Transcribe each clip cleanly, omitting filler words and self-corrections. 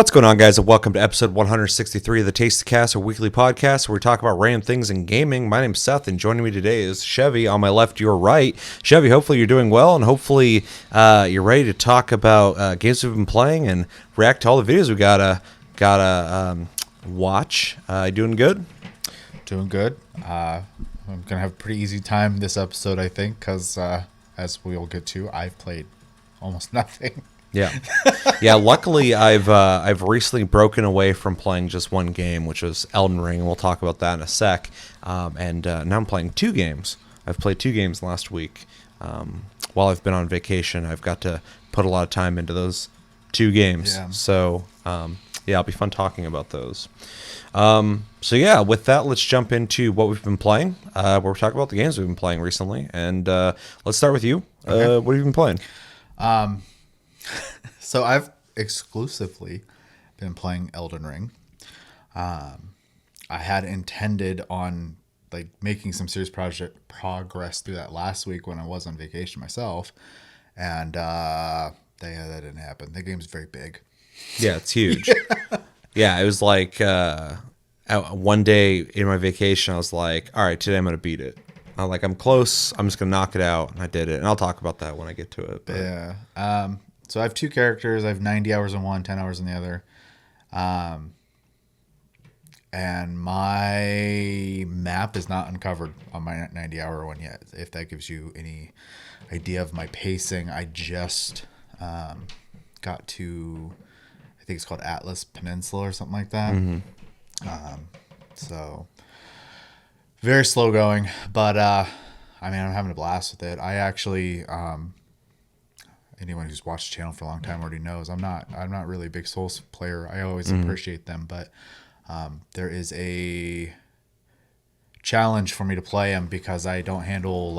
What's going on, guys, and welcome to episode 163 of the TASTYFLIX, our weekly podcast where we talk about random things in gaming. My name's Seth, and joining me today is Chevy on my left, your right. Chevy, hopefully you're doing well, and hopefully you're ready to talk about games we've been playing and react to all the videos we gotta watch. Doing good? Doing good. I'm gonna have a pretty easy time this episode, I think, because as we'll get to, I've played almost nothing. Yeah. Luckily, I've recently broken away from playing just one game, which was Elden Ring, and we'll talk about that in a sec. And now I'm playing two games. I've played two games last week. While I've been on vacation, I've got to put a lot of time into those two games. Yeah. So, it'll be fun talking about those. With that, let's jump into what we've been playing. We're talking about the games we've been playing recently, and let's start with you. Okay. What have you been playing? So I've exclusively been playing Elden Ring. I had intended on making some serious progress through that last week when I was on vacation myself, and that didn't happen. The game's very big. Yeah, it's huge. Yeah, it was like one day in my vacation, I was like, all right, today I'm going to beat it. I'm close. I'm just going to knock it out. And I did it. And I'll talk about that when I get to it. But. Yeah. So I have two characters. I have 90 hours in one, 10 hours in the other. And my map is not uncovered on my 90-hour one yet. If that gives you any idea of my pacing, I just got to, I think it's called Atlas Peninsula or something like that. Mm-hmm. So very slow going, but I'm having a blast with it. I actually, anyone who's watched the channel for a long time already knows I'm not really a big Souls player. I always appreciate them, but there is a challenge for me to play them because I don't handle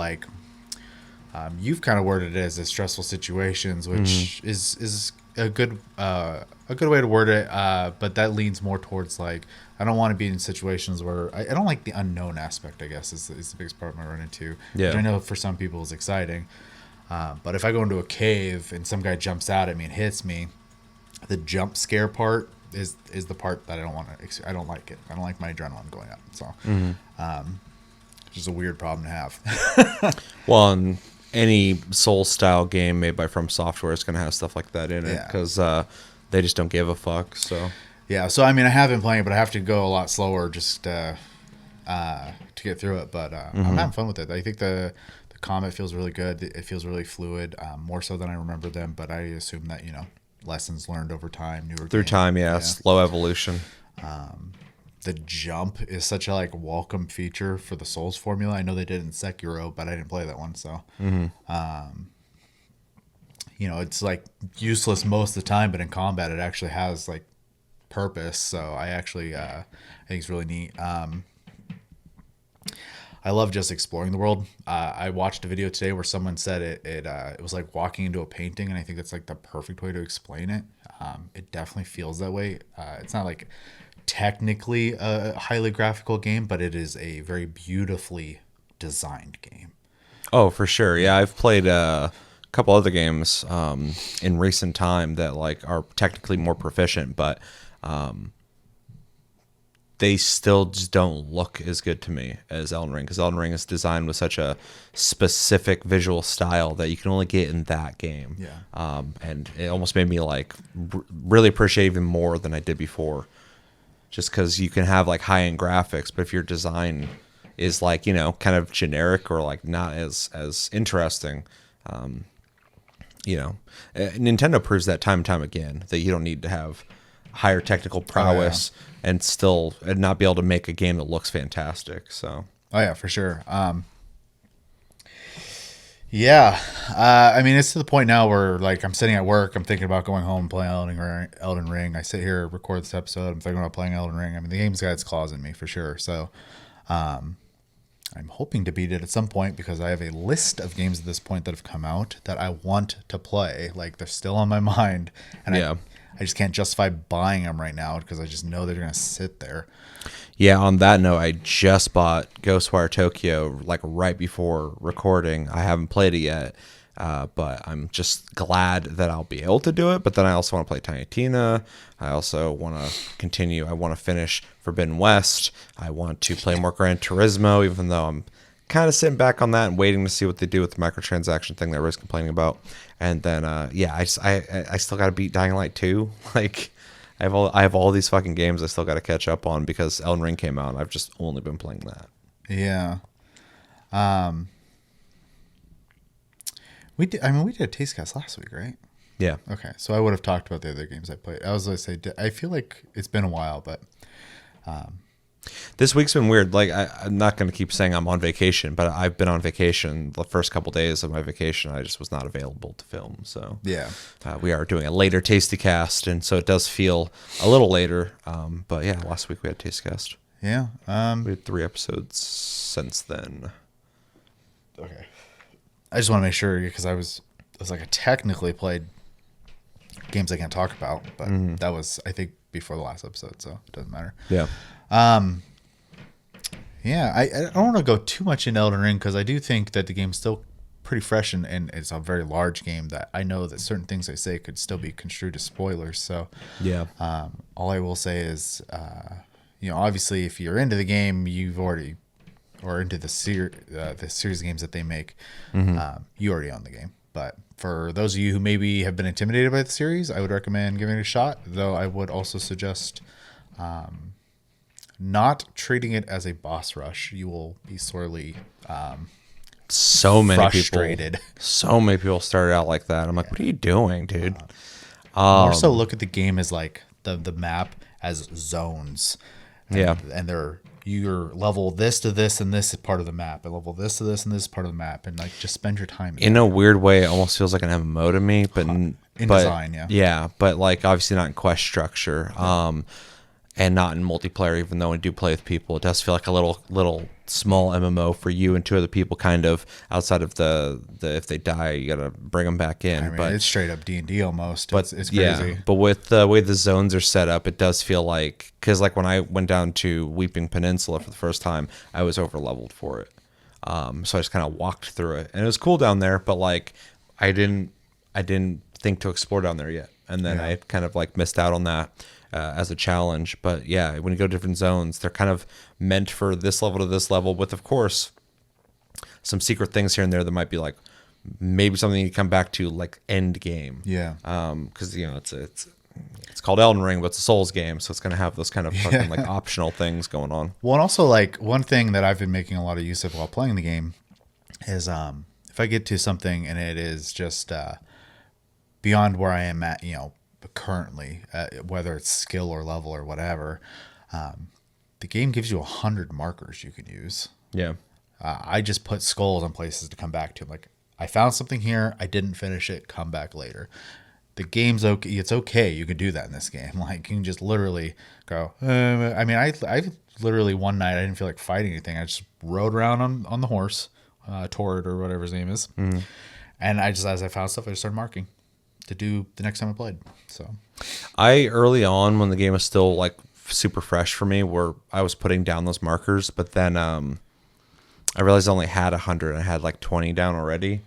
you've kind of worded it as stressful situations, which is a good way to word it. But that leans more towards I don't want to be in situations where I don't like the unknown aspect, I guess, is the biggest part I run into. Yeah. Which I know for some people is exciting. But if I go into a cave and some guy jumps out at me and hits me, the jump scare part is the part that I don't want to. I don't like it. I don't like my adrenaline going up. So, which is a weird problem to have. Well, any Soul style game made by From Software is going to have stuff like that in it because they just don't give a fuck. So yeah. So I have been playing it, but I have to go a lot slower just to get through it. But I'm having fun with it. I think the combat feels really good. It feels really fluid, more so than I remember them. But I assume that lessons learned over time, through time, slow evolution. The jump is such a welcome feature for the Souls formula. I know they did in Sekiro, but I didn't play that one, so it's useless most of the time, but in combat it actually has purpose. So I actually I think it's really neat. I love just exploring the world. I watched a video today where someone said it was like walking into a painting, and I think that's the perfect way to explain it. It definitely feels that way. It's not technically a highly graphical game, but it is a very beautifully designed game. Oh, for sure. Yeah, I've played a couple other games in recent time that are technically more proficient, but they still just don't look as good to me as Elden Ring, because Elden Ring is designed with such a specific visual style that you can only get in that game. Yeah. And it almost made me really appreciate even more than I did before, just because you can have high-end graphics, but if your design is kind of generic or not as interesting, Nintendo proves that time and time again that you don't need to have higher technical prowess and not be able to make a game that looks fantastic. So for sure. It's to the point now where I'm sitting at work, I'm thinking about going home and playing Elden Ring. I sit here, record this episode, I'm thinking about playing Elden Ring. The game's got its claws in me for sure. So I'm hoping to beat it at some point, because I have a list of games at this point that have come out that I want to play. They're still on my mind, and I just can't justify buying them right now because I just know they're going to sit there. Yeah, on that note, I just bought Ghostwire Tokyo right before recording. I haven't played it yet, But I'm just glad that I'll be able to do it. But then I also want to play Tiny Tina. I also want to continue. I want to finish Forbidden West. I want to play more Gran Turismo, even though I'm kind of sitting back on that and waiting to see what they do with the microtransaction thing that everybody's complaining about. And then, I still got to beat Dying Light 2. Like, I have all these fucking games I still got to catch up on because Elden Ring came out and I've just only been playing that. Yeah. We did a taste cast last week, right? Yeah. Okay. So I would have talked about the other games I played. I was going to say, I feel like it's been a while, but this week's been weird. Like, I'm not going to keep saying I'm on vacation, but I've been on vacation. The first couple days of my vacation, I just was not available to film. So yeah. We are doing a later Tasty Cast, and so it does feel a little later. But yeah, last week we had Tasty Cast. Yeah. We had 3 episodes since then. Okay. I just want to make sure because I was like, I technically played games I can't talk about, but that was, I think, before the last episode, so it doesn't matter. Yeah. Yeah, I don't want to go too much into Elden Ring because I do think that the game's still pretty fresh and it's a very large game that I know that certain things I say could still be construed as spoilers. So Yeah. all I will say is, obviously if you're into the game, or into the series of games that they make, you already own the game. But for those of you who maybe have been intimidated by the series, I would recommend giving it a shot. Though I would also suggest not treating it as a boss rush. You will be sorely frustrated. So many people started out like that. I'm like, what are you doing, dude? More so look at the game as like the map as zones. And you're level this to this and this is part of the map, and level this to this and this is part of the map, and like just spend your time in a weird way. It almost feels like an MMO to me, but in design, but like obviously not in quest structure, and not in multiplayer. Even though I do play with people, it does feel like a little small MMO for you and 2 other people, kind of outside of the if they die, you gotta bring them back in. I mean, but it's straight up D&D almost. But It's crazy. Yeah, but with the way the zones are set up, it does feel like, because like when I went down to Weeping Peninsula for the first time, I was over leveled for it. So I just kind of walked through it, and it was cool down there. But like, I didn't think to explore down there yet, and then I kind of like missed out on that. As a challenge. But yeah, when you go to different zones, they're kind of meant for this level to this level, with of course some secret things here and there that might be like maybe something you come back to like end game. Yeah. Because it's called Elden Ring, but it's a Souls game, so it's gonna have those kind of fucking like optional things going on. Well, and also like one thing that I've been making a lot of use of while playing the game is if I get to something and it is just beyond where I am at, currently, whether it's skill or level or whatever, the game gives you 100 markers you can use. Yeah. I just put skulls on places to come back to. Like, I found something here, I didn't finish it, come back later. The game's okay. It's okay. You can do that in this game. Like, you can just literally go. I literally one night I didn't feel like fighting anything. I just rode around on the horse, Torrid or whatever his name is, and as I found stuff, I just started marking to do the next time I played. So I early on, when the game was still like super fresh for me, where I was putting down those markers, but then I realized I only had 100 and I had like 20 down already.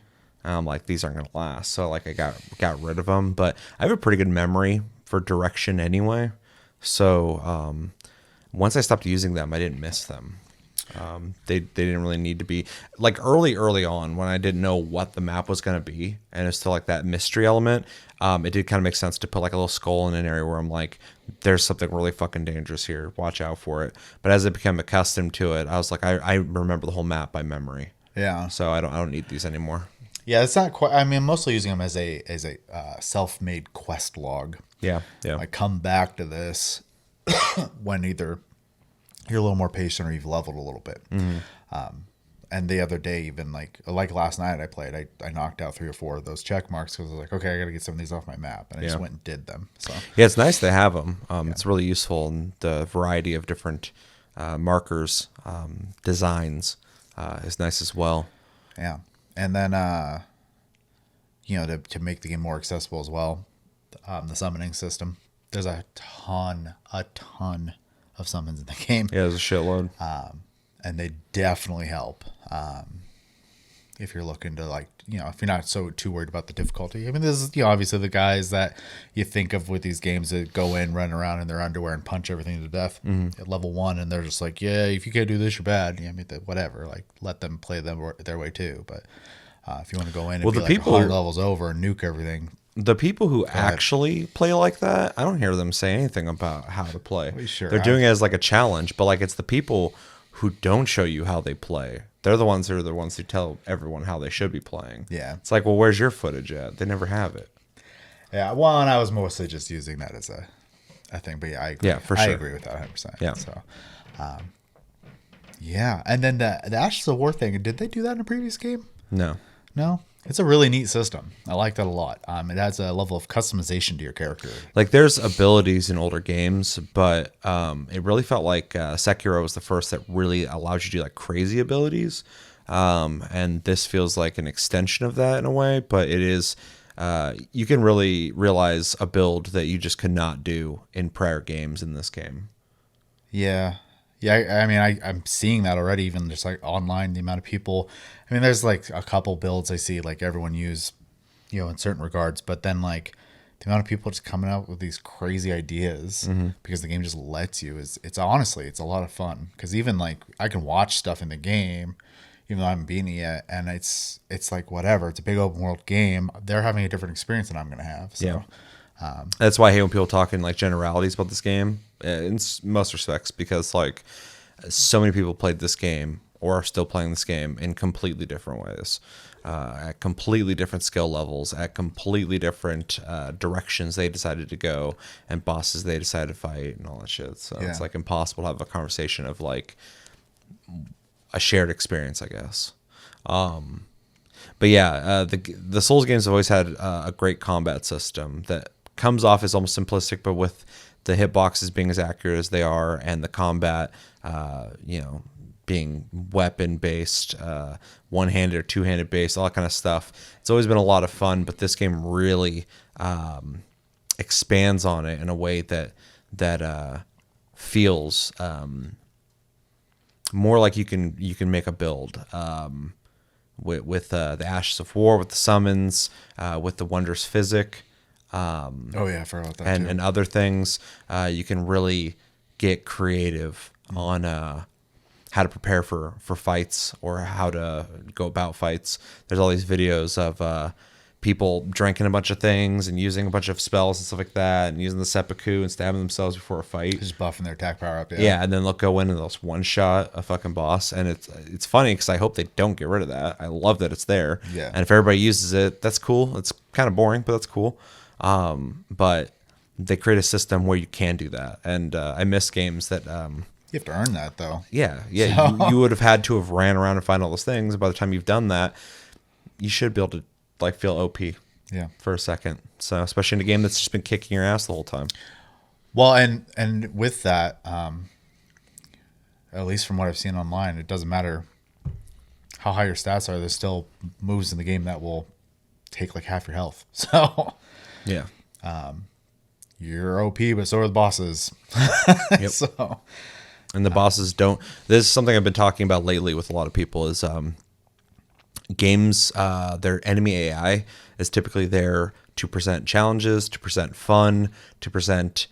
Like, these aren't gonna last, so like I got rid of them. But I have a pretty good memory for direction anyway, so once I stopped using them, I didn't miss them. They didn't really need to be like early on when I didn't know what the map was going to be, and it's still like that mystery element. It did kind of make sense to put like a little skull in an area where I'm like, there's something really fucking dangerous here, watch out for it. But as I became accustomed to it, I was like, I remember the whole map by memory. Yeah. So I don't need these anymore. Yeah, it's not quite. I mean, I'm mostly using them as a self-made quest log. Yeah. I come back to this when either you're a little more patient or you've leveled a little bit. And the other day, even like last night I played, I knocked out 3 or 4 of those check marks because I was like, okay, I got to get some of these off my map. And I just went and did them. So yeah, it's nice to have them. It's really useful, and the variety of different markers, designs is nice as well. Yeah. And then, to make the game more accessible as well, the summoning system. There's a ton of summons in the game. Yeah, there's a shitload. And they definitely help. if you're looking to like, if you're not so too worried about the difficulty. I mean, this is, obviously the guys that you think of with these games that go in, run around in their underwear and punch everything to death at level 1. And they're just like, yeah, if you can't do this, you're bad. I mean, whatever, like let them play their way too. But if you want to go in and be like 100 levels over and nuke everything. The people who actually play like that, I don't hear them say anything about how to play. Well, sure, they're doing it as like a challenge, but like it's the people who don't show you how they play. They're the ones who tell everyone how they should be playing. Yeah. It's like, well, where's your footage at? They never have it. Yeah. Well, and I was mostly just using that as a thing, but yeah, I agree. Yeah, for sure. I agree with that 100%. Yeah. So, yeah. And then the Ashes of War thing, did they do that in a previous game? No. No. It's a really neat system. I like that a lot. It adds a level of customization to your character. Like there's abilities in older games, but it really felt like Sekiro was the first that really allowed you to do like crazy abilities. And this feels like an extension of that in a way, but it is, you can really realize a build that you just could not do in prior games in this game. Yeah. Yeah, I mean, I'm seeing that already, even just like online, the amount of people. I mean, there's like a couple builds I see like everyone use, in certain regards, but then like the amount of people just coming out with these crazy ideas because the game just lets you it's honestly, it's a lot of fun. Because even like I can watch stuff in the game, even though I haven't beaten it yet, and it's like whatever. It's a big open world game. They're having a different experience than I'm going to have. So. Yeah. That's why I hate when people talk in like generalities about this game in most respects, because like so many people played this game or are still playing this game in completely different ways, at completely different skill levels, at completely different directions they decided to go, and bosses they decided to fight and all that shit. So it's like impossible to have a conversation of like a shared experience, I guess. But yeah, the Souls games have always had a great combat system that comes off as almost simplistic, but with the hitboxes being as accurate as they are, and the combat, being weapon based, one-handed or two-handed based, all that kind of stuff. It's always been a lot of fun, but this game really expands on it in a way that feels more like you can make a build. With the Ashes of War, with the summons, with the Wondrous Physic. I forgot about that and other things. You can really get creative on how to prepare for fights or how to go about fights. There's all these videos of people drinking a bunch of things and using a bunch of spells and stuff like that, and using the seppuku and stabbing themselves before a fight. Just buffing their attack power up. Yeah, and then they'll go in and they'll one-shot a fucking boss. And it's funny because I hope they don't get rid of that. I love that it's there. Yeah. And if everybody uses it, that's cool. It's kind of boring, but that's cool. But they create a system where you can do that. And I miss games that... you have to earn that, though. Yeah. So. You would have had to have ran around and find all those things. And by the time you've done that, you should be able to like feel OP for a second. So especially in a game that's just been kicking your ass the whole time. Well, and with that, at least from what I've seen online, it doesn't matter how high your stats are. There's still moves in the game that will take like half your health. So yeah, you're OP, but so are the bosses. Yep. So, and the bosses don't. This is something I've been talking about lately with a lot of people. Is games, their enemy AI is typically there to present challenges, to present fun, to present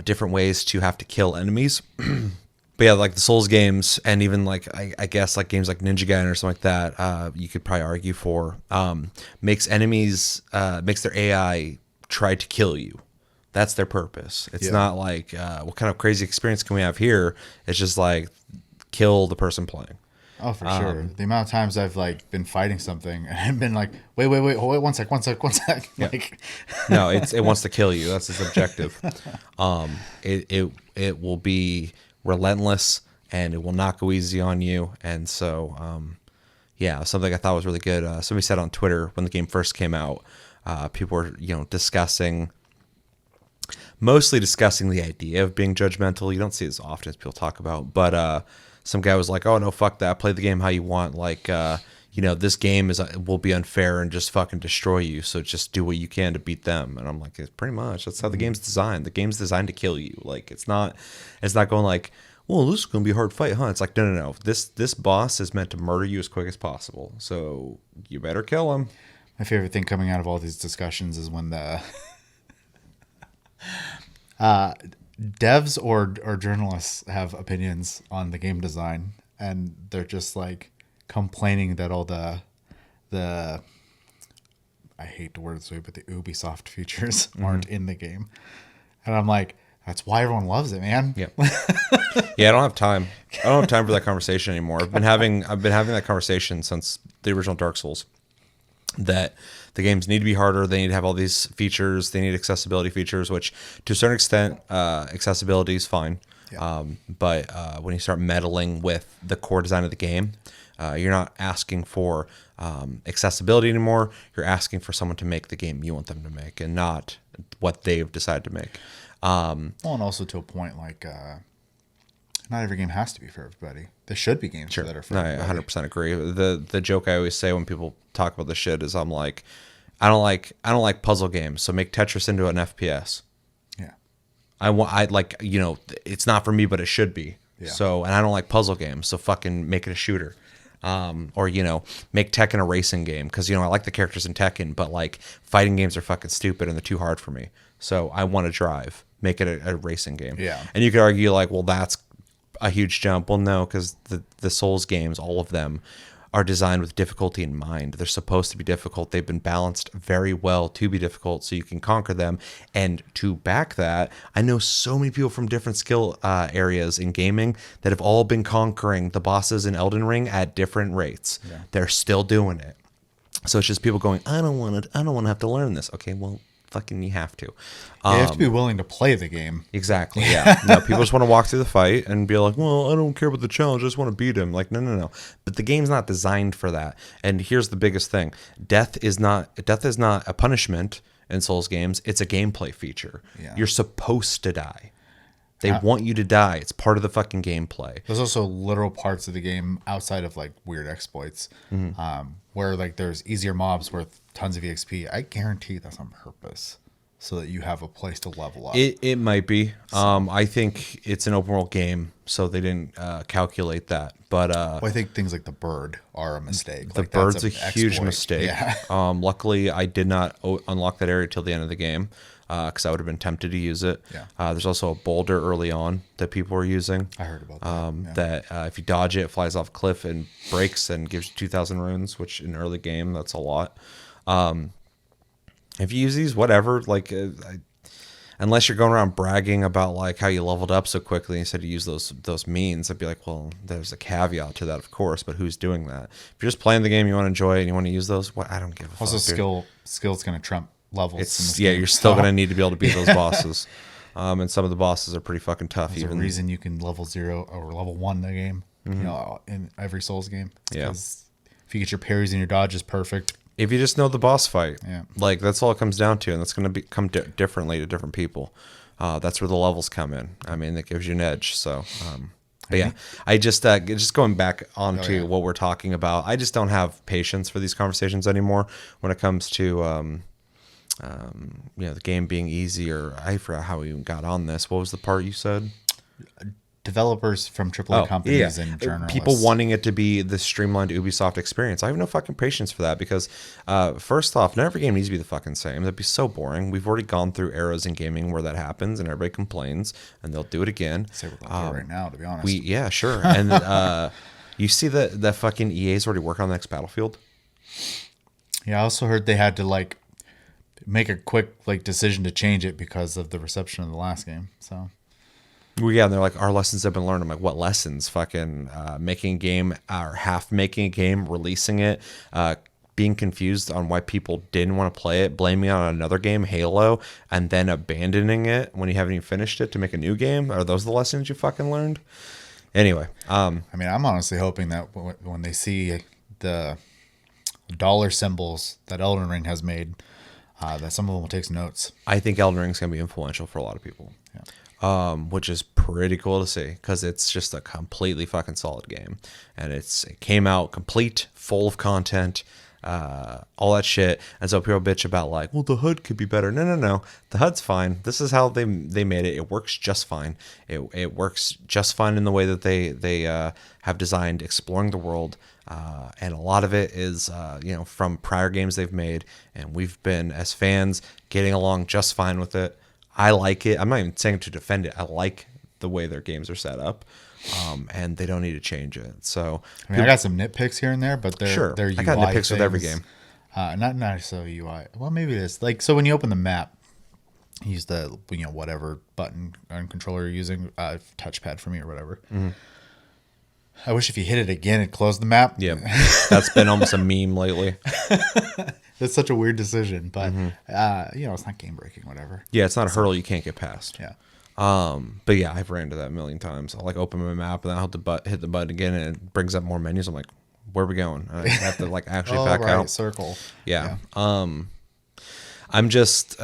different ways to have to kill enemies. But yeah, like the Souls games, and even like I guess like games like Ninja Gaiden or something like that, you could probably argue for, makes their AI try to kill you. That's their purpose. It's not like what kind of crazy experience can we have here? It's just like kill the person playing. Oh, for sure. The amount of times I've like been fighting something and I've been like, wait, one sec. Yeah. Like, no, it wants to kill you. That's its objective. It will be relentless and it will not go easy on you. And so, something I thought was really good. Somebody said on Twitter when the game first came out, people were mostly discussing the idea of being judgmental. You don't see it as often as people talk about, but some guy was like, "Oh no, fuck that! Play the game how you want. Like, this game will be unfair and just fucking destroy you. So just do what you can to beat them." And I'm like, "It's pretty much that's how the game's designed. The game's designed to kill you. Like, it's not going like, well, this is going to be a hard fight, huh? It's like, no. This boss is meant to murder you as quick as possible. So you better kill him. My favorite thing coming out of all these discussions is when the devs or journalists have opinions on the game design, and they're just like complaining that all the I hate the word this way, but the Ubisoft features aren't in the game. And I'm like, that's why everyone loves it, man. Yeah. Yeah, I don't have time. I don't have time for that conversation anymore. I've been having that conversation since the original Dark Souls. That the games need to be harder. They need to have all these features. They need accessibility features, which to a certain extent, accessibility is fine. Yeah. But when you start meddling with the core design of the game, you're not asking for accessibility anymore. You're asking for someone to make the game you want them to make, and not what they've decided to make. Well, and also to a point, like not every game has to be for everybody. There should be games that are for everybody. I 100% agree. The joke I always say when people talk about this shit is, I'm like, I don't like puzzle games, so make Tetris into an FPS. Yeah. I like, it's not for me, but it should be. Yeah. So, and I don't like puzzle games, so fucking make it a shooter. Or make Tekken a racing game, because I like the characters in Tekken, but like fighting games are fucking stupid and they're too hard for me. So I want to drive, make it a racing game. Yeah. And you could argue like, well, that's a huge jump. Well, no, because the Souls games, all of them, are designed with difficulty in mind. They're supposed to be difficult. They've been balanced very well to be difficult so you can conquer them. And to back that, I know so many people from different skill areas in gaming that have all been conquering the bosses in Elden Ring at different rates. Yeah. They're still doing it. So it's just people going, I don't want to have to learn this. Okay, well, fucking you have to. You have to be willing to play the game. Exactly, yeah. No, people just want to walk through the fight and be like, well, I don't care about the challenge, I just want to beat him. Like, no. But the game's not designed for that. And here's the biggest thing. Death is not a punishment in Souls games. It's a gameplay feature. Yeah. You're supposed to die. They want you to die. It's part of the fucking gameplay. There's also literal parts of the game outside of like weird exploits, where like there's easier mobs worth tons of EXP. I guarantee that's on purpose, so that you have a place to level up. It might be. I think it's an open world game, so they didn't calculate that. But well, I think things like the bird are a mistake. The bird's a huge mistake. Yeah. Luckily, I did not unlock that area till the end of the game, because I would have been tempted to use it. Yeah. There's also a boulder early on that people were using. I heard about that. That if you dodge it, it flies off a cliff and breaks and gives you 2,000 runes, which in early game, that's a lot. If you use these, whatever, like, unless you're going around bragging about like how you leveled up so quickly and said you use those means, I'd be like, well, there's a caveat to that, of course, but who's doing that? If you're just playing the game, you want to enjoy it and you want to use those, I don't give a fuck. Also, skill's going to trump levels. You're still going to need to be able to beat those bosses. And some of the bosses are pretty fucking tough. There's a reason you can level 0 or level 1 the game, in every Souls game. Yeah. If you get your parries and your dodges perfect. If you just know the boss fight, like that's all it comes down to, and that's going to come differently to different people. That's where the levels come in. I mean, it gives you an edge. So, but yeah, I just going back onto what we're talking about. I just don't have patience for these conversations anymore when it comes to the game being easy. Or I forgot how we even got on this. What was the part you said? Developers from AAA companies and journalists. People wanting it to be the streamlined Ubisoft experience. I have no fucking patience for that because, first off, not every game needs to be the fucking same. That'd be so boring. We've already gone through eras in gaming where that happens and everybody complains, and they'll do it again. Say we're going through it right now, to be honest. Yeah, sure. And you see that fucking EA's already working on the next Battlefield? Yeah, I also heard they had to like make a quick like decision to change it because of the reception of the last game. So. Well, yeah, and they're like, our lessons have been learned. I'm like, what lessons? Fucking making a game or half making a game, releasing it, being confused on why people didn't want to play it, blaming it on another game, Halo, and then abandoning it when you haven't even finished it to make a new game. Are those the lessons you fucking learned? Anyway. I mean, I'm honestly hoping that when they see the dollar symbols that Elden Ring has made, that some of them will take some notes. I think Elden Ring is going to be influential for a lot of people. Yeah. Which is pretty cool to see because it's just a completely fucking solid game, and it came out complete, full of content. all that shit. And so people bitch about like, well, the HUD could be better. No. The HUD's fine. This is how they made it. It works just fine. It works just fine in the way that they have designed exploring the world. And a lot of it is, from prior games they've made. And we've been, as fans, getting along just fine with it. I like it. I'm not even saying to defend it. I like the way their games are set up, and they don't need to change it. So I mean, I got some nitpicks here and there, but they're UI I got nitpicks with every game. Not necessarily UI. Well, maybe it is. Like, so when you open the map, use the whatever button and controller you're using, touchpad for me or whatever. Mm-hmm. I wish if you hit it again, it closed the map. Yeah, that's been almost a meme lately. It's such a weird decision, but it's not game breaking, whatever. Yeah, it's not a hurdle you can't get past. Yeah. But yeah, I've ran into that a million times. I'll like open my map and then I'll hit the button again and it brings up more menus. I'm like, where are we going? I have to like actually back out. Circle. Yeah. I'm just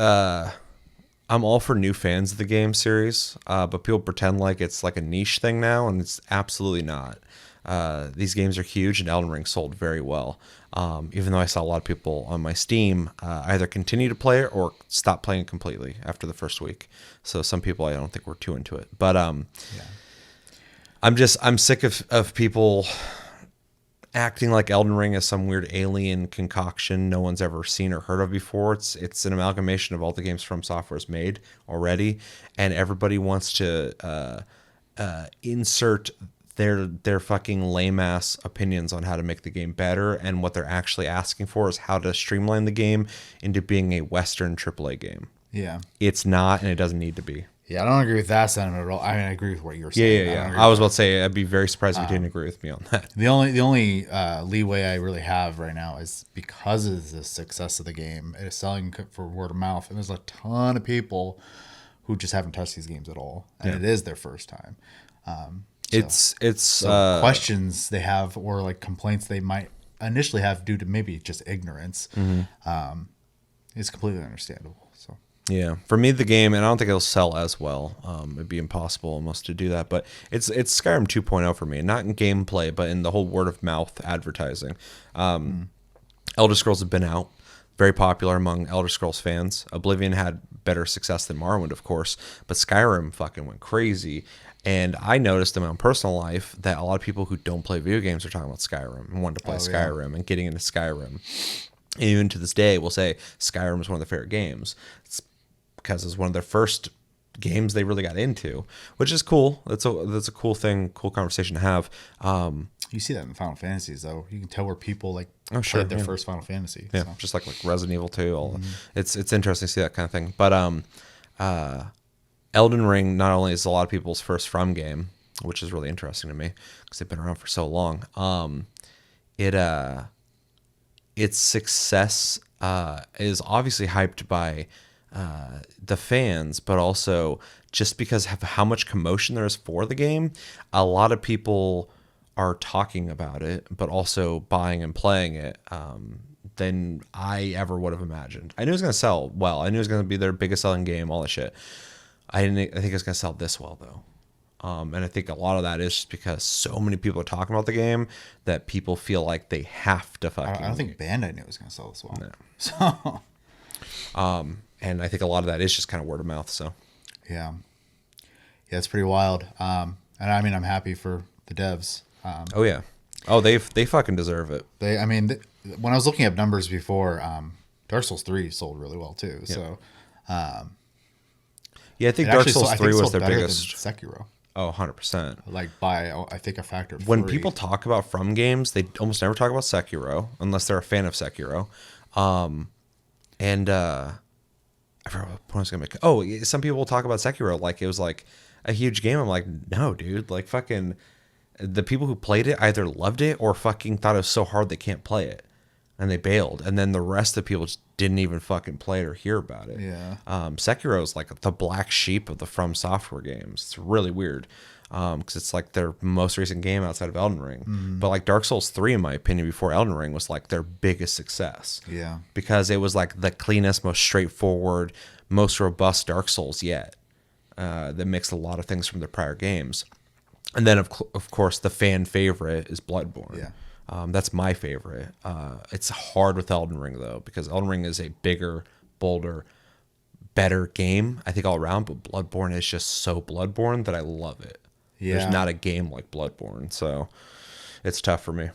I'm all for new fans of the game series, but people pretend like it's like a niche thing now, and it's absolutely not. These games are huge, and Elden Ring sold very well. Even though I saw a lot of people on my Steam either continue to play it or stop playing it completely after the first week. So some people I don't think were too into it. But I'm sick of people acting like Elden Ring is some weird alien concoction no one's ever seen or heard of before. It's an amalgamation of all the games From Software has made already, and everybody wants to insert their fucking lame ass opinions on how to make the game better, and what they're actually asking for is how to streamline the game into being a Western AAA game. Yeah, it's not, and it doesn't need to be. Yeah, I don't agree with that sentiment at all. I mean, I agree with what you're saying. Yeah. I was about to say, I'd be very surprised if you didn't agree with me on that. The only leeway I really have right now is because of the success of the game. It is selling for word of mouth, and there's a ton of people who just haven't touched these games at all, and it is their first time. So questions they have, or like complaints they might initially have due to maybe just ignorance, is completely understandable. So. Yeah, for me, the game, and I don't think it'll sell as well. It'd be impossible almost to do that, but it's Skyrim 2.0 for me, not in gameplay, but in the whole word of mouth advertising. Elder Scrolls have been out, very popular among Elder Scrolls fans. Oblivion had better success than Morrowind, of course, but Skyrim fucking went crazy. And I noticed in my own personal life that a lot of people who don't play video games are talking about Skyrim and wanting to play Skyrim and getting into Skyrim. And even to this day, we'll say Skyrim is one of their favorite games. It's because it's one of their first games they really got into, which is cool. That's a cool thing, cool conversation to have. You see that in Final Fantasies, though. You can tell where people played their first Final Fantasy. Yeah, so. Just like Resident Evil 2. It's interesting to see that kind of thing. But Elden Ring not only is a lot of people's first From game, which is really interesting to me because they've been around for so long. Its success is obviously hyped by the fans, but also just because of how much commotion there is for the game. A lot of people are talking about it, but also buying and playing it than I ever would have imagined. I knew it was going to sell well. I knew it was going to be their biggest selling game, all that shit. I think it was going to sell this well, though. And I think a lot of that is just because so many people are talking about the game that people feel like they have to fucking... I don't think Bandai knew it was going to sell this well. No. So... and I think a lot of that is just kind of word of mouth. So, yeah, it's pretty wild. And I mean, I'm happy for the devs. They fucking deserve it. When I was looking up numbers before, Dark Souls 3 sold really well too. Yeah. So, I think Dark Souls 3 was their biggest. Sekiro. Oh, 100%. Like by, I think, a factor of when 3. people talk about From games, they almost never talk about Sekiro unless they're a fan of Sekiro. I forgot what point I was going to make. Oh, some people will talk about Sekiro like it was like a huge game. I'm like, no, dude. Like fucking the people who played it either loved it or fucking thought it was so hard they can't play it. And they bailed. And then the rest of the people just didn't even fucking play it or hear about it. Yeah. Sekiro is like the black sheep of the From Software games. It's really weird. Because it's like their most recent game outside of Elden Ring. But like Dark Souls 3, in my opinion, before Elden Ring was like their biggest success. Yeah. Because it was like the cleanest, most straightforward, most robust Dark Souls yet. That mixed a lot of things from their prior games. And then, of course, the fan favorite is Bloodborne. Yeah. That's my favorite. It's hard with Elden Ring though, because Elden Ring is a bigger, bolder, better game, I think, all around. But Bloodborne is just so Bloodborne that I love it. Yeah. There's not a game like Bloodborne, so it's tough for me.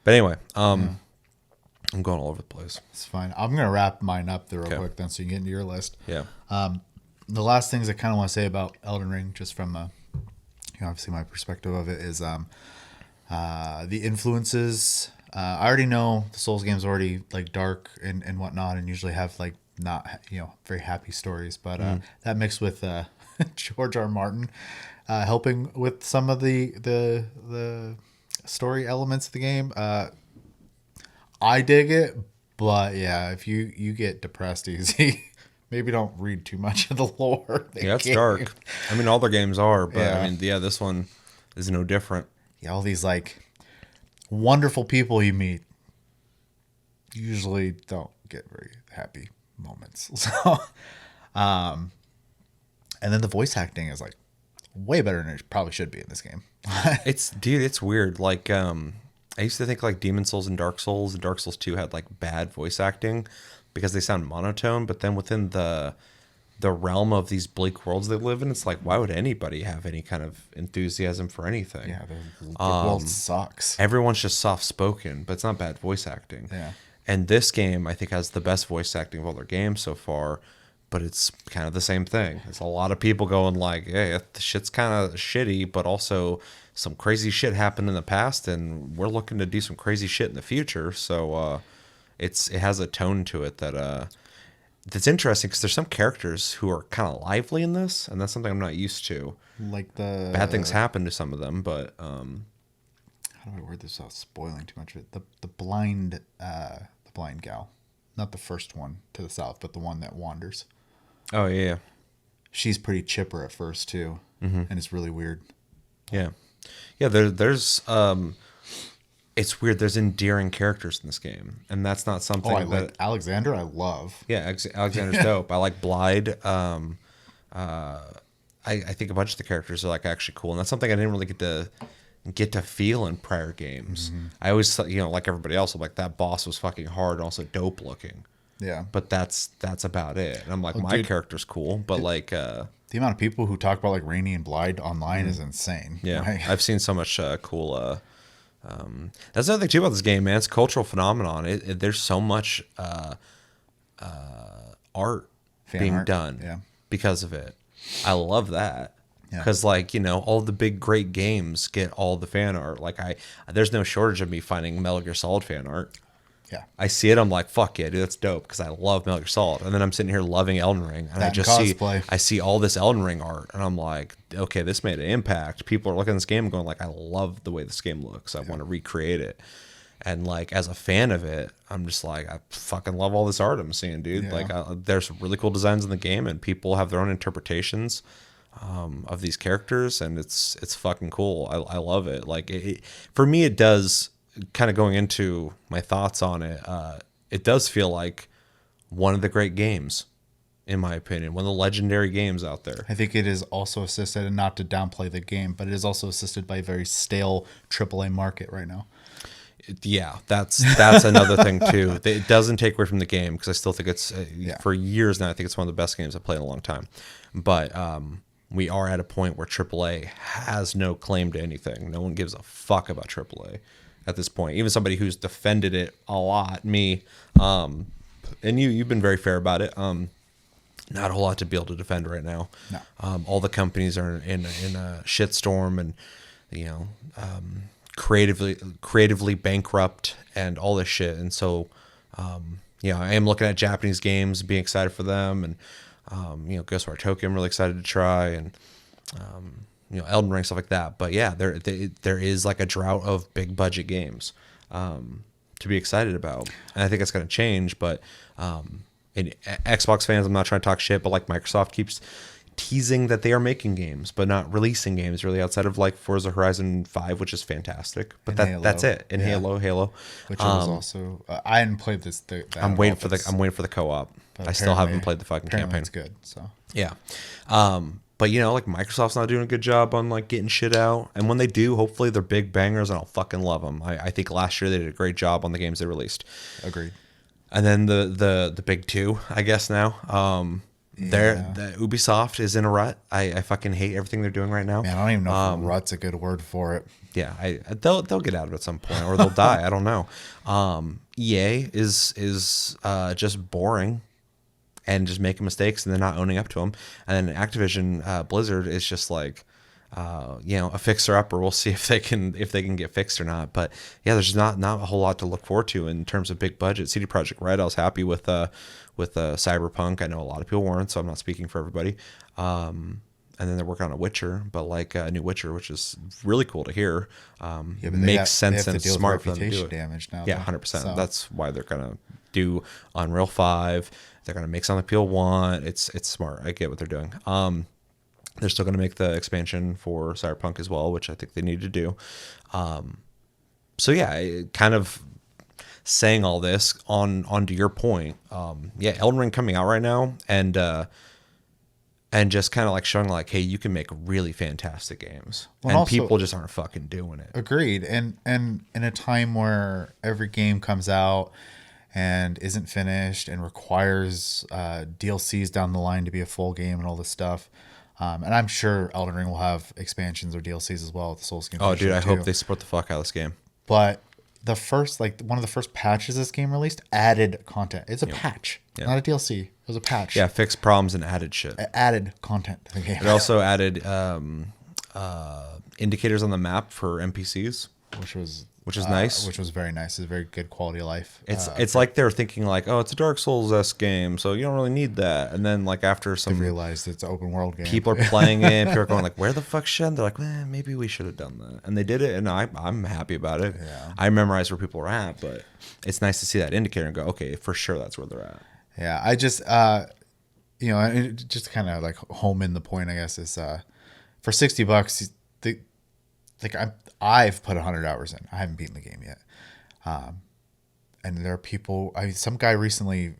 But anyway, I'm going all over the place. It's fine. I'm gonna wrap mine up there real Okay. quick then, so you can get into your list. Yeah. The last things I kind of want to say about Elden Ring, just from obviously my perspective of it, is the influences. I already know the Souls games are already like dark and whatnot, and usually have like not very happy stories, but that mixed with George R. Martin helping with some of the story elements of the game. I dig it, but yeah, if you get depressed easy, maybe don't read too much of the lore. Yeah, it's dark. I mean, all their games are, but Yeah. I mean, yeah, this one is no different. Yeah, all these like wonderful people you meet usually don't get very happy moments. So, and then the voice acting is like way better than it probably should be in this game. It's weird. Like, I used to think like Demon Souls and Dark Souls 2 had like bad voice acting because they sound monotone, but then within the realm of these bleak worlds they live in, it's like, why would anybody have any kind of enthusiasm for anything? Yeah, the world sucks. Everyone's just soft spoken, but it's not bad voice acting. Yeah. And this game, I think, has the best voice acting of all their games so far, but it's kind of the same thing. It's a lot of people going like, hey, the shit's kind of shitty, but also some crazy shit happened in the past, and we're looking to do some crazy shit in the future. So it has a tone to it that's interesting, because there's some characters who are kind of lively in this, and that's something I'm not used to. Like the Bad things happen to some of them, but how do I word this without spoiling too much of it? The blind gal, not the first one to the south, but the one that wanders. oh yeah, She's pretty chipper at first too, and it's really weird. yeah. There's it's weird. There's endearing characters in this game, and that's not something Oh, I that. like Alexander. I love. Yeah, Alexander's dope. I like Blyde. I think a bunch of the characters are like actually cool, and that's something I didn't really get to feel in prior games. I always thought, like everybody else, I'm like, that boss was fucking hard and also dope looking. Yeah, But that's about it. And I'm like, my dude. character's cool, but like, the amount of people who talk about like Rainy and Blyde online is insane. yeah, Like, I've seen so much cool. That's the other thing too about this game, man. It's a cultural phenomenon. There's so much art Fan being art, done yeah. because of it. I love that. Yeah. Because all the big great games get all the fan art. Like there's no shortage of me finding Metal Gear Solid fan art. yeah, I see it, I'm like, fuck yeah, dude, that's dope, because I love Metal Gear Solid. And then I'm sitting here loving Elden Ring, and That I and just cosplay. I see all this Elden Ring art, and I'm like, okay, this made an impact. People are looking at this game and going like, I love the way this game looks. I want to recreate it. And like, as a fan of it, I'm just like, I fucking love all this art I'm seeing, dude. Yeah. Like, there's really cool designs in the game, and people have their own interpretations of these characters, and it's fucking cool. I love it. Like, for me, it does, kind of going into my thoughts on it, it does feel like one of the great games, in my opinion, one of the legendary games out there. I think it is also assisted, and not to downplay the game, but it is also assisted by a very stale AAA market right now. Yeah, that's another thing too. It doesn't take away from the game, because I still think it's for years now, I think it's one of the best games I've played in a long time. But we are at a point where AAA has no claim to anything. No one gives a fuck about AAA at this point. Even somebody who's defended it a lot, me, and you've been very fair about it. Not a whole lot to be able to defend right now. No. All the companies are in a shitstorm, and creatively bankrupt and all this shit. And so I am looking at Japanese games, being excited for them, and Ghostwire Tokyo I'm really excited to try, and Elden Ring, stuff like that. But yeah, there is like a drought of big budget games to be excited about, and I think it's going to change. But and Xbox fans, I'm not trying to talk shit, but like Microsoft keeps teasing that they are making games but not releasing games really, outside of like Forza Horizon 5, which is fantastic, but that's it. And Yeah. Halo, Which was also I hadn't played this. I'm waiting for the co-op. I still haven't played the fucking apparently campaign. It's good. So Yeah. But like Microsoft's not doing a good job on like getting shit out, and when they do, hopefully they're big bangers, and I'll fucking love them. I think last year they did a great job on the games they released. Agreed. And then the big two, I guess now. The Ubisoft is in a rut. I fucking hate everything they're doing right now. Man, I don't even know if rut's a good word for it. Yeah, they'll get out of it at some point, or they'll die. I don't know. EA is just boring and just making mistakes and then not owning up to them. And then Activision Blizzard is just like a fixer upper. We'll see if they can get fixed or not. But yeah, there's not a whole lot to look forward to in terms of big budget. CD Projekt Red, I was happy with Cyberpunk. I know a lot of people weren't, so I'm not speaking for everybody. And then they're working on a Witcher, but like a new Witcher, which is really cool to hear. Makes sense and smart for them to do it. Damage now. Yeah, 100%. So. That's why they're gonna do Unreal 5. They're gonna make something people want. It's smart. I get what they're doing. They're still gonna make the expansion for Cyberpunk as well, which I think they need to do. So yeah, kind of saying all this onto your point. Elden Ring coming out right now, and just kind of like showing like, hey, you can make really fantastic games, and also, people just aren't fucking doing it. Agreed. And in a time where every game comes out and isn't finished and requires DLCs down the line to be a full game and all this stuff, and I'm sure Elden Ring will have expansions or DLCs as well with the Souls game. Oh, dude, I hope they support the fuck out of this game. But the first, one of the first patches this game released added content. It's a patch, not a DLC. It was a patch. Yeah, fixed problems and added shit. It added content to the game. It also added indicators on the map for NPCs, which is nice. Which was very nice. It's a very good quality of life. It's like they're thinking like, oh, it's a Dark Souls-esque game, so you don't really need that. And then like after some, they realized it's an open world game. People are playing it. People are going like, where the fuck should? And they're like, maybe we should have done that. And they did it, and I'm happy about it. Yeah. I memorized where people are at, but it's nice to see that indicator and go, okay, for sure that's where they're at. Yeah, I just just kind of like home in the point, I guess, is for $60, I've put 100 hours in. I haven't beaten the game yet. And there are people, some guy recently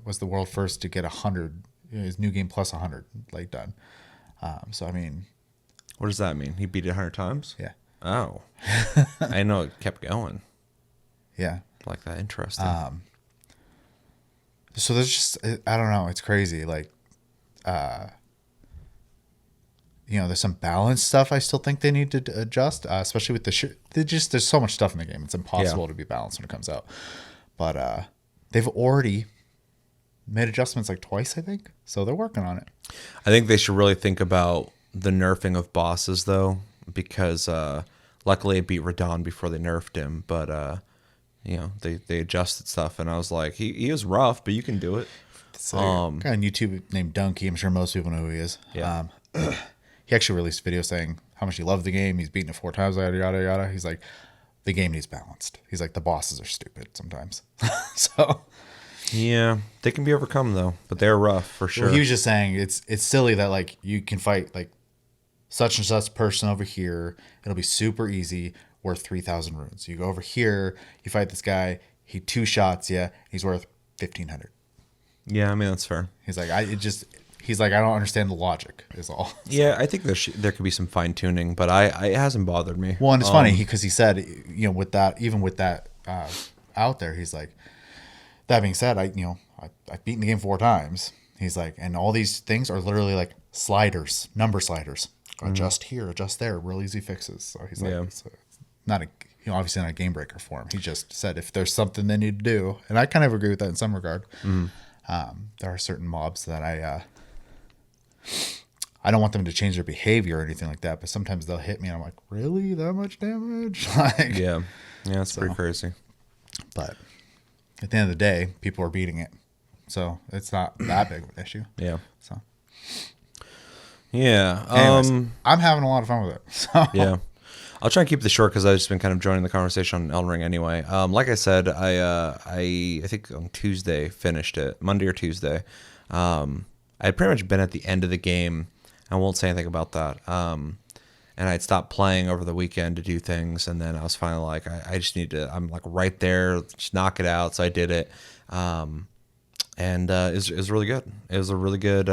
was the world first to get 100, his new game plus 100 like done. So I mean, what does that mean? He beat it 100 times? Yeah. Oh, I know it kept going. Yeah, like that. Interesting. So there's just, I don't know. It's crazy. Like, there's some balance stuff I still think they need to adjust, especially with there's so much stuff in the game. It's impossible to be balanced when it comes out. But they've already made adjustments like twice, I think. So they're working on it. I think they should really think about the nerfing of bosses, though, because luckily it beat Radon before they nerfed him. But, they adjusted stuff, and I was like, he is rough, but you can do it. It's a guy on YouTube named Donkey. I'm sure most people know who he is. Yeah. He actually released a video saying how much he loved the game. He's beaten it 4 times, yada, yada, yada. He's like, the game needs balanced. He's like, the bosses are stupid sometimes. So, yeah, they can be overcome, though, but they're rough for sure. Well, he was just saying it's silly that, like, you can fight, like, such and such person over here. It'll be super easy, worth 3,000 runes. You go over here, you fight this guy, he 2 shots you, he's worth 1,500. Yeah, I mean, that's fair. He's like, I don't understand the logic, is all. So. Yeah, I think there could be some fine tuning, but it hasn't bothered me. Well, and it's funny because he said, with that out there, he's like, that being said, I've beaten the game 4 times. He's like, and all these things are literally like sliders, number sliders. Adjust here, adjust there, real easy fixes. So he's like, it's not obviously not a game breaker for him. He just said if there's something they need to do, and I kind of agree with that in some regard. There are certain mobs that I don't want them to change their behavior or anything like that, but sometimes they'll hit me and I'm like, really, that much damage? Like, yeah, it's pretty crazy. But at the end of the day, people are beating it, so it's not that big of an issue. Yeah. So. Yeah. Anyways, I'm having a lot of fun with it. So. Yeah. I'll try and keep this short because I've just been kind of joining the conversation on Elden Ring anyway. Like I said, I think on Tuesday finished it, Monday or Tuesday. I had pretty much been at the end of the game. I won't say anything about that. And I'd stopped playing over the weekend to do things, and then I was finally like, I just need to. I'm like right there, just knock it out. So I did it, and it was really good. It was a really good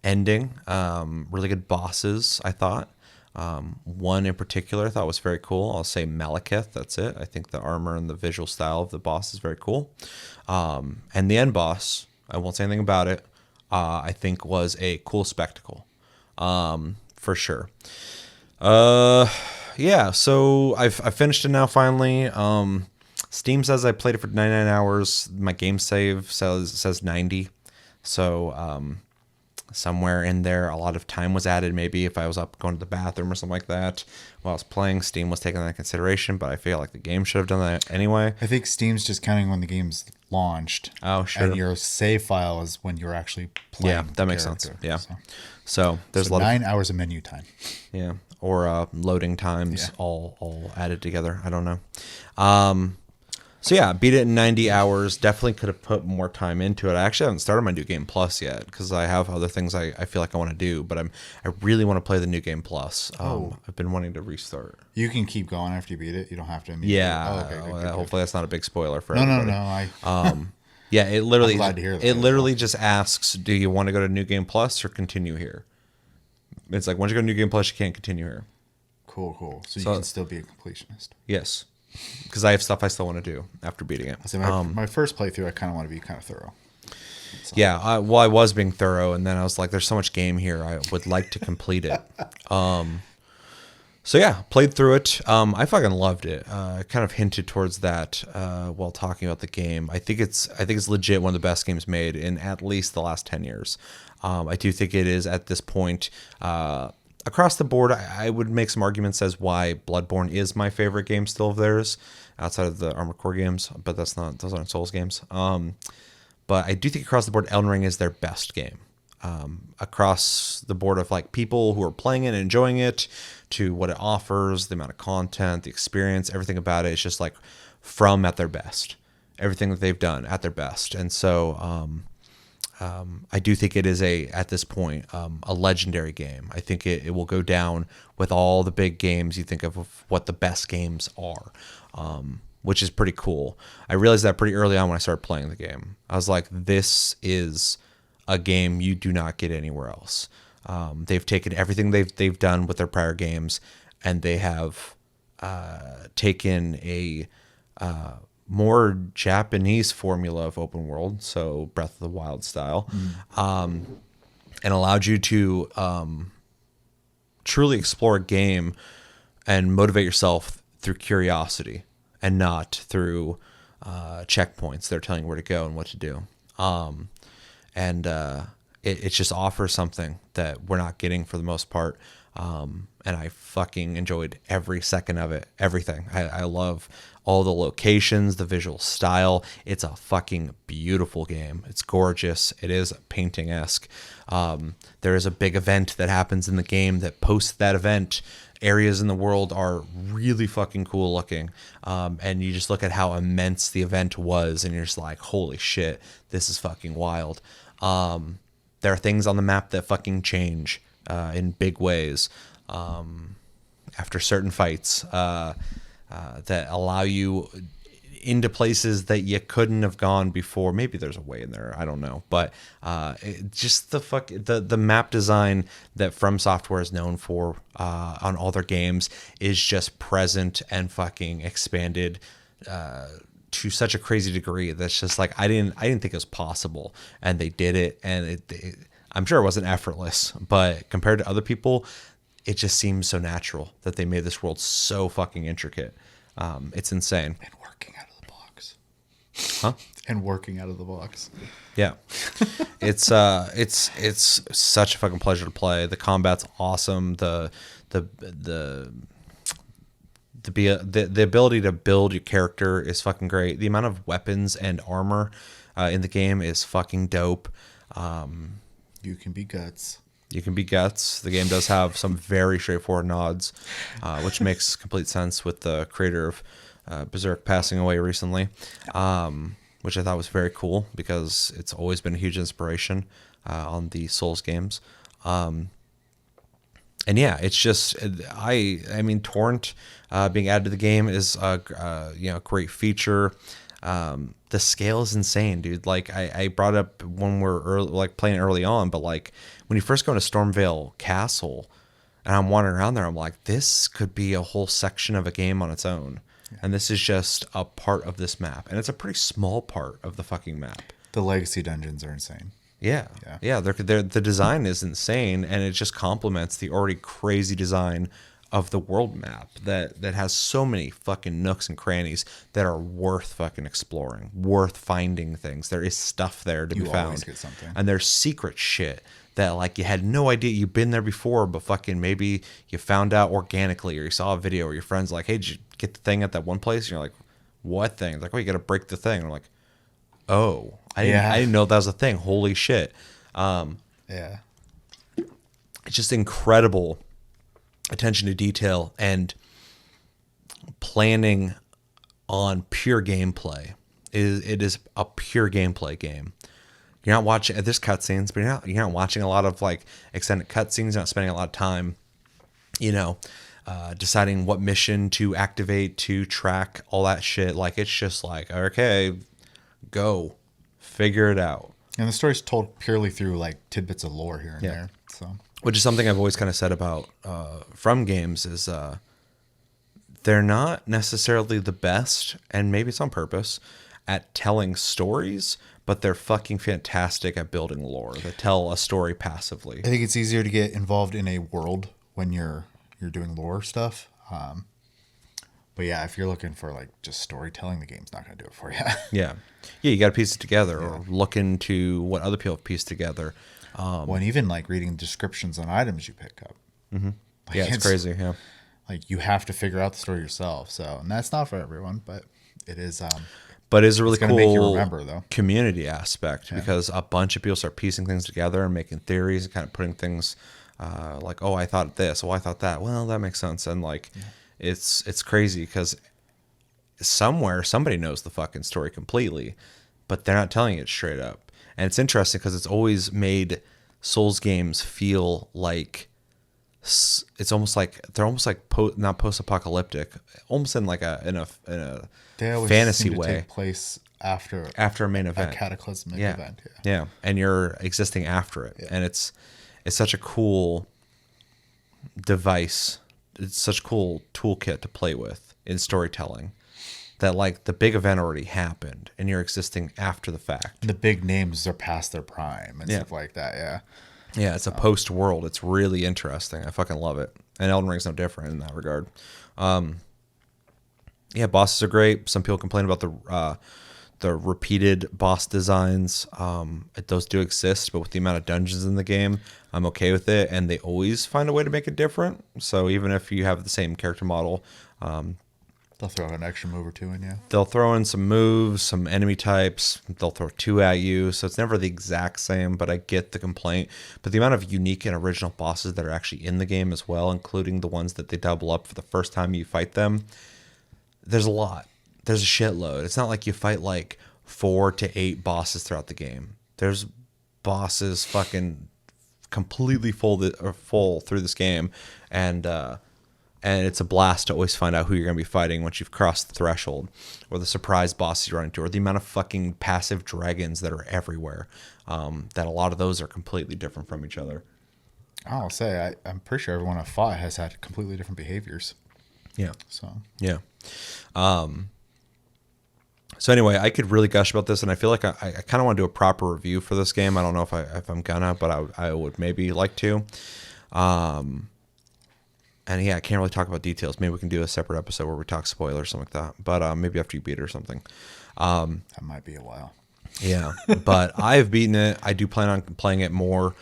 ending. Really good bosses, I thought. One in particular I thought was very cool. I'll say Malekith, that's it. I think the armor and the visual style of the boss is very cool. And the end boss, I won't say anything about it, I think was a cool spectacle, for sure. Yeah, so I've finished it now finally. Steam says I played it for 99 hours. My game save says 90. So somewhere in there, a lot of time was added. Maybe if I was up going to the bathroom or something like that while I was playing, Steam was taking that into consideration. But I feel like the game should have done that anyway. I think Steam's just counting when the game's launched. Oh, sure. And your save file is when you're actually playing. Yeah, that makes sense. Yeah. So there's a lot 9 hours of menu time. Yeah, or loading times all added together. I don't know. So yeah, beat it in 90 hours. Definitely could have put more time into it. I actually haven't started my New Game Plus yet because I have other things I feel like I want to do. But I really want to play the New Game Plus. I've been wanting to restart. You can keep going after you beat it. You don't have to immediately. Yeah. Oh, okay, good. Hopefully that's not a big spoiler for No. everybody. Yeah, it literally I'm glad to hear that. It literally just asks, do you want to go to New Game Plus or continue here? It's like once you go to New Game Plus, you can't continue here. Cool. So you can still be a completionist. Yes. Because I have stuff I still want to do after beating it. So my first playthrough, I kind of want to be kind of thorough. So. Yeah, I was being thorough, and then I was like, there's so much game here. I would like to complete it. So yeah, played through it. I fucking loved it. I kind of hinted towards that while talking about the game. I think it's legit one of the best games made in at least the last 10 years. I do think it is at this point. Across the board, I would make some arguments as why Bloodborne is my favorite game still of theirs, outside of the Armored Core games, but those aren't Souls games. But I do think across the board, Elden Ring is their best game. Across the board of like people who are playing it and enjoying it, to what it offers, the amount of content, the experience, everything about it is just like from at their best. Everything that they've done at their best. And so I do think it is at this point, a legendary game. I think it will go down with all the big games you think of what the best games are, which is pretty cool. I realized that pretty early on when I started playing the game. I was like, this is a game you do not get anywhere else. They've taken everything they've done with their prior games, and they have taken a more Japanese formula of open world, so Breath of the Wild style, and allowed you to truly explore a game and motivate yourself through curiosity and not through checkpoints. They're telling you where to go and what to do. It just offers something that we're not getting for the most part. And I fucking enjoyed every second of it. Everything. I love all the locations, the visual style. It's a fucking beautiful game. It's gorgeous. It is painting-esque. There is a big event that happens in the game that post that event. Areas in the world are really fucking cool looking. And you just look at how immense the event was, and you're just like, holy shit, this is fucking wild. There are things on the map that fucking change in big ways after certain fights that allow you into places that you couldn't have gone before. Maybe there's a way in there, I don't know. But just the map design that From Software is known for on all their games is just present and fucking expanded to such a crazy degree that's just like I didn't think it was possible, and they did it, and I'm sure it wasn't effortless, but compared to other people, it just seems so natural that they made this world so fucking intricate. It's insane. And working out of the box. Huh? And working out of the box. Yeah. It's such a fucking pleasure to play. The combat's awesome. The ability to build your character is fucking great. The amount of weapons and armor in the game is fucking dope. You can be Guts. You can be Guts. The game does have some very straightforward nods, which makes complete sense with the creator of Berserk passing away recently, which I thought was very cool because it's always been a huge inspiration on the Souls games. And yeah, it's just I mean Torrent being added to the game is a great feature. The scale is insane, dude. Like I brought up when we're playing early on, but like when you first go into Stormvale Castle and I'm wandering around there, I'm like, this could be a whole section of a game on its own. Yeah. And this is just a part of this map. And it's a pretty small part of the fucking map. The legacy dungeons are insane. Yeah. The design is insane, and it just complements the already crazy design of the world map that has so many fucking nooks and crannies that are worth fucking exploring, worth finding things. There is stuff there to be found. You always get something. And there's secret shit that like you had no idea you've been there before, but fucking maybe you found out organically, or you saw a video or your friend's like, hey, did you get the thing at that one place? And you're like, what thing? It's like, oh, you got to break the thing. And I'm like, oh, I didn't know that was a thing. Holy shit. Yeah. It's just incredible attention to detail and planning on pure gameplay. It is a pure gameplay game. You're not watching, there's cutscenes, but you're not watching a lot of like extended cutscenes. You're not spending a lot of time, deciding what mission to activate, to track, all that shit. Like, it's just like, okay, go figure it out. And the story's told purely through like tidbits of lore here and there. So, which is something I've always kind of said about from games is they're not necessarily the best, and maybe it's on purpose, at telling stories, but they're fucking fantastic at building lore. They tell a story passively. I think it's easier to get involved in a world when you're doing lore stuff. But yeah, if you're looking for like just storytelling, the game's not going to do it for you. Yeah, you got to piece it together, or look into what other people have pieced together. And even like reading descriptions on items you pick up. Mm-hmm. Like, it's crazy. Yeah, like you have to figure out the story yourself. So, and that's not for everyone, but it is. But it's a really cool make you remember, though, community aspect, because a bunch of people start piecing things together and making theories and kind of putting things like, oh, I thought this, oh, I thought that. Well, that makes sense, and like it's crazy because somewhere somebody knows the fucking story completely, but they're not telling it straight up. And it's interesting because it's always made Souls games feel like it's almost like they're almost like not post-apocalyptic, almost in like in a fantasy way. Take place after a main event, a cataclysmic event. Yeah, and you're existing after it, and it's such a cool device. It's such a cool toolkit to play with in storytelling. That like the big event already happened and you're existing after the fact. The big names are past their prime and stuff like that. Yeah, it's a post world. It's really interesting. I fucking love it. And Elden Ring's no different in that regard. Bosses are great. Some people complain about the repeated boss designs. Those do exist, but with the amount of dungeons in the game, I'm okay with it. And they always find a way to make it different. So even if you have the same character model, they'll throw an extra move or two in you. They'll throw in some moves, some enemy types. They'll throw two at you. So it's never the exact same, but I get the complaint. But the amount of unique and original bosses that are actually in the game as well, including the ones that they double up for the first time you fight them, there's a lot. There's a shitload. It's not like you fight like 4 to 8 bosses throughout the game. There's bosses fucking completely full through this game. And it's a blast to always find out who you're going to be fighting once you've crossed the threshold, or the surprise bosses you run into, or the amount of fucking passive dragons that are everywhere. That a lot of those are completely different from each other. I'll say, I'm pretty sure everyone I've fought has had completely different behaviors. Yeah. So. Yeah. So anyway, I could really gush about this, and I feel like I kind of want to do a proper review for this game. I don't know if I'm gonna, but I would maybe like to. And yeah, I can't really talk about details. Maybe we can do a separate episode where we talk spoilers or something like that. But maybe after you beat it or something. That might be a while. Yeah, but I've beaten it. I do plan on playing it more.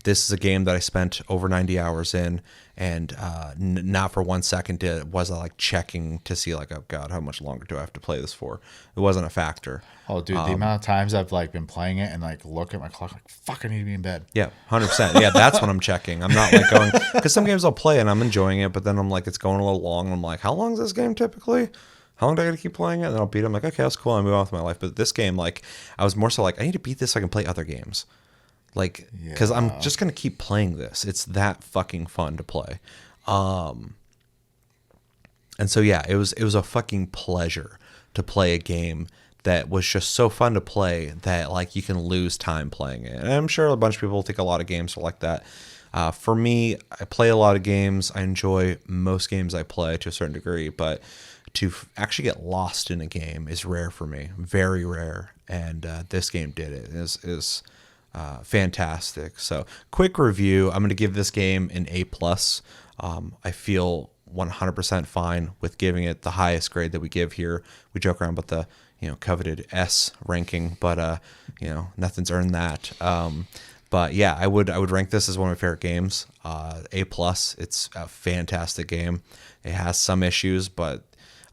This is a game that I spent over 90 hours in, and not for 1 second was I like checking to see like, oh god, how much longer do I have to play this for? It wasn't a factor. Oh, dude, the amount of times I've like been playing it and like look at my clock, like, fuck, I need to be in bed. Yeah, 100%. Yeah, that's when I'm checking. I'm not like going, because some games I'll play and I'm enjoying it, but then I'm like, it's going a little long. And I'm like, how long is this game typically? How long do I got to keep playing it? And then I'll beat it. I'm like, okay, that's cool. I move on with my life. But this game, like, I was more so like, I need to beat this so I can play other games. Like, because I'm just going to keep playing this. It's that fucking fun to play. And so, yeah, it was a fucking pleasure to play a game that was just so fun to play that like you can lose time playing it. And I'm sure a bunch of people think a lot of games are like that. For me, I play a lot of games. I enjoy most games I play to a certain degree, but to actually get lost in a game is rare for me, very rare. And this game did it. Is fantastic. So quick review. I'm going to give this game an A+. I feel 100% fine with giving it the highest grade that we give here. We joke around about the coveted S ranking, but nothing's earned that. But yeah, I would rank this as one of my favorite games. A+. It's a fantastic game. It has some issues, but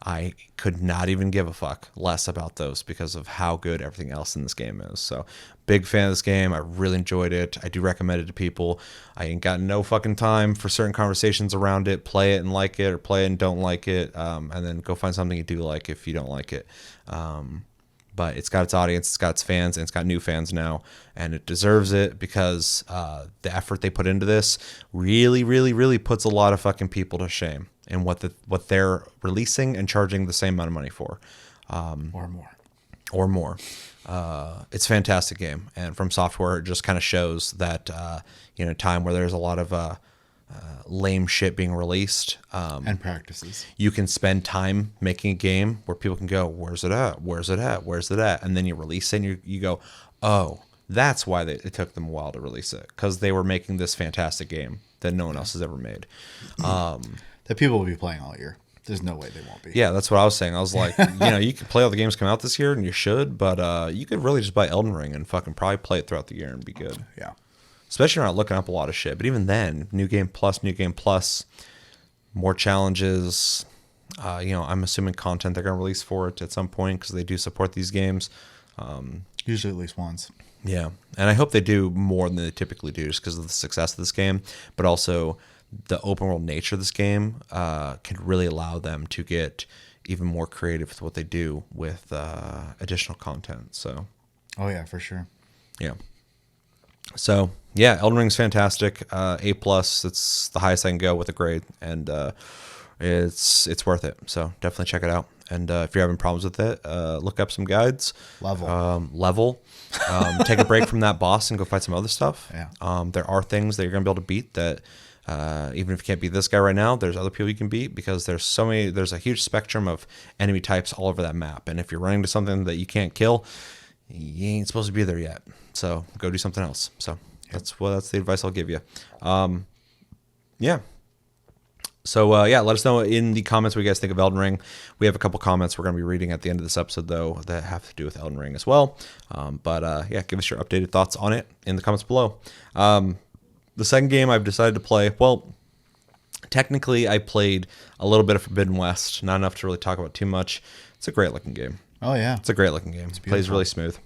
I could not even give a fuck less about those because of how good everything else in this game is. So big fan of this game. I really enjoyed it. I do recommend it to people. I ain't got no fucking time for certain conversations around it. Play it and like it, or play it and don't like it, and then go find something you do like if you don't like it. But it's got its audience, it's got its fans, and it's got new fans now, and it deserves it because the effort they put into this really, really, really puts a lot of fucking people to shame in what they're releasing and charging the same amount of money for, or more. It's a fantastic game, and From Software, it just kind of shows that a time where there's a lot of lame shit being released and practices. You can spend time making a game where people can go, where's it at? Where's it at? Where's it at? And then you release it and you go, oh, that's why it took them a while to release it, because they were making this fantastic game that no one else has ever made. That people will be playing all year. There's no way they won't be. Yeah, that's what I was saying. I was like, you could play all the games come out this year, and you should, but you could really just buy Elden Ring and fucking probably play it throughout the year and be good. Yeah. Especially if you're not looking up a lot of shit. But even then, new game plus, more challenges. I'm assuming content they're going to release for it at some point because they do support these games. Usually at least once. Yeah. And I hope they do more than they typically do just because of the success of this game. But also the open world nature of this game can really allow them to get even more creative with what they do with additional content. So. Oh, yeah, for sure. Yeah. So yeah, Elden Ring's fantastic. A+. It's the highest I can go with a grade, and it's worth it. So definitely check it out. And if you're having problems with it, look up some guides. Level. Take a break from that boss and go fight some other stuff. Yeah. There are things that you're gonna be able to beat that even if you can't beat this guy right now, there's other people you can beat because there's a huge spectrum of enemy types all over that map. And if you're running to something that you can't kill, you ain't supposed to be there yet. So go do something else. So that's the advice I'll give you. Yeah. So let us know in the comments what you guys think of Elden Ring. We have a couple comments we're going to be reading at the end of this episode though that have to do with Elden Ring as well. Give us your updated thoughts on it in the comments below. The second game I've decided to play, well, technically I played a little bit of Forbidden West, not enough to really talk about too much. It's a great looking game. Oh yeah, it's a great looking game. It plays really smooth.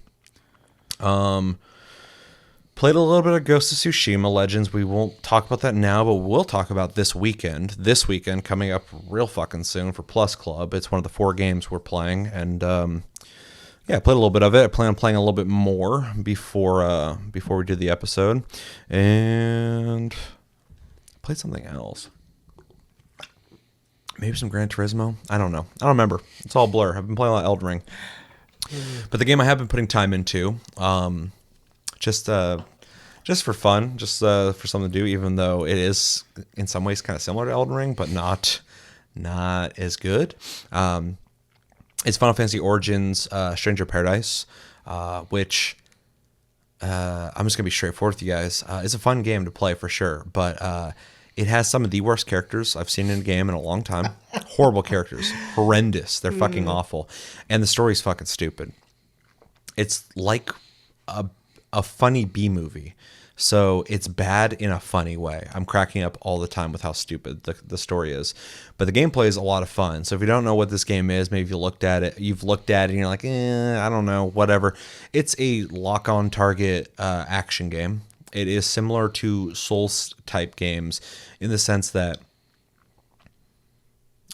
Played a little bit of Ghost of Tsushima Legends. We won't talk about that now, but we'll talk about this weekend. This weekend coming up real fucking soon for Plus Club. It's one of the 4 games we're playing, and I played a little bit of it. I plan on playing a little bit more before we do the episode, and played something else. Maybe some Gran Turismo. I don't know. I don't remember. It's all blur. I've been playing a lot of Elden Ring. But the game I have been putting time into, just for fun, just for something to do, even though it is in some ways kind of similar to Elden Ring, but not as good. It's Final Fantasy Origins Stranger Paradise, which I'm just going to be straightforward with you guys. It's a fun game to play for sure, but it has some of the worst characters I've seen in a game in a long time. Horrible characters. Horrendous. They're fucking awful. And the story's fucking stupid. It's like a funny B-movie. So it's bad in a funny way. I'm cracking up all the time with how stupid the story is. But the gameplay is a lot of fun. So if you don't know what this game is, maybe you've looked at it and you're like, I don't know, whatever. It's a lock-on target action game. It is similar to Souls-type games in the sense that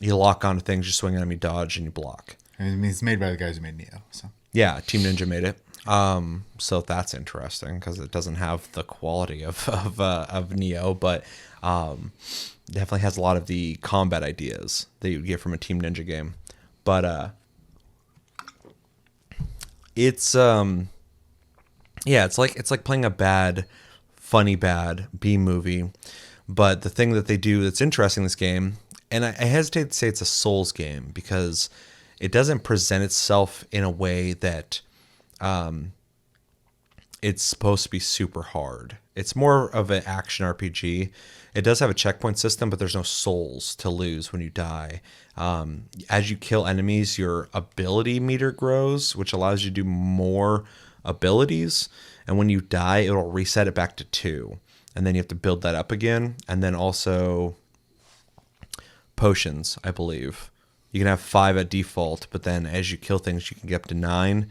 you lock onto things, you swing at them, you dodge, and you block. I mean, it's made by the guys who made Neo. So. Yeah, Team Ninja made it. So that's interesting because it doesn't have the quality of Neo, but definitely has a lot of the combat ideas that you get from a Team Ninja game. But It's yeah, it's like playing a bad, funny bad B movie. But the thing that they do that's interesting in this game, and I hesitate to say it's a Souls game because it doesn't present itself in a way that it's supposed to be super hard. It's more of an action RPG. It does have a checkpoint system, but there's no souls to lose when you die. As you kill enemies, your ability meter grows, which allows you to do more abilities. And when you die, it'll reset it back to 2. And then you have to build that up again. And then also potions, I believe. You can have 5 at default, but then as you kill things, you can get up to 9.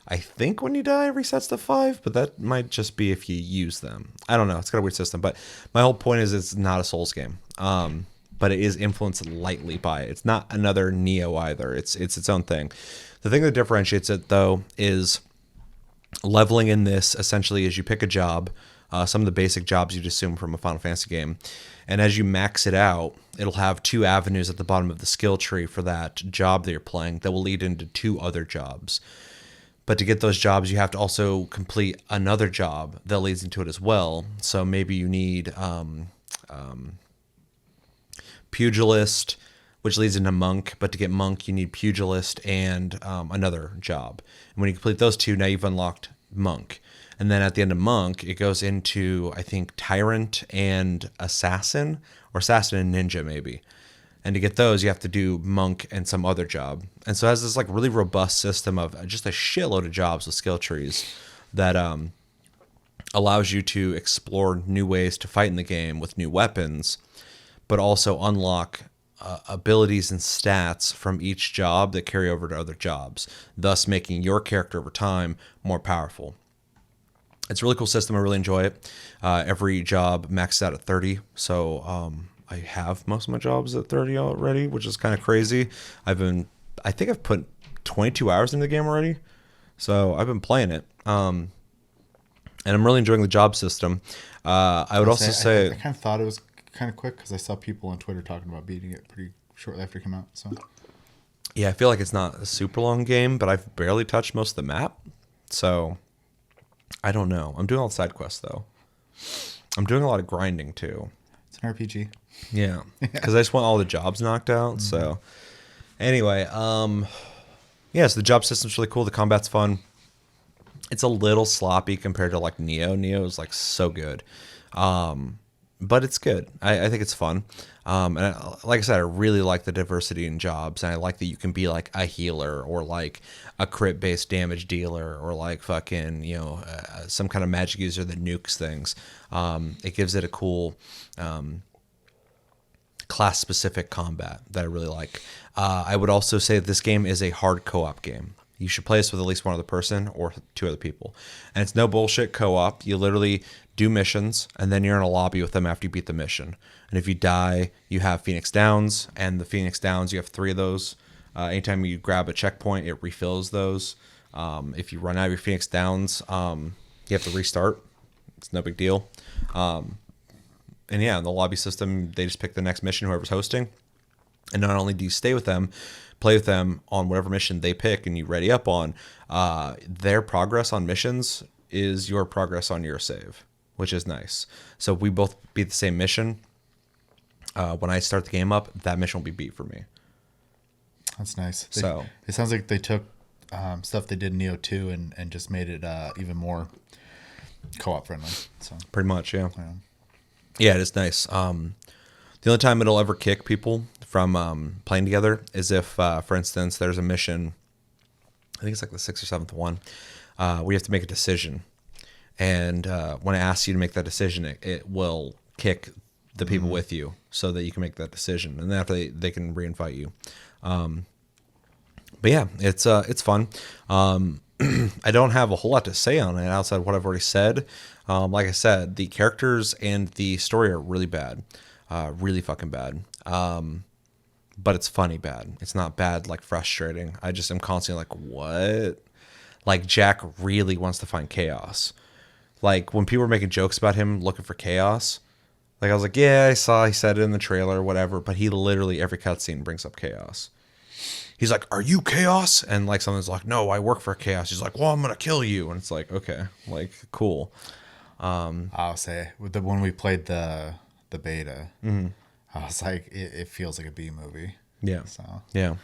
I think when you die, it resets to 5, but that might just be if you use them. I don't know. It's got a weird system, but my whole point is it's not a Souls game. But it is influenced lightly by it. It's not another Neo either. It's its own thing. The thing that differentiates it, though, is leveling in this essentially is you pick a job, some of the basic jobs you'd assume from a Final Fantasy game, and as you max it out, it'll have 2 avenues at the bottom of the skill tree for that job that you're playing that will lead into 2 other jobs. But to get those jobs, you have to also complete another job that leads into it as well. So maybe you need pugilist, which leads into monk. But to get monk, you need pugilist and another job. And when you complete those 2, now you've unlocked monk. And then at the end of monk, it goes into, I think, tyrant and assassin, or assassin and ninja maybe. And to get those, you have to do monk and some other job. And so it has this like really robust system of just a shitload of jobs with skill trees that allows you to explore new ways to fight in the game with new weapons, but also unlock abilities and stats from each job that carry over to other jobs, thus making your character over time more powerful. It's a really cool system. I really enjoy it. Every job maxes out at 30. So I have most of my jobs at 30 already, which is kind of crazy. I think I've put 22 hours into the game already. So I've been playing it. And I'm really enjoying the job system. I would also say I kind of thought it was kind of quick because I saw people on Twitter talking about beating it pretty shortly after it came out. So yeah, I feel like it's not a super long game, but I've barely touched most of the map. So I don't know. I'm doing all the side quests though. I'm doing a lot of grinding too. It's an RPG. Yeah, because I just want all the jobs knocked out. Mm-hmm. So anyway, yeah, so the job system's really cool. The combat's fun. It's a little sloppy compared to like Neo. Neo is like so good. But it's good. I think it's fun. And like I said, I really like the diversity in jobs. And I like that you can be like a healer or like a crit-based damage dealer or like fucking, some kind of magic user that nukes things. It gives it a cool class-specific combat that I really like. I would also say that this game is a hard co-op game. You should play this with at least one other person or 2 other people. And it's no bullshit co-op. You literally do missions, and then you're in a lobby with them after you beat the mission. And if you die, you have Phoenix Downs, and the Phoenix Downs, you have 3 of those. Anytime you grab a checkpoint, it refills those. If you run out of your Phoenix Downs, you have to restart. It's no big deal. And yeah, in the lobby system, they just pick the next mission, whoever's hosting. And not only do you stay with them, play with them on whatever mission they pick and you ready up on, their progress on missions is your progress on your save, which is nice. So if we both beat the same mission, when I start the game up, that mission will be beat for me. That's nice. So it sounds like they took stuff they did in Neo 2 and just made it even more co-op friendly. So pretty much, yeah. Yeah, it is nice. The only time it'll ever kick people from playing together is if, for instance, there's a mission, I think it's like the 6th or 7th one, where you have to make a decision. And when it asks you to make that decision, it will kick the people with you so that you can make that decision. And then after they can re-invite you. But yeah, it's fun. I don't have a whole lot to say on it outside of what I've already said. Like I said, the characters and the story are really bad. Really fucking bad. But it's funny bad. It's not bad, like frustrating. I just am constantly like, what? Like Jack really wants to find chaos. Like when people were making jokes about him looking for chaos, like I was like, yeah, I saw he said it in the trailer or whatever, but he literally every cutscene brings up chaos. he's like, "Are you Chaos?" And like someone's like, "No, I work for Chaos." He's like, "Well, I'm gonna kill you." And it's like, okay, like cool. I'll say when we played the beta, I was like, it feels like a B movie. Yeah, So yeah.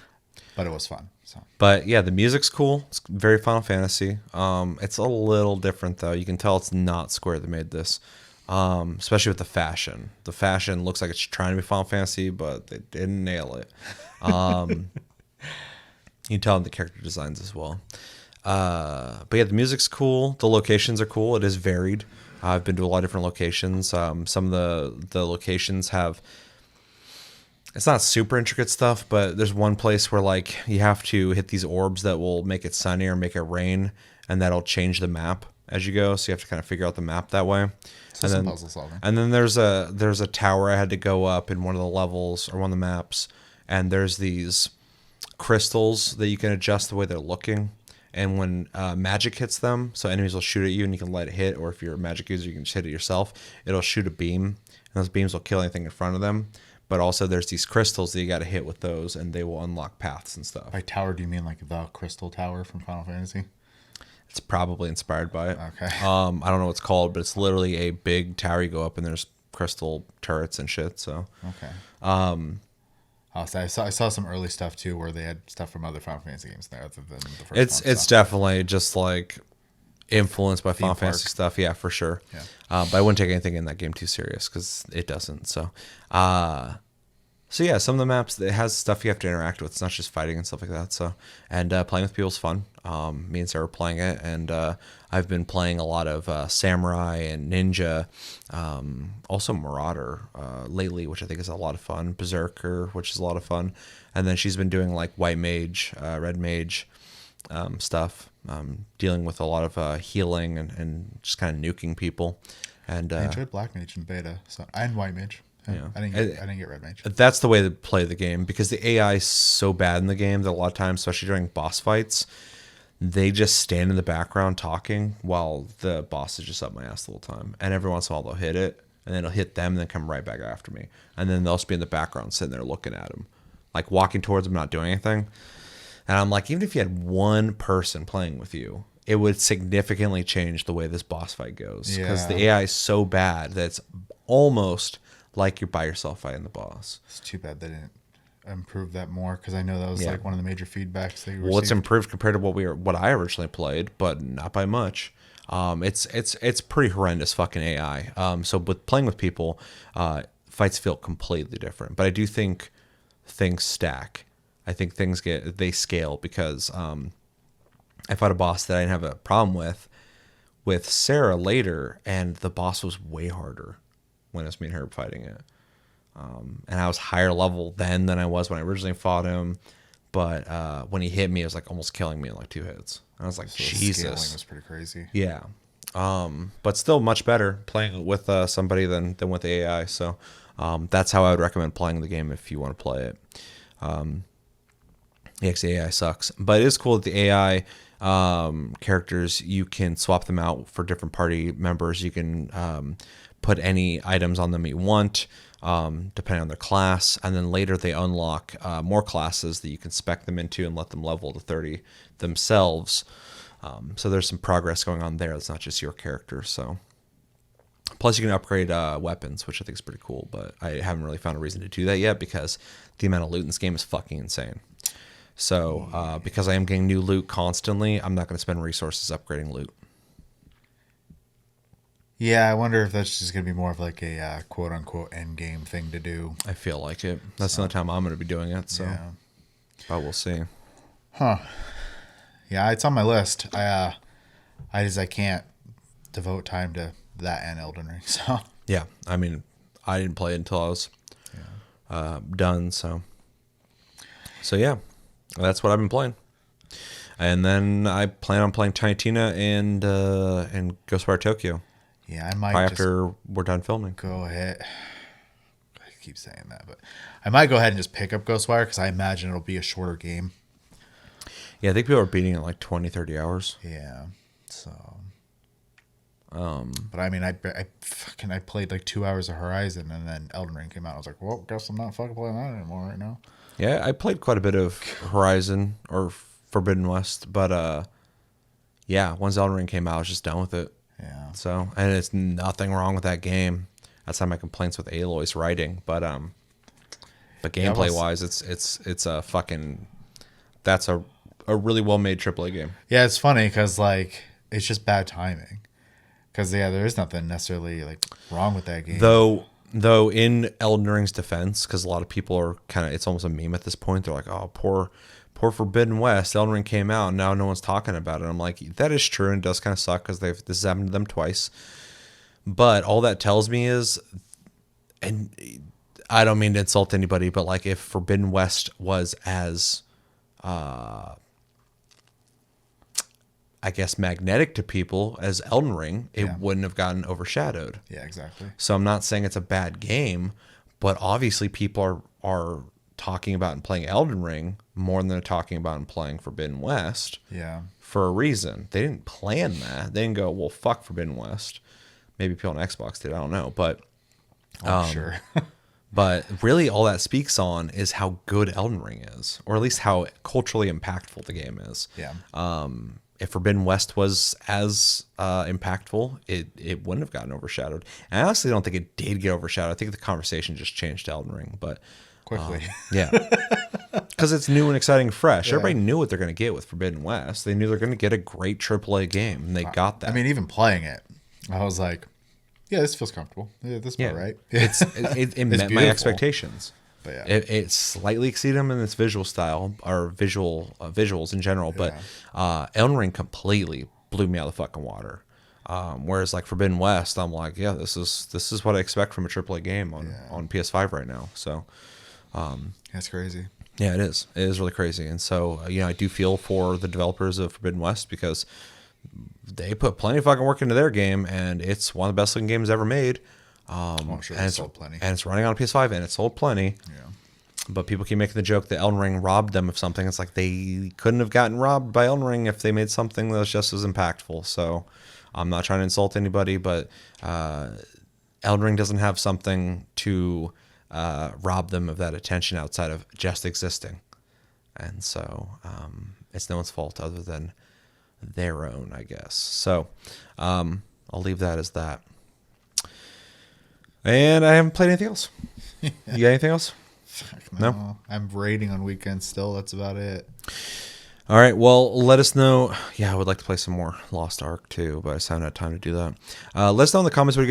but it was fun. So But yeah, the music's cool. It's very Final Fantasy. It's a little different though. You can tell it's not Square that made this. Especially with the fashion. The fashion looks like it's trying to be Final Fantasy, but they didn't nail it. You can tell in the character designs as well. But yeah, the music's cool. The locations are cool. It is varied. I've been to a lot of different locations. Some of the locations have, it's not super intricate stuff, but there's one place where like you have to hit these orbs that will make it sunny or make it rain, and that'll change the map as you go. So you have to kind of figure out the map that way. so some puzzle solving. And then there's a tower I had to go up in one of the levels or one of the maps, and there's these crystals that you can adjust the way they're looking. And when magic hits them, so enemies will shoot at you and you can let it hit, or if you're a magic user, you can just hit it yourself. It'll shoot a beam, and those beams will kill anything in front of them. But also there's these crystals that you got to hit with those, and they will unlock paths and stuff. By tower, do you mean like the Crystal Tower from Final Fantasy? It's probably inspired by it. Okay. I don't know what it's called, but it's literally a big tower you go up, and there's crystal turrets and shit. So Okay. I saw some early stuff too, where they had stuff from other Final Fantasy games there, other than the first one. it's definitely just like influenced by Final park. Fantasy stuff. Yeah, for sure. Yeah. But I wouldn't take anything in that game too serious because it doesn't. So yeah, some of the maps, it has stuff you have to interact with. It's not just fighting and stuff like that. So, and playing with people is fun. Me and Sarah were playing it, and I've been playing a lot of Samurai and Ninja, also Marauder lately, which I think is a lot of fun. Berserker, which is a lot of fun, and then she's been doing like White Mage, Red Mage stuff, dealing with a lot of healing and just kind of nuking people. And I enjoyed Black Mage in beta, and White Mage. Yeah. I didn't get Red Mage. That's the way to play the game, because the AI is so bad in the game that a lot of times, especially during boss fights, they just stand in the background talking while the boss is just up my ass the whole time. And every once in a while they'll hit it, and then it'll hit them and then come right back after me. And then they'll just be in the background sitting there looking at him, like walking towards him, not doing anything. And I'm like, even if you had one person playing with you, it would significantly change the way this boss fight goes. Because the AI is so bad that it's almost like you're by yourself fighting the boss. It's too bad they didn't improve that more, because I know that was like one of the major feedbacks they received. Well, it's improved compared to what I originally played, but not by much. It's pretty horrendous fucking AI. So with playing with people, fights feel completely different. But I do think things stack. I think they scale, because I fought a boss that I didn't have a problem with Sarah later, and the boss was way harder when it was me and her fighting it. And I was higher level then than I was when I originally fought him. But when he hit me, it was like almost killing me in like 2 hits. And I was like, so Jesus. Scaling was pretty crazy. Yeah. But still much better playing with somebody than with the AI. So that's how I would recommend playing the game if you want to play it. Yeah, 'cause the AI sucks. But it is cool that the AI characters, you can swap them out for different party members. You can put any items on them you want, depending on their class, and then later they unlock more classes that you can spec them into and let them level to 30 themselves. So there's some progress going on there. It's not just your character. So plus you can upgrade weapons, which I think is pretty cool, but I haven't really found a reason to do that yet because the amount of loot in this game is fucking insane. So because I am getting new loot constantly, I'm not going to spend resources upgrading loot. Yeah, I wonder if that's just going to be more of like a quote-unquote end game thing to do. I feel like it. That's the only time I'm going to be doing it, so. Yeah. But we'll see. Huh. Yeah, it's on my list. I can't devote time to that and Elden Ring, so. Yeah, I mean, I didn't play it until I was done, so. So, yeah, that's what I've been playing. And then I plan on playing Tiny Tina and Ghostwire Tokyo. Yeah, I might after we're done filming. Go ahead. I keep saying that, but I might go ahead and just pick up Ghostwire because I imagine it'll be a shorter game. Yeah, I think people are beating it like 20, 30 hours. Yeah, so But I mean, I played like 2 hours of Horizon, and then Elden Ring came out. I was like, well, guess I'm not fucking playing that anymore right now. Yeah, I played quite a bit of Horizon or Forbidden West, but yeah, once Elden Ring came out, I was just done with it. Yeah. So, and it's nothing wrong with that game. That's my complaints with Aloy's writing, but gameplay wise, it's a fucking that's a really well made AAA game. Yeah, it's funny because like it's just bad timing. Because there is nothing necessarily like wrong with that game. Though in Elden Ring's defense, because a lot of people are kind of, it's almost a meme at this point. They're like, oh, poor Forbidden West. Elden Ring came out and now no one's talking about it. I'm like, that is true, and it does kind of suck because this has happened to them twice. But all that tells me is, and I don't mean to insult anybody, but like if Forbidden West was as I guess magnetic to people as Elden Ring, it wouldn't have gotten overshadowed. Yeah, exactly. So I'm not saying it's a bad game, but obviously people are talking about and playing Elden Ring more than they're talking about and playing Forbidden West. Yeah. For a reason. They didn't plan that. They didn't go, well, fuck Forbidden West. Maybe people on Xbox did. I don't know. But Sure. but really all that speaks on is how good Elden Ring is, or at least how culturally impactful the game is. Yeah. If Forbidden West was as impactful, it wouldn't have gotten overshadowed. And I honestly don't think it did get overshadowed. I think the conversation just changed to Elden Ring, but Quickly. yeah, because it's new and exciting, and fresh. Yeah. Everybody knew what they're going to get with Forbidden West. They knew they're going to get a great AAA game, and they got that. I mean, even playing it, I was like, yeah, this feels comfortable. Yeah, this is about right. It met my expectations. But yeah. It slightly exceeded them in its visual style or visuals in general, but Elden Ring completely blew me out of the fucking water. Whereas like Forbidden West, I'm like, yeah, this is what I expect from a AAA game on PS5 right now. So that's crazy. Yeah, it is. It is really crazy. And so I do feel for the developers of Forbidden West because they put plenty of fucking work into their game, and it's one of the best looking games ever made. I'm sure it sold plenty. And it's running on PS5, and it sold plenty. Yeah. But people keep making the joke that Elden Ring robbed them of something. It's like they couldn't have gotten robbed by Elden Ring if they made something that was just as impactful. So I'm not trying to insult anybody, but Elden Ring doesn't have something to rob them of that attention outside of just existing. And so it's no one's fault other than their own, I guess. So I'll leave that as that. And I haven't played anything else. You got anything else? No? I'm raiding on weekends still. That's about it. All right. Well, let us know. Yeah, I would like to play some more Lost Ark too, but I just haven't had time to do that. Let us know in the comments what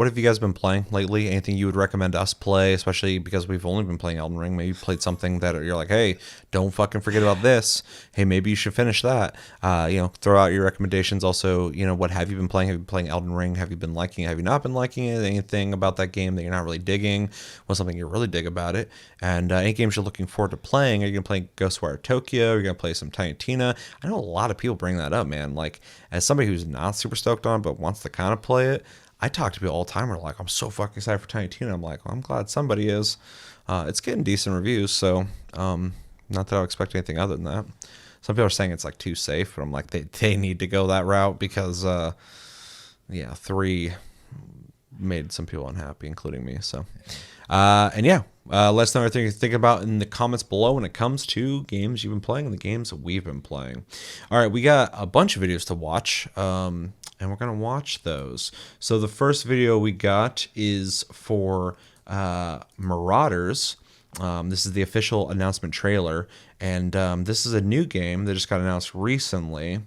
have you guys been playing lately? Anything you would recommend us play, especially because we've only been playing Elden Ring. Maybe you played something that you're like, hey, don't fucking forget about this. Hey, maybe you should finish that. Throw out your recommendations. Also, what have you been playing? Have you been playing Elden Ring? Have you been liking it? Have you not been liking it? Anything about that game that you're not really digging? What's something you really dig about it? And any games you're looking forward to playing? Are you going to play Ghostwire Tokyo? Are you going to play some Tiny Tina? I know a lot of people bring that up, man. Like, as somebody who's not super stoked on it, but wants to kind of play it, I talk to people all the time who are like, I'm so fucking excited for Tiny Tina. I'm like, well, I'm glad somebody is. It's getting decent reviews, so not that I would expect anything other than that. Some people are saying it's like too safe, but I'm like, they need to go that route because 3 made some people unhappy, including me. So, let us know everything you think about in the comments below when it comes to games you've been playing and the games we've been playing. All right, we got a bunch of videos to watch, and we're going to watch those. So the first video we got is for Marauders. This is the official announcement trailer, and this is a new game that just got announced recently.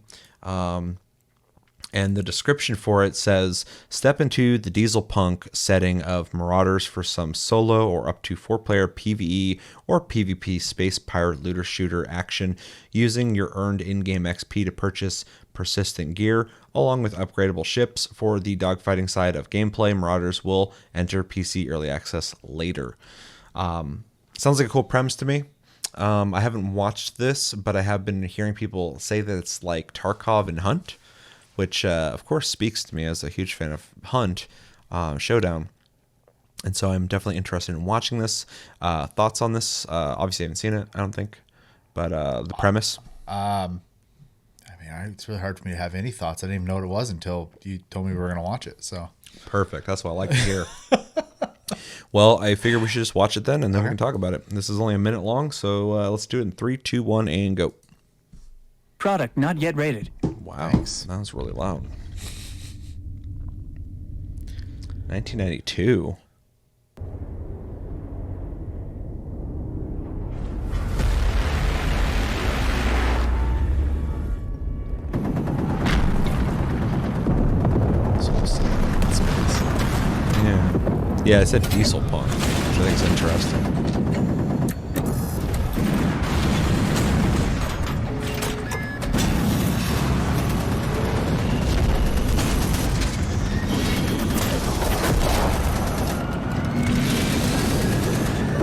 And the description for it says, step into the diesel punk setting of Marauders for some solo or up to 4-player PvE or PvP space pirate looter shooter action using your earned in-game XP to purchase persistent gear along with upgradable ships. For the dogfighting side of gameplay, Marauders will enter PC early access later. Sounds like a cool premise to me. I haven't watched this, but I have been hearing people say that it's like Tarkov and Hunt, which of course speaks to me as a huge fan of Hunt Showdown. And so I'm definitely interested in watching this. Thoughts on this? Obviously I haven't seen it, I don't think. But the premise? I it's really hard for me to have any thoughts. I didn't even know what it was until you told me we were going to watch it. So Perfect. That's what I like to hear. Well, I figure we should just watch it then, and then we can talk about it. This is only a minute long, so let's do it in 3, 2, 1, and go. Product not yet rated. Wow, Thanks. that was really loud. 1992. Yeah, it said diesel punk, which I think is interesting.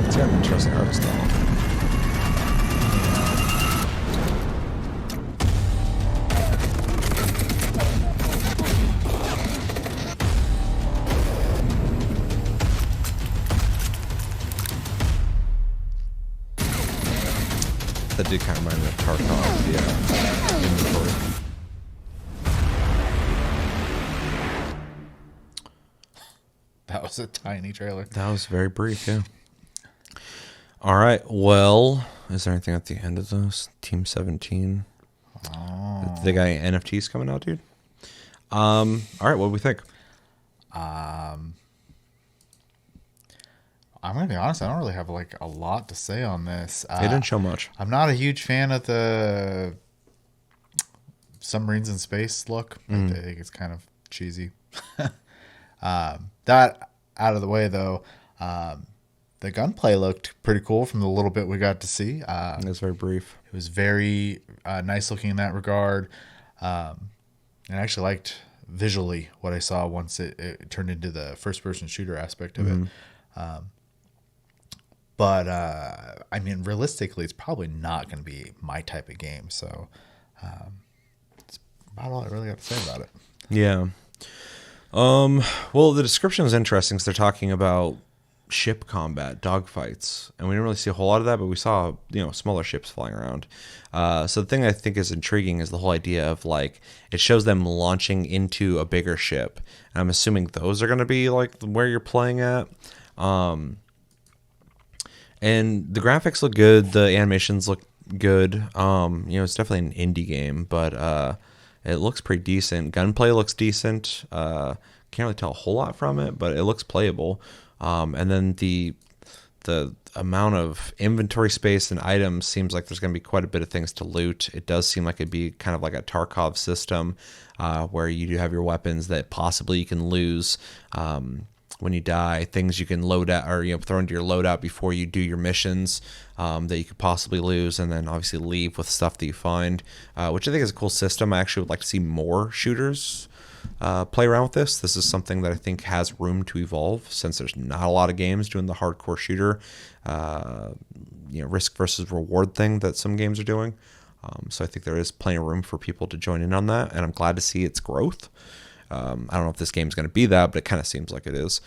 It's got an interesting art style. That did kind of remind me of Tarkov, yeah. Inventory. That was a tiny trailer. That was very brief, yeah. All right, well, is there anything at the end of this? Team 17. Oh. They got NFTs coming out, dude? All right, what do we think? I'm going to be honest. I don't really have like a lot to say on this. They didn't show much. I'm not a huge fan of the submarines in space look. I think it's kind of cheesy. That out of the way, though, the gunplay looked pretty cool from the little bit we got to see. It was very brief. It was very nice looking in that regard. And I actually liked visually what I saw once it turned into the first-person shooter aspect of it. But, I mean, realistically, it's probably not going to be my type of game. So it's about all I really got to say about it. Yeah. Well, the description is interesting because they're talking about ship combat, dogfights, and we didn't really see a whole lot of that, but we saw, smaller ships flying around. So the thing I think is intriguing is the whole idea of, like, it shows them launching into a bigger ship. And I'm assuming those are going to be, like, where you're playing at. And the graphics look good. The animations look good. It's definitely an indie game, but it looks pretty decent. Gunplay looks decent. Can't really tell a whole lot from it, but it looks playable. And then the amount of inventory space and items seems like there's going to be quite a bit of things to loot. It does seem like it'd be kind of like a Tarkov system where you do have your weapons that possibly you can lose when you die, things you can load out or throw into your loadout before you do your missions that you could possibly lose, and then obviously leave with stuff that you find, which I think is a cool system. I actually would like to see more shooters play around with this. This is something that I think has room to evolve since there's not a lot of games doing the hardcore shooter, risk versus reward thing that some games are doing. So I think there is plenty of room for people to join in on that, and I'm glad to see its growth. I don't know if this game's going to be that, but it kind of seems like it is.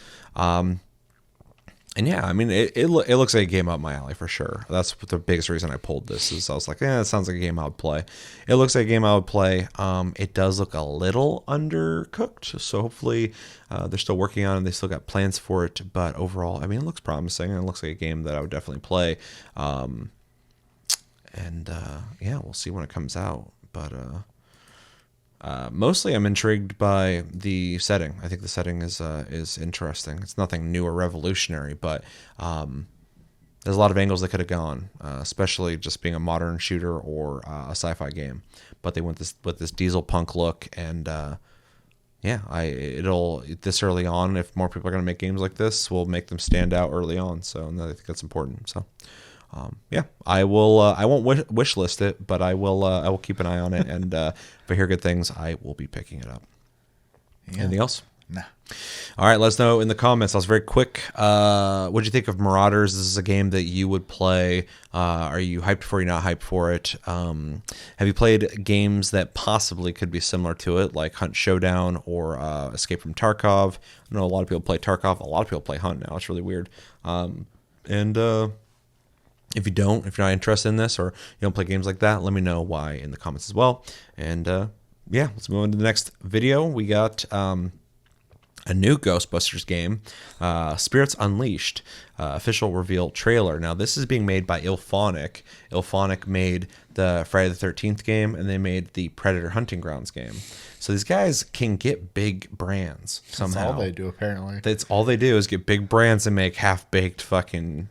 And yeah, I mean, it looks like a game up my alley for sure. That's the biggest reason I pulled this is I was like, it sounds like a game I would play. It looks like a game I would play. It does look a little undercooked, so hopefully they're still working on it. They still got plans for it, but overall, I mean, it looks promising and it looks like a game that I would definitely play. Yeah, we'll see when it comes out, but mostly I'm intrigued by the setting. I think the setting is interesting. It's nothing new or revolutionary, but there's a lot of angles they could have gone, especially just being a modern shooter or a sci-fi game. But they went with this diesel punk look, and it'll this early on. If more people are going to make games like this, will make them stand out early on. So I think that's important. So. I will. I won't wish list it, but I will. I will keep an eye on it, and if I hear good things, I will be picking it up. Yeah. Anything else? Nah. All right, let us know in the comments. I was very quick. What did you think of Marauders? This is a game that you would play. Are you hyped for it? Are you not hyped for it? Have you played games that possibly could be similar to it, like Hunt Showdown or Escape from Tarkov? I know a lot of people play Tarkov. A lot of people play Hunt now. It's really weird. If you don't, if you're not interested in this or you don't play games like that, let me know why in the comments as well. And yeah, let's move on to the next video. We got a new Ghostbusters game, Spirits Unleashed, official reveal trailer. Now, this is being made by Ilphonic. Ilphonic made the Friday the 13th game, and they made the Predator Hunting Grounds game. So these guys can get big brands somehow. That's all they do, apparently. That's all they do is get big brands and make half-baked fucking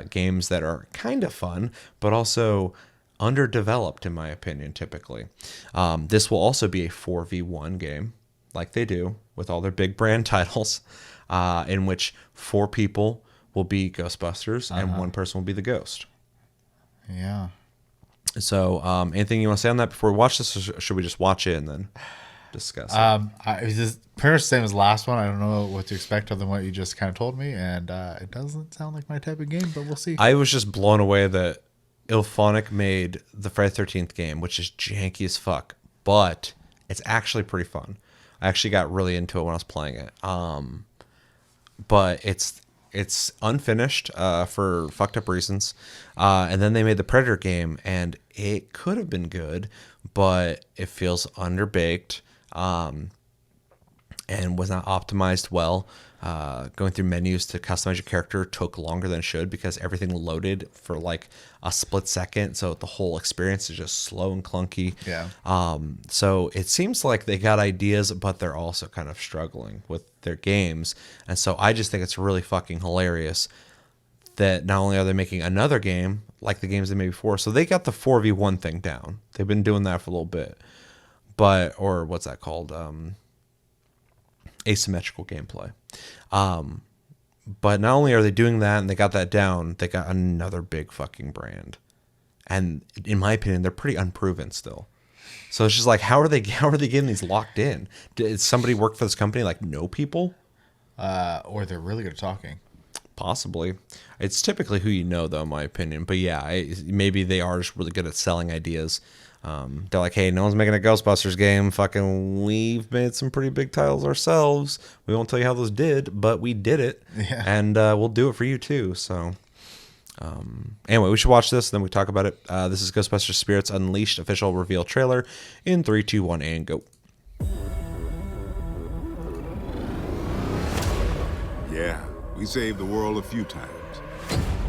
games that are kind of fun, but also underdeveloped, in my opinion, typically. This will also be a 4v1 game, like they do with all their big brand titles, in which 4 people will be Ghostbusters and 1 person will be the Ghost. Yeah. So, anything you want to say on that before we watch this, or should we just watch it and then discuss it? It's just pretty much the same as the last one. I don't know what to expect other than what you just kind of told me, and it doesn't sound like my type of game, but we'll see. I was just blown away that Ilphonic made the Friday the 13th game, which is janky as fuck, but it's actually pretty fun. I actually got really into it when I was playing it. But it's unfinished for fucked up reasons. And then they made the Predator game, and it could have been good, but it feels underbaked and was not optimized well. Going through menus to customize your character took longer than it should because everything loaded for like a split second. So the whole experience is just slow and clunky. Yeah. So it seems like they got ideas, but they're also kind of struggling with their games. And so I just think it's really fucking hilarious that not only are they making another game like the games they made before, so they got the 4v1 thing down. They've been doing that for a little bit. But, or what's that called? Asymmetrical gameplay. But not only are they doing that and they got that down, they got another big fucking brand. And in my opinion, they're pretty unproven still. So it's just like, how are they getting these locked in? Did somebody work for this company, like know people? Or they're really good at talking. Possibly. It's typically who you know, though, in my opinion. But yeah, maybe they are just really good at selling ideas. They're like, hey, no one's making a Ghostbusters game. Fucking, we've made some pretty big titles ourselves. We won't tell you how those did, but we did it. Yeah. And we'll do it for you, too. So, anyway, we should watch this, then we talk about it. This is Ghostbusters Spirits Unleashed official reveal trailer in 3, 2, 1, and go. Yeah, we saved the world a few times.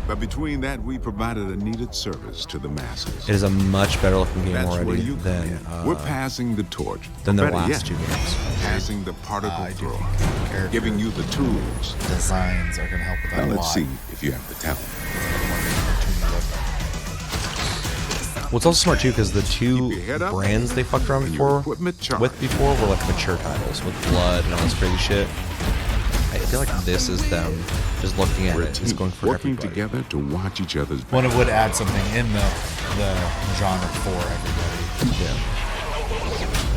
But between that, we provided a needed service to the masses. It is a much better looking game That's where already you come in. than We're passing the torch. than their Better last yet, 2 games. Passing the particle I do thrower, think character giving you the tools. designs are going to help with that Now a let's lot. see if you have the talent. Well, it's also smart too because the Keep 2 your head up brands they fucked around and your before equipment charged. were like mature titles with blood and all this crazy shit. I feel like this is them just looking at We're a it. It's team going for working everybody. together to watch each other's back. One would add something in the genre for everybody.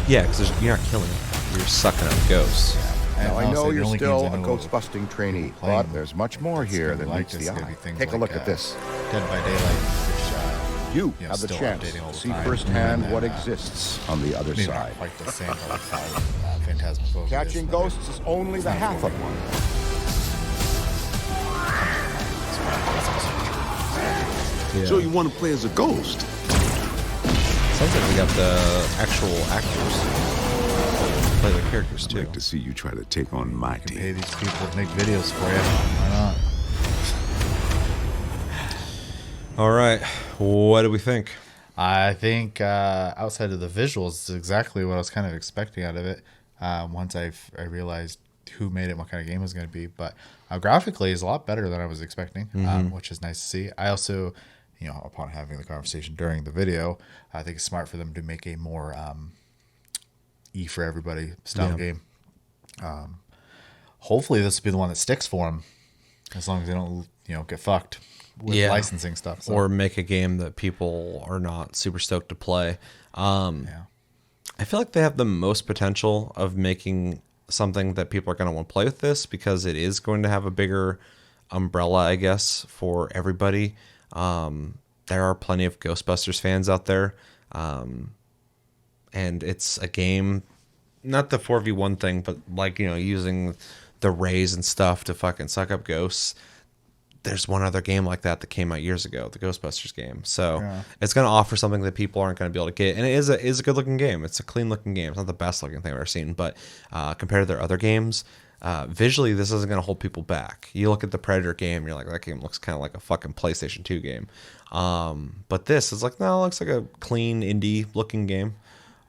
Yeah, because you're not killing them. You're sucking up ghosts. And Now, I know honestly, the you're only still games I a know ghost-busting trainee, playing but there's much more that's here gonna than be like meets this the is gonna eye. be things Take a like, look at this. Dead by Daylight, which You know, have the still chance updating all to the see time. firsthand And, what exists on the other maybe side. not quite the same, but like how Phantasmaphobia Catching is, ghosts is only the half of one. Yeah. So you want to play as a ghost? Sounds like we got the actual actors play their characters I'd too. like to see you try to take on my Pay team. these people to make videos for you. Why not? All right, what do we think? I think outside of the visuals, it's exactly what I was kind of expecting out of it. Once I realized who made it, what kind of game it was going to be, but graphically, is a lot better than I was expecting, which is nice to see. I also, upon having the conversation during the video, I think it's smart for them to make a more E for everybody style game. Hopefully, this will be the one that sticks for them, as long as they don't, get fucked with licensing stuff. So. Or make a game that people are not super stoked to play. I feel like they have the most potential of making something that people are going to want to play with this because it is going to have a bigger umbrella, I guess, for everybody. There are plenty of Ghostbusters fans out there. And it's a game, not the 4v1 thing, but like, using the rays and stuff to fucking suck up ghosts. there's one other game like that came out years ago, the Ghostbusters game. So Yeah. it's going to offer something that people aren't going to be able to get. And it is a good looking game. It's a clean looking game. It's not the best looking thing I've ever seen, but compared to their other games, visually, this isn't going to hold people back. You look at the Predator game, you're like, that game looks kind of like a fucking PlayStation 2 game. But this is like, no, it looks like a clean indie looking game.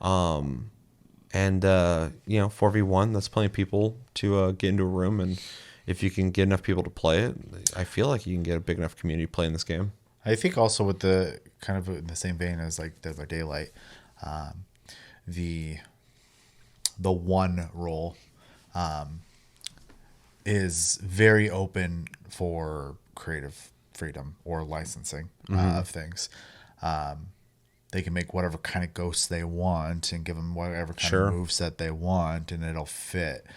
And 4v1, that's plenty of people to get into a room, and if you can get enough people to play it, I feel like you can get a big enough community playing this game. I think also with the kind of in the same vein as like Dead by Daylight, the one role is very open for creative freedom or licensing of things. They can make whatever kind of ghosts they want and give them whatever kind of moveset they want, and it'll fit.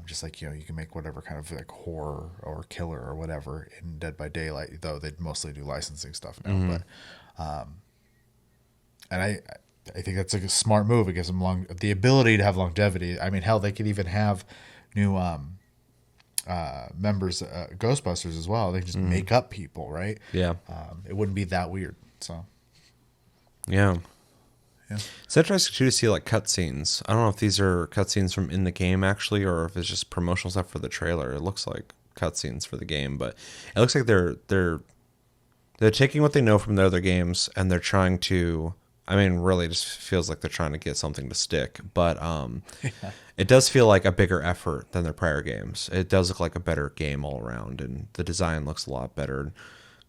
Just like, you can make whatever kind of like horror or killer or whatever in Dead by Daylight, though they mostly do licensing stuff now. But and I think that's a smart move. It gives them the ability to have longevity. I mean, hell, they could even have new members, Ghostbusters as well. They can just make up people, right? Yeah. It wouldn't be that weird. So yeah. It's interesting too to see like cutscenes. I don't know if these are cutscenes from in the game actually, or if it's just promotional stuff for the trailer. It looks like cutscenes for the game, but it looks like they're taking what they know from their other games and they're trying to. I mean, really, it just feels like they're trying to get something to stick. But it does feel like a bigger effort than their prior games. It does look like a better game all around, and the design looks a lot better.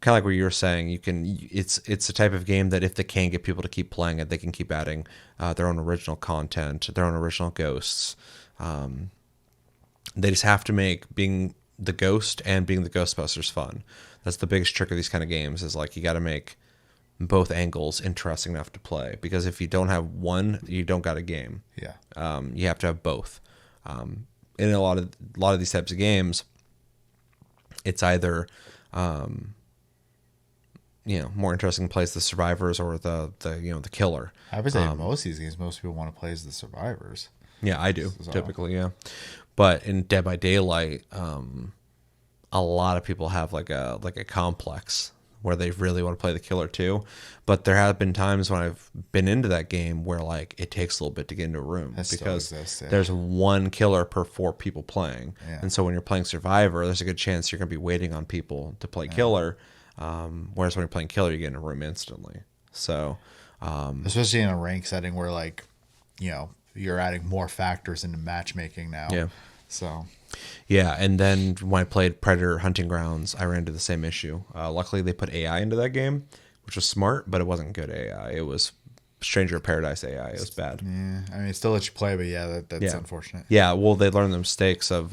Kind of like what you were saying, it's a type of game that if they can get people to keep playing it, they can keep adding their own original content, their own original ghosts. They just have to make being the ghost and being the Ghostbusters fun. That's the biggest trick of these kind of games, is like you got to make both angles interesting enough to play, because if you don't have one, you don't got a game. yeah, You have to have both. In a lot of these types of games, it's either more interesting to play as the survivors or the killer. I would say in most of these games, most people want to play as the survivors. Yeah, I do typically. Yeah, but in Dead by Daylight, a lot of people have like a complex where they really want to play the killer too. But there have been times when I've been into that game where like it takes a little bit to get into a room because there's one killer per 4 people playing. Yeah. And so when you're playing Survivor, there's a good chance you're going to be waiting on people to play killer. Whereas when you're playing killer, you get in a room instantly. So, especially in a rank setting where like, you're adding more factors into matchmaking now. Yeah. So. Yeah, and then when I played Predator Hunting Grounds, I ran into the same issue. Luckily, they put AI into that game, which was smart, but it wasn't good AI. It was Stranger of Paradise AI. It was bad. Yeah, I mean, it still lets you play, but that's unfortunate. Yeah, well, they learned the mistakes of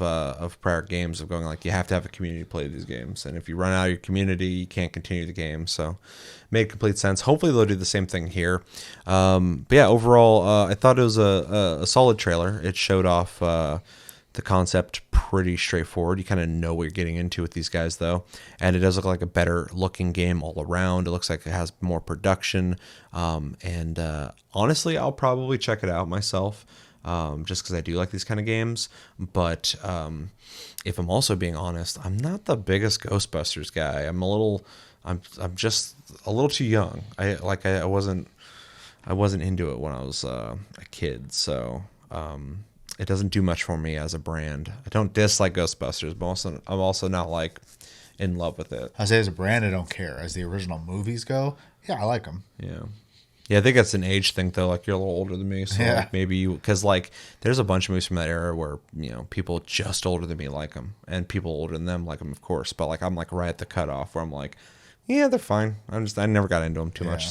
prior games of going like, you have to have a community to play these games, and if you run out of your community, you can't continue the game. So, it made complete sense. Hopefully, they'll do the same thing here. But yeah, overall, I thought it was a solid trailer. It showed off the concept pretty straightforward. You kind of know what you're getting into with these guys, though. And it does look like a better looking game all around. It looks like it has more production. And honestly, I'll probably check it out myself, just because I do like these kind of games. But if I'm also being honest, I'm not the biggest Ghostbusters guy. I'm just a little too young. I wasn't into it when I was a kid. So it doesn't do much for me as a brand. I don't dislike Ghostbusters, but I'm also not like in love with it. I say as a brand, I don't care. As the original movies go, yeah, I like them. Yeah, I think that's an age thing though. Like you're a little older than me, so like maybe because like there's a bunch of movies from that era where people just older than me like them, and people older than them like them, of course. But like I'm like right at the cutoff where I'm like, yeah, they're fine. I never got into them too much,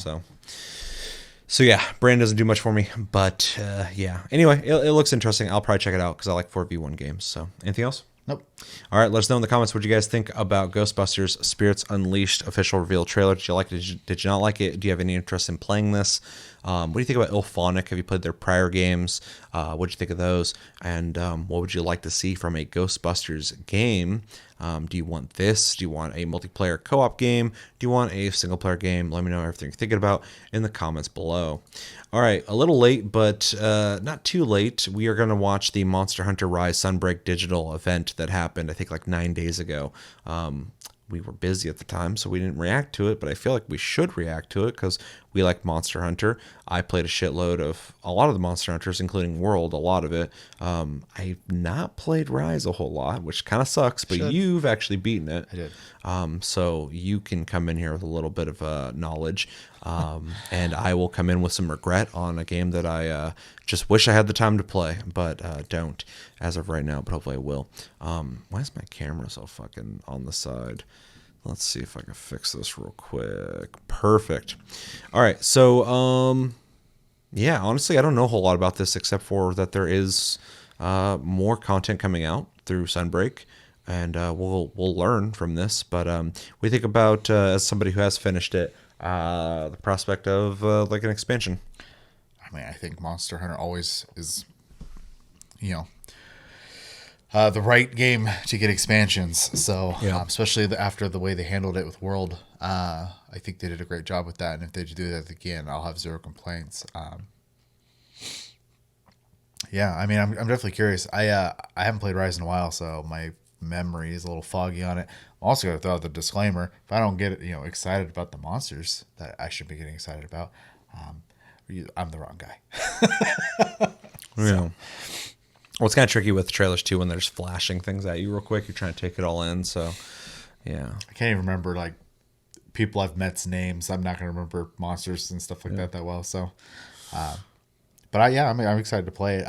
So yeah, brand doesn't do much for me, but yeah. Anyway, it looks interesting. I'll probably check it out because I like 4v1 games. So anything else? Nope. All right, let us know in the comments what you guys think about Ghostbusters Spirits Unleashed official reveal trailer. Did you like it? Did you not like it? Do you have any interest in playing this? What do you think about Ilphonic? Have you played their prior games? What did you think of those? And what would you like to see from a Ghostbusters game? Do you want this? Do you want a multiplayer co-op game? Do you want a single-player game? Let me know everything you're thinking about in the comments below. All right, a little late, but not too late. We are going to watch the Monster Hunter Rise Sunbreak digital event that happened, I think, like 9 days ago. we were busy at the time, so we didn't react to it, but I feel like we should react to it because we like Monster Hunter. I played a lot of the Monster Hunters, including World, a lot of it. I've not played Rise a whole lot, which kind of sucks, but you've actually beaten it. I did. So you can come in here with a little bit of knowledge, and I will come in with some regret on a game that I just wish I had the time to play, but don't as of right now, but hopefully I will. Why is my camera so fucking on the side? Let's see if I can fix this real quick. Perfect. All right, so yeah, honestly, I don't know a whole lot about this except for that there is more content coming out through Sunbreak, and we'll learn from this. But we think about, as somebody who has finished it, the prospect of like an expansion. I mean, I think Monster Hunter always is, the right game to get expansions. So, especially after the way they handled it with World, I think they did a great job with that. And if they do that again, I'll have zero complaints. Yeah, I mean, I'm definitely curious. I haven't played Rise in a while, so my memory is a little foggy on it. I'm also going to throw out the disclaimer: if I don't get excited about the monsters that I should be getting excited about, I'm the wrong guy. Yeah. Well, it's kind of tricky with trailers too when they're just flashing things at you real quick. You're trying to take it all in, so yeah. I can't even remember like people I've met's names. I'm not going to remember monsters and stuff like that well. So, but I'm excited to play it.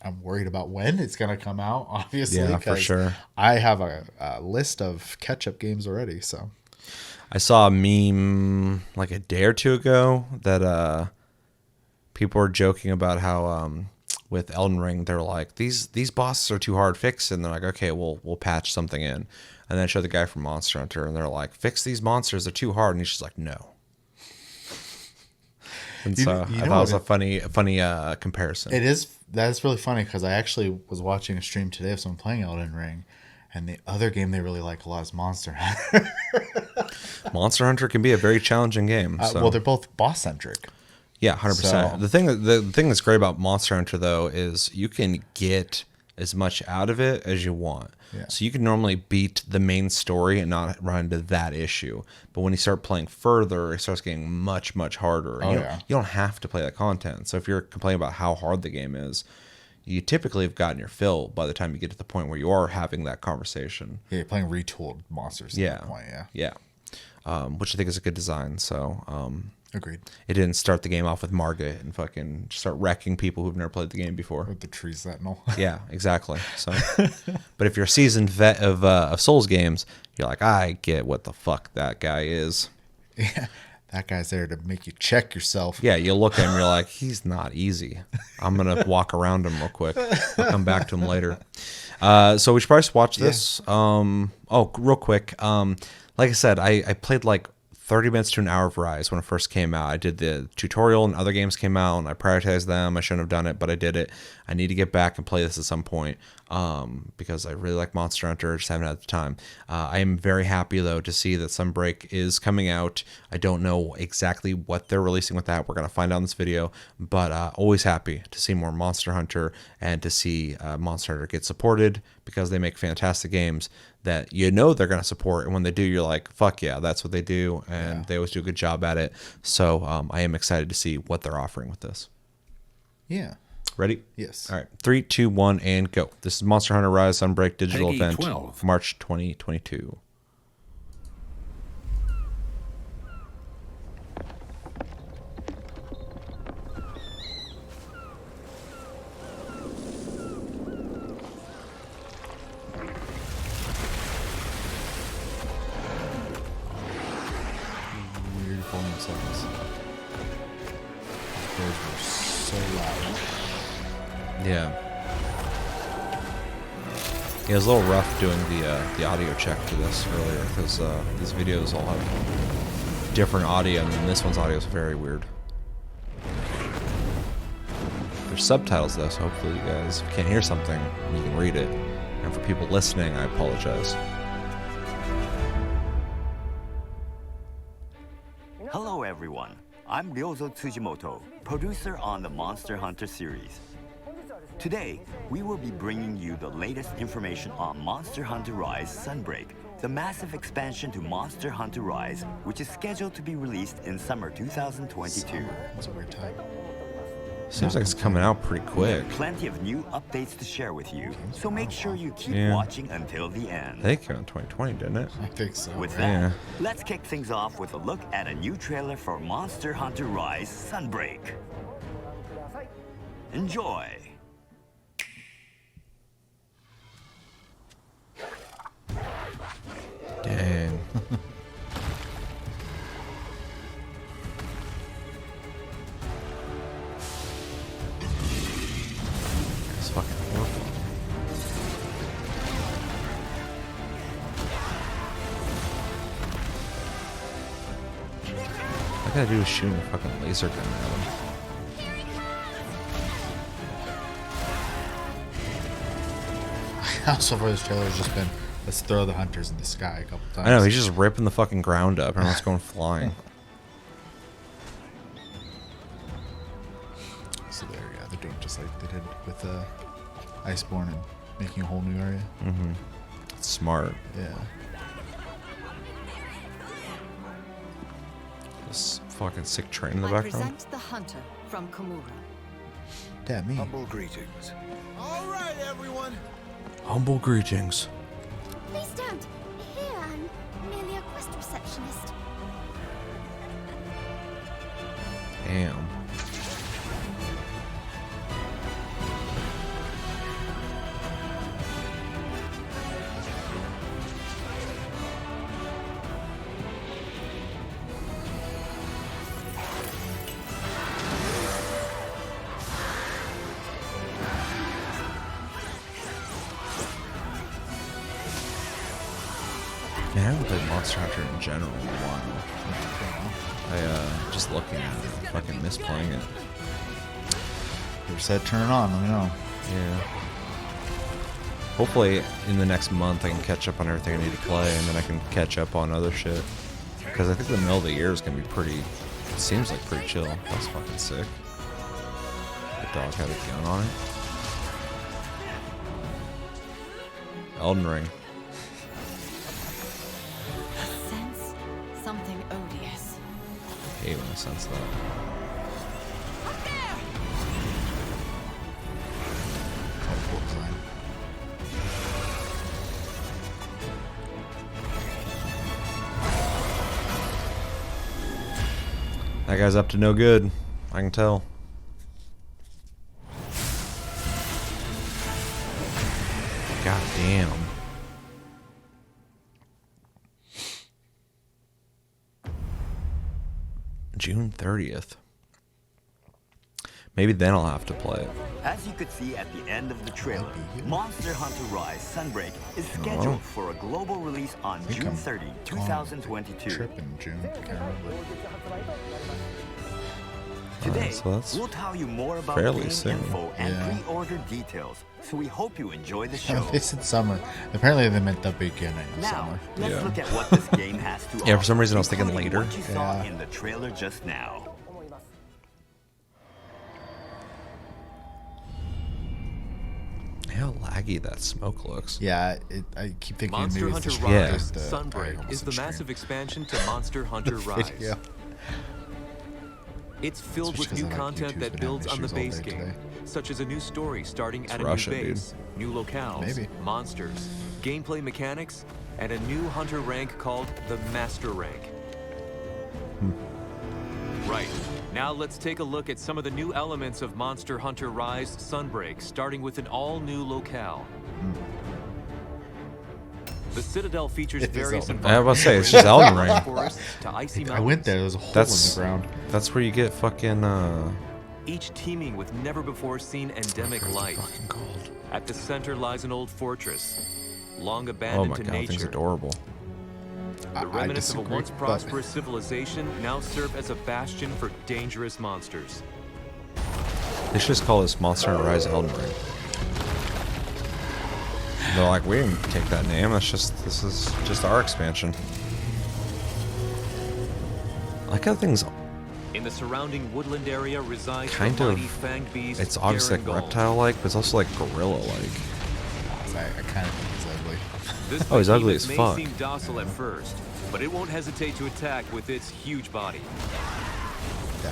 I'm worried about when it's going to come out, obviously. Yeah, for sure. I have a list of catch-up games already. So I saw a meme like a day or two ago that people were joking about how with Elden Ring they're like these bosses are too hard to fix, and they're like, okay, we'll patch something in, and then show the guy from Monster Hunter, and they're like, fix these monsters, they're too hard, and he's just like, no. And so I thought it was a funny comparison. It is. That's really funny because I actually was watching a stream today of someone playing Elden Ring, and the other game they really like a lot is Monster Hunter. Monster Hunter can be a very challenging game. So. Well, they're both boss centric. Yeah, 100%. So. The thing that's great about Monster Hunter though is you can get as much out of it as you want. Yeah. So you can normally beat the main story and not run into that issue. But when you start playing further, it starts getting much, much harder. You don't have to play that content. So if you're complaining about how hard the game is, you typically have gotten your fill by the time you get to the point where you are having that conversation. Yeah, you're playing retooled monsters at that point, Yeah. Which I think is a good design. So agreed. It didn't start the game off with Margit and fucking start wrecking people who've never played the game before. With the tree sentinel. Yeah, exactly. So, but if you're a seasoned vet of Souls games, you're like, I get what the fuck that guy is. Yeah, that guy's there to make you check yourself. Yeah, you look at him, you're like, he's not easy. I'm gonna walk around him real quick. I'll come back to him later. So we should probably watch this. Real quick. Like I said, I played like 30 minutes to an hour of Rise when it first came out. I did the tutorial and other games came out and I prioritized them. I shouldn't have done it, but I did it. I need to get back and play this at some point because I really like Monster Hunter. Just haven't had the time. I am very happy though to see that Sunbreak is coming out. I don't know exactly what they're releasing with that. We're going to find out in this video, but always happy to see more Monster Hunter and to see Monster Hunter get supported because they make fantastic games that they're going to support, and when they do, you're like, fuck yeah, that's what they do, and they always do a good job at it. So I am excited to see what they're offering with this. Yeah. Ready? Yes. All right, 3, 2, 1, and go. This is Monster Hunter Rise Sunbreak digital Peggy event, 12. March 2022. Those were so loud. Yeah. It was a little rough doing the audio check for this earlier because these videos all have different audio, and this one's audio is very weird. There's subtitles though, so hopefully you guys can't hear something, you can read it. And for people listening, I apologize. Hello everyone, I'm Ryozo Tsujimoto, producer on the Monster Hunter series. Today, we will be bringing you the latest information on Monster Hunter Rise Sunbreak, the massive expansion to Monster Hunter Rise, which is scheduled to be released in summer 2022. That's a weird time. Seems like it's coming out pretty We quick. have plenty of new updates to share with you, so make sure you keep Yeah. watching until the end. I think it came out in 2020, didn't it? I think so. With right? that, Yeah. let's kick things off with a look at a new trailer for Monster Hunter Rise Sunbreak. Enjoy! Dang. It's fucking horrible. All I gotta do is shoot a fucking laser gun at him. So far, this trailer has just been, let's throw the hunters in the sky a couple times. I know, he's just ripping the fucking ground up and it's going flying. So there, yeah, they're doing just like they did with Iceborne and making a whole new area. It's smart. Yeah. This fucking sick train in the I background. present the hunter from Komura. Damn me. Humble greetings. All right, everyone. Humble greetings. Please don't. Here, I'm merely a quest receptionist. Damn. Man, I haven't played Monster Hunter in general in a while. I just looking at it, fucking miss playing it. You said turn it on, let me know. Yeah. Hopefully in the next month I can catch up on everything I need to play, and then I can catch up on other shit. Because I think the middle of the year is gonna be pretty. It seems like pretty chill. That's fucking sick. The dog had a gun on it. Elden Ring. Sense something odious. I hate when I sense that. Oh, cool design. That guy's up to no good. I can tell. God damn. June 30th. Maybe then I'll have to play it. As you could see at the end of the trailer, Monster Hunter Rise Sunbreak is scheduled for a global release on think June I'm 30, going 2022. Trip in June. Can't remember. Today, so that's we'll tell you more about fairly game soon. info and Yeah. pre-order details, so we hope you enjoy the show. They said summer. Apparently they meant the beginning of Now, summer. let's Yeah. look at what this game has to Yeah, for some offer, reason I was thinking including later. what you saw Yeah. in the trailer just now. How laggy that smoke looks. Yeah, I keep thinking Monster maybe Hunter it's the Rise Yeah. just the- I Sunbreak almost is the said massive stream. expansion to Monster Hunter Rise. Video. It's filled with Especially new 'cause I like content YouTube's that been builds having on the issues all base day game, today. such as a new story starting at a Russia, new dude. base, new locales, Maybe. monsters, gameplay mechanics, and a new hunter rank called the Master Rank. Right. Now let's take a look at some of the new elements of Monster Hunter Rise Sunbreak, starting with an all-new locale. The Citadel features It is various Elden. I was about to say, it's just Elden Ring. forests to icy I went there. There mountains, was a hole That's in the ground. That's where you get fucking each teeming with never-before-seen endemic life. fucking cold. At the center lies an old fortress, long Oh abandoned my to god, thing's nature. adorable. The remnants of a disagree, once but- prosperous civilization now serve as a bastion for dangerous monsters. They should just call this Monster Hunter Rise Elden Ring. They're like, we didn't take that name. This is just our expansion. I like how things In the surrounding woodland area resides Kind the of. mighty fanged beast. It's obviously like Garangol. reptile-like, but it's also like gorilla-like. I kind of think he's ugly. This Oh, he's ugly behemoth as may fuck. seem docile at first, but it won't hesitate to attack with its huge body. Yeah.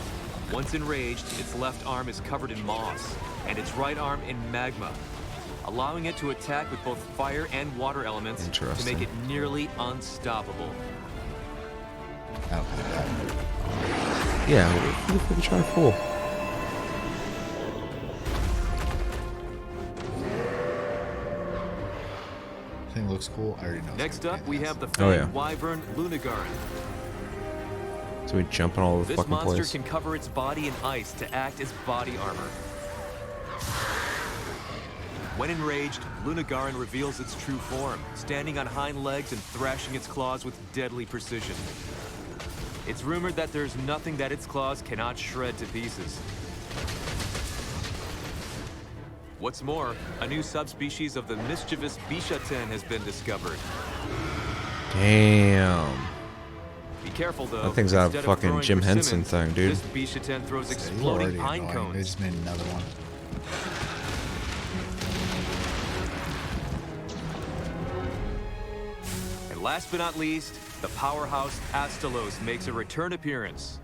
Once enraged, its left arm is covered in moss, and its right arm in magma, allowing it to attack with both fire and water elements to Interesting. make it nearly unstoppable. I don't think that. Yeah, who the fuck are you trying to fool? Thing looks cool. I already know. it's Next gonna up, be we nice. have the Oh, fanged yeah. wyvern Lunagarin. So we jumping all over the This fucking monster place. can cover its body in ice to act as body armor. When enraged, Lunagarin reveals its true form, standing on hind legs and thrashing its claws with deadly precision. It's rumored that there's nothing that its claws cannot shred to pieces. What's more, a new subspecies of the mischievous Bishaten has been discovered. Damn. Be careful though. That thing's out of instead fucking throwing Jim Henson persimmons, thing, dude. This Bishaten throws He's exploding already pine annoying. cones. They just made another one. And last but not least, the powerhouse TASTYFLIX makes a return appearance.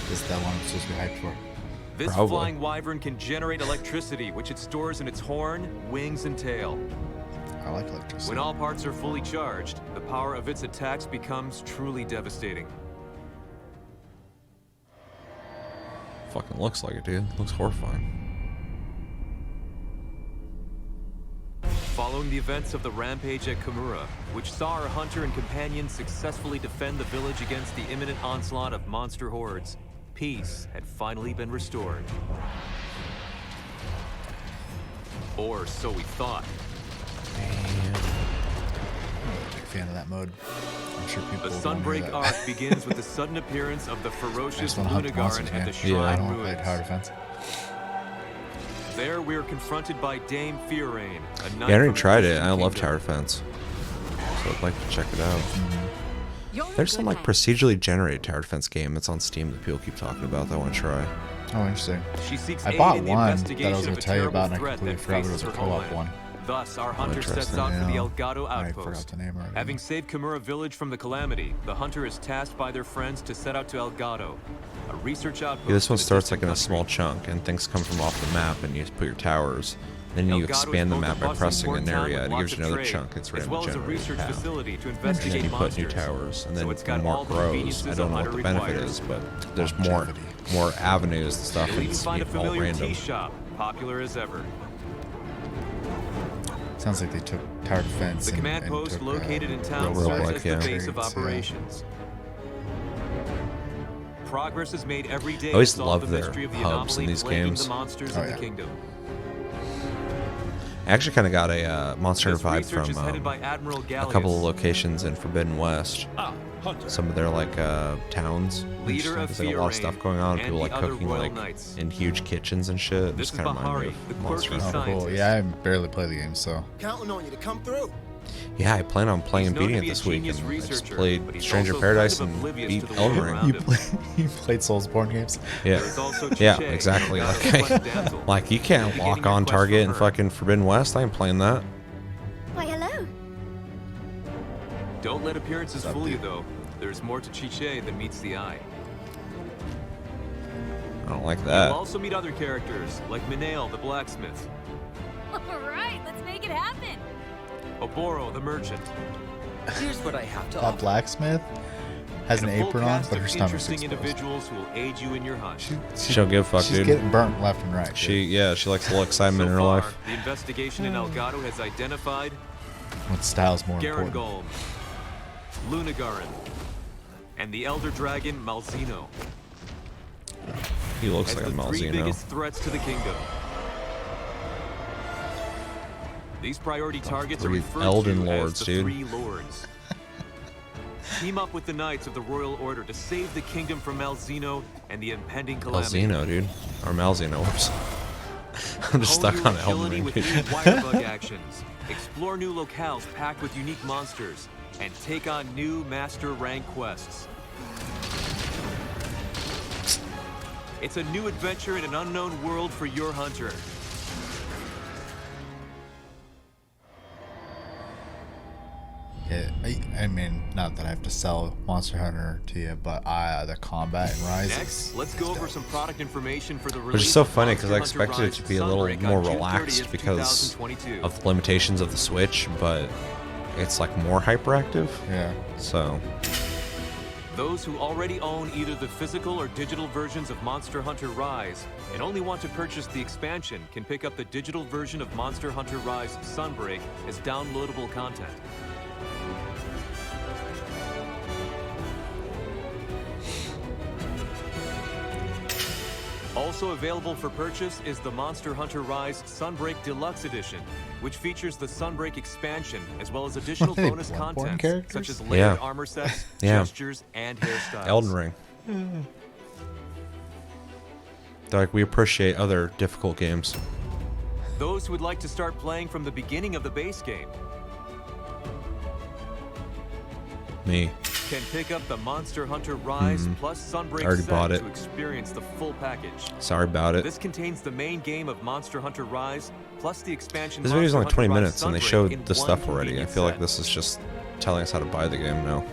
This is that one I'm supposed to be hyped for. This Probably. flying wyvern can generate electricity, which it stores in its horn, wings, and tail. I like electricity. When all parts are fully charged, the power of its attacks becomes truly devastating. Fucking looks like it, dude. Looks horrifying. Following the events of the rampage at Kimura, which saw our hunter and companion successfully defend the village against the imminent onslaught of monster hordes, peace had finally been restored. Or so we thought. I'm not a big fan of that mode. I'm sure people The will want to hear Sunbreak that. arc begins with the sudden appearance of the I ferocious just want to hunt monsters, Lunagarin man. at the I shrine don't want to play ruins. tower defense. There we are confronted by Dame Fearain, a knight Yeah, I already from the tried it. Distant I love Kingdom. tower defense. So I'd like to check it out. You're a There's some good like man. procedurally generated tower defense game that's on Steam that people keep talking about that I want to try. Oh, interesting. She seeks I aid bought in the one that I investigation was of going a to tell you terrible about, and I threat completely that forgot it was faces a her co-op homeland. one. Thus, our hunter sets interesting. out for the Yeah. Elgato I forgot outpost. the name already. Having saved Kimura village from the calamity, the hunter is tasked by their friends to set out to Elgato, a research outpost. Yeah, this one in a starts like in a distant small country. chunk, and things come from off the map, and you put your towers. Then you Elgato is expand the both a map by bustling pressing port an town area, with and it lots gives you of another trade, chunk. It's as randomly well as a generated. research path. facility to And investigate then you put new monsters. towers, and So then it's got the more all it the grows. conveniences I don't know a what the hunter benefit requires. is, but there's Longevity. more avenues and stuff. You'll And even it's find a all familiar random. tea shop, popular as ever. Sounds like they took tower defense. The and, command and post took, located in town Roguelike, serves as the yeah. base of Trades, yeah. operations. Progress is made every day I always to solve love the their mystery of the hubs in anomaly these plaguing games. the monsters Oh, in yeah. the kingdom. I actually kind of got a Monster This Hunter vibe research is headed from by Admiral a Gallius, couple of locations in Forbidden West. Hunter. Some of their like towns. Leader of There's like a lot of stuff going on. Fearain People and like the other cooking royal like knights. in huge kitchens and shit. This Just is kind of remind me Bahari, of the Monster quirky Hunter. Oh, cool. scientist. Yeah, I barely play the game, so. Counting on you to come through. Yeah, I plan on playing He's and known beating to it be a this week. And genius I just researcher, played but he's Stranger also Paradise kind of and oblivious beat to the Elden world Ring. around him. You played Soulsborne games? Yeah, There's also yeah, Chiche, exactly. the Like, goddess of Damsel. like you can't You'll be walk getting your on quest target from in her. fucking Forbidden West. I ain't playing that. Why, hello. Don't let appearances What's up, fool you, dude? though. There's more to Chiche than meets the eye. I don't like You'll that. also meet other characters, like Minael, the blacksmith, All right, let's make it happen. Oboro, the merchant, Here's what I have to That offer. blacksmith has an and a full apron on, cast but her of stomach's interesting exposed. individuals who will aid you in your hunt. She don't give a fuck, She's dude. getting burnt left and right. She likes a little So excitement in her far, life. the investigation in Elgato has identified What style's more important? Garangol, Lunagarin, and the elder dragon Malzeno. He looks as like a the three Malzeno. biggest threats to the kingdom. These priority targets are three referred Elden to lords, as the dude. Three Lords. Team up with the Knights of the Royal Order to save the kingdom from Malzeno and the impending calamity. Malzeno, dude. Or Malzeno. Whoops. I'm just stuck Hone on your Elden agility Ring, with dude. new wirebug actions. Explore new locales packed with unique monsters, and take on new master rank quests. It's a new adventure in an unknown world for your hunter. Yeah, I mean, not that I have to sell Monster Hunter to you, but the combat in Rise. Next, let's go over some product information for the release. Which is so of funny because I Monster Hunter expected it to be a little Sunbreak more on June relaxed 30th, because 2022. of the limitations of the Switch, but it's like more hyperactive. Yeah. So Those who already own either the physical or digital versions of Monster Hunter Rise and only want to purchase the expansion can pick up the digital version of Monster Hunter Rise Sunbreak as downloadable content. Also available for purchase is the Monster Hunter Rise Sunbreak Deluxe Edition, which features the Sunbreak expansion as well as additional Are they bonus Bloodborne content characters? such as layered Yeah. armor sets, Yeah. gestures, and hairstyles. Elden Ring. They're like, we appreciate other difficult games. Those who would like to start playing from the beginning of the base game Me. can pick up the Monster Hunter Rise plus Sunbreak Already set bought it. to experience the full package. Sorry about it. This contains the main game of Monster Hunter Rise plus the expansion. This video's only Monster 20 Hunter Rise minutes and they Sunbreak showed in the one stuff already. I convenient feel like set. this is just telling us how to buy the game now.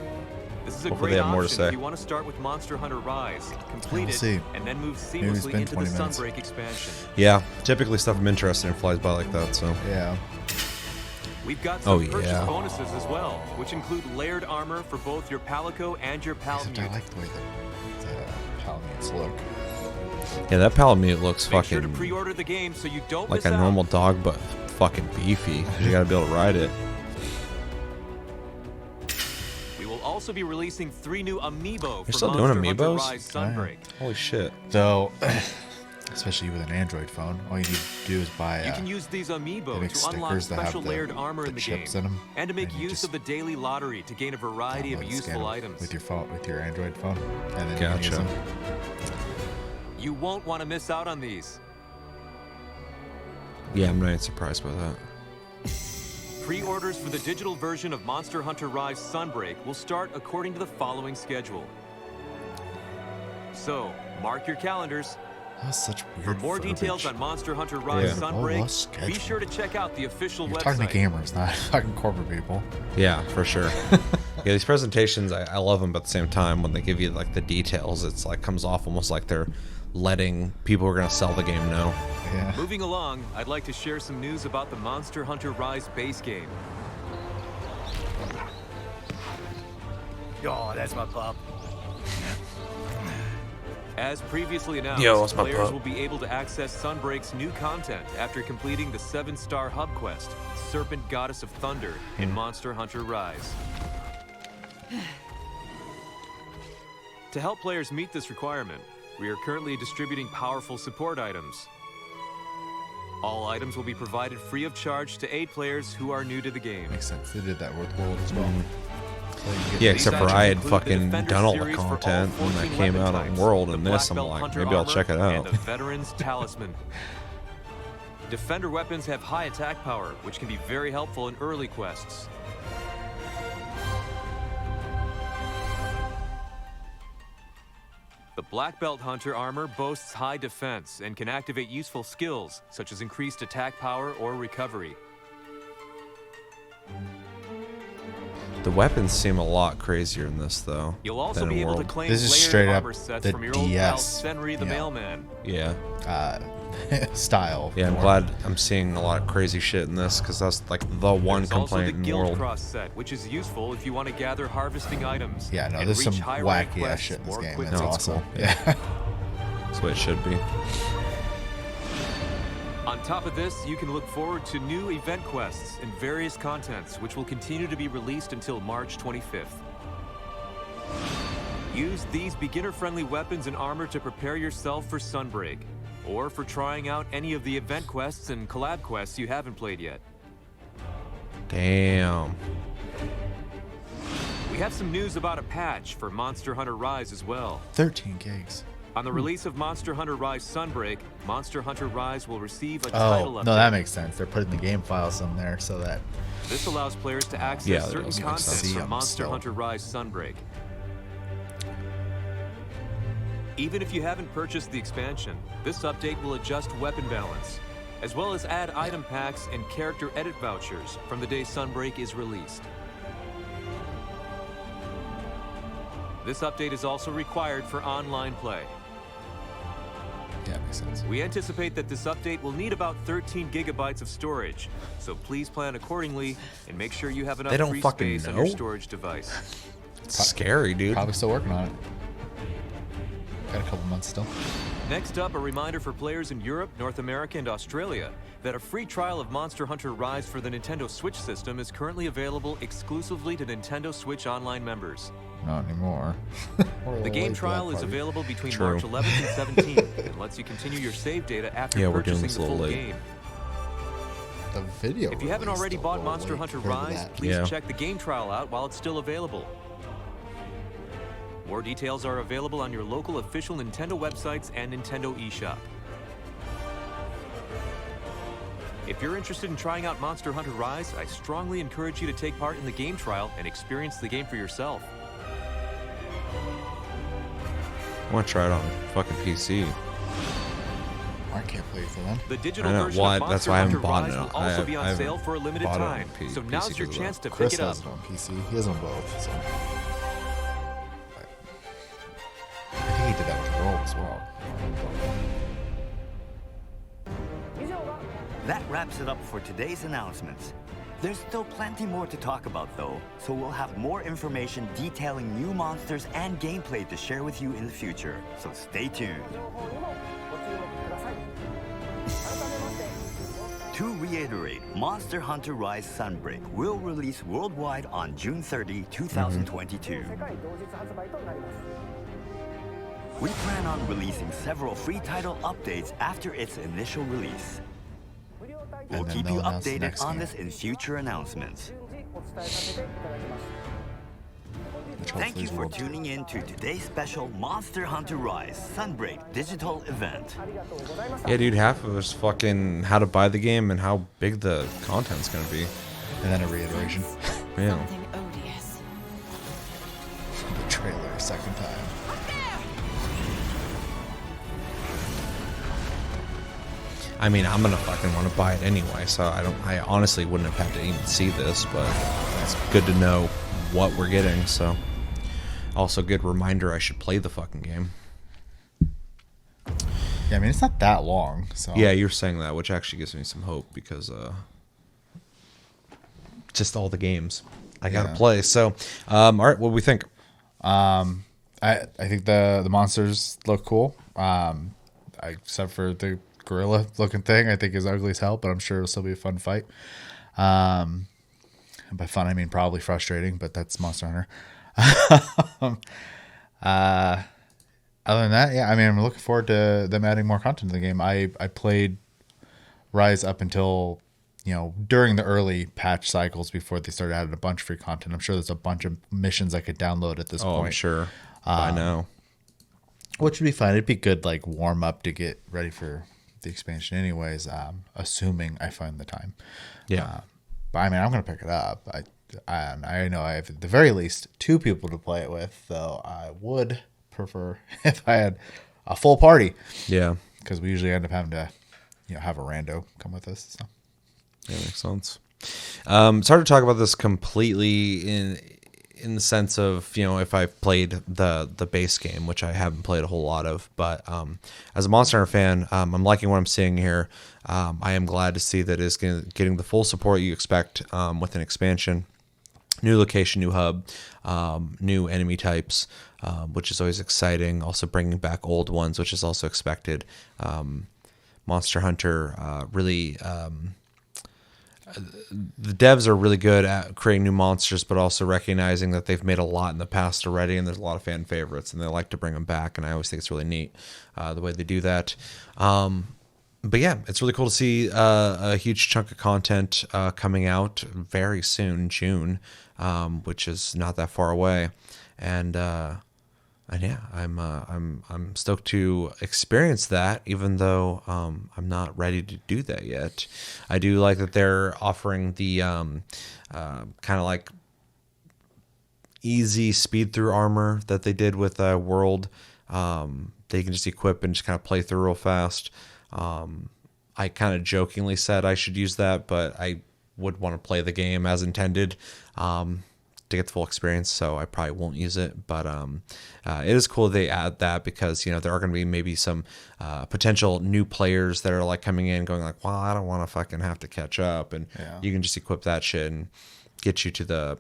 This is a Hopefully great they have more to option say. if you want to start with Monster Hunter Rise, complete We'll it, see. and then move Maybe it's seamlessly been into the 20 minutes. Sunbreak expansion. Yeah, typically stuff I'm interested in flies by like that, so. Yeah. We've got some Oh, purchase yeah. bonuses as well, which include layered armor for both your Palico and your Except I Palamute. like the way the Palamutes look. Yeah, that Palamute looks Make sure to fucking pre-order the game so you don't like miss a out. normal dog, but fucking beefy. You gotta be able to ride it. We will also be releasing 3 new amiibo for still Monster doing Hunter amiibos? Rise Oh, yeah. Sunbreak. Holy shit. Though, especially with an Android phone, all you need to do is buy You can use these they amiibo make to unlock stickers that have special layered armor the in the chips game, in 'em, and to make and you use just of the daily lottery to gain a variety of download, scan useful 'em items. with your phone, with your Android phone, and then Gotcha. you can use them. You won't want to miss out on these. Yeah, I'm not surprised by that. Pre-orders for the digital version of Monster Hunter Rise Sunbreak will start according to the following schedule. So, mark your calendars. That was such weird For more verbiage. details on Monster Hunter Rise Yeah. Sunbreak, Oh, schedule. be sure to check out the official You're website. talking to gamers, not fucking corporate people. Yeah, for sure. Yeah, these presentations, I love them, but at the same time, when they give you like the details, it's like comes off almost like they're letting people who are gonna sell the game know. Yeah. Moving along, I'd like to share some news about the Monster Hunter Rise base game. Oh, that's my pup. As previously announced, Yo, what's my players pup? will be able to access Sunbreak's new content after completing the 7-star hub quest, Serpent Goddess of Thunder, in Monster Hunter Rise. To help players meet this requirement, we are currently distributing powerful support items. All items will be provided free of charge to aid players who are new to the game. Makes sense. They did that with World as well. So you get Yeah, These except for items I had include the fucking Defender done all the series for all content when 14 that came weapon out on types, World, the and Black this I'm Belt like, Hunter maybe I'll armor, check it and out. the Veteran's Talisman. Defender weapons have high attack power, which can be very helpful in early quests. The Black Belt Hunter armor boasts high defense and can activate useful skills, such as increased attack power or recovery. The weapons seem a lot crazier in this though. You'll also than in be able to World. claim This is layered straight up armor sets the from your old pal DS, Senri the yeah. Mailman. Yeah. Style. Yeah, I'm more. glad I'm seeing a lot of crazy shit in this because that's like the one There's also the complaint in Guild World. Cross set, which is useful if you want to gather harvesting items. Yeah, no, and there's some reach high rank wacky ass quests shit in this more game. quickly. That's No, it's awesome. cool. Yeah. That's what it should be. On top of this, you can look forward to new event quests and various contents, which will continue to be released until March 25th. Use these beginner-friendly weapons and armor to prepare yourself for Sunbreak, or for trying out any of the event quests and collab quests you haven't played yet. Damn. We have some news about a patch for Monster Hunter Rise as well. 13 gigs. On the release of Monster Hunter Rise Sunbreak, Monster Hunter Rise will receive a Oh, title update. no, that makes sense. They're putting the game files in there so that This allows players to access Yeah, that certain does make content sense. from Monster Still. Hunter Rise Sunbreak. Even if you haven't purchased the expansion, this update will adjust weapon balance, as well as add item packs and character edit vouchers from the day Sunbreak is released. This update is also required for online play. Yeah, makes sense. We anticipate that this update will need about 13 gigabytes of storage, so please plan accordingly and make sure you have enough They don't free fucking space on your know? storage device. It's scary, dude. Probably still working on it. Got a couple months still. Next up, a reminder for players in Europe, North America, and Australia that a free trial of Monster Hunter Rise for the Nintendo Switch system is currently available exclusively to Nintendo Switch Online members. Not anymore. The game trial is available between True. March 11th and 17th and lets you continue your save data after Yeah, we're doing purchasing this the a little full late. game. The video. If you haven't released already a bought little Monster late Hunter compared to Rise, that. please Yeah. check the game trial out while it's still available. More details are available on your local official Nintendo websites and Nintendo eShop. If you're interested in trying out Monster Hunter Rise, I strongly encourage you to take part in the game trial and experience the game for yourself. I want to try it on fucking PC. I can't play for them. The digital I know, version why- of that's Monster why I Hunter haven't bought Rise it. will I also be on haven't sale for a limited bought it on time, P- so PC now's your because of chance that. to pick Chris it up. has it on PC. He has them both. So. I think he did that with World as well. That wraps it up for today's announcements. There's still plenty more to talk about though, so we'll have more information detailing new monsters and gameplay to share with you in the future, so stay tuned. To reiterate, Monster Hunter Rise Sunbreak will release worldwide on June 30, 2022. We plan on releasing several free title updates after its initial release. We'll And then keep they'll you announce the updated next on game. this in future announcements. Which Thank hopefully you is for World 2. tuning in to today's special Monster Hunter Rise Sunbreak digital event. Yeah, dude, half of it's fucking how to buy the game and how big the content's gonna be. And then a reiteration. Yeah. Something odious. The trailer a second time. I mean, I'm gonna fucking want to buy it anyway, so I honestly wouldn't have had to even see this, but it's good to know what we're getting. So, also good reminder I should play the fucking game. Yeah, I mean it's not that long. So Yeah, you're saying that, which actually gives me some hope because just all the games I gotta Yeah. play. So, all right, what do we think? I think the monsters look cool. Except for the gorilla looking thing, I think is ugly as hell, but I'm sure it'll still be a fun fight. And by fun I mean probably frustrating, but that's Monster Hunter. Other than that, yeah, I mean I'm looking forward to them adding more content to the game. I played Rise up until during the early patch cycles before they started adding a bunch of free content. I'm sure there's a bunch of missions I could download at this Oh, point. I'm sure. I know. Which would be fine. It'd be good, like warm up to get ready for the expansion, anyways. Assuming I find the time. Yeah. But I mean, I'm gonna pick it up. I know I have at the very least 2 people to play it with, though. I would prefer if I had a full party. Yeah. Because we usually end up having to, have a rando come with us. So. Yeah, makes sense. It's hard to talk about this completely in the sense of, if I've played the base game, which I haven't played a whole lot of, but as a Monster Hunter fan, I'm liking what I'm seeing here. I am glad to see that it's getting the full support you expect with an expansion, new location, new hub, new enemy types, which is always exciting. Also bringing back old ones, which is also expected. Monster Hunter really... the devs are really good at creating new monsters, but also recognizing that they've made a lot in the past already, and there's a lot of fan favorites, and they like to bring them back, and I always think it's really neat the way they do that. But yeah, it's really cool to see a huge chunk of content coming out very soon, June, which is not that far away, and yeah, I'm stoked to experience that, even though I'm not ready to do that yet. I do like that they're offering the kind of like easy speed through armor that they did with World, that you can just equip and just kind of play through real fast. I kind of jokingly said I should use that, but I would want to play the game as intended to get the full experience, so I probably won't use it. But it is cool they add that, because there are going to be maybe some potential new players that are like coming in going like, well, I don't want to fucking have to catch up, and you can just equip that shit and get you to the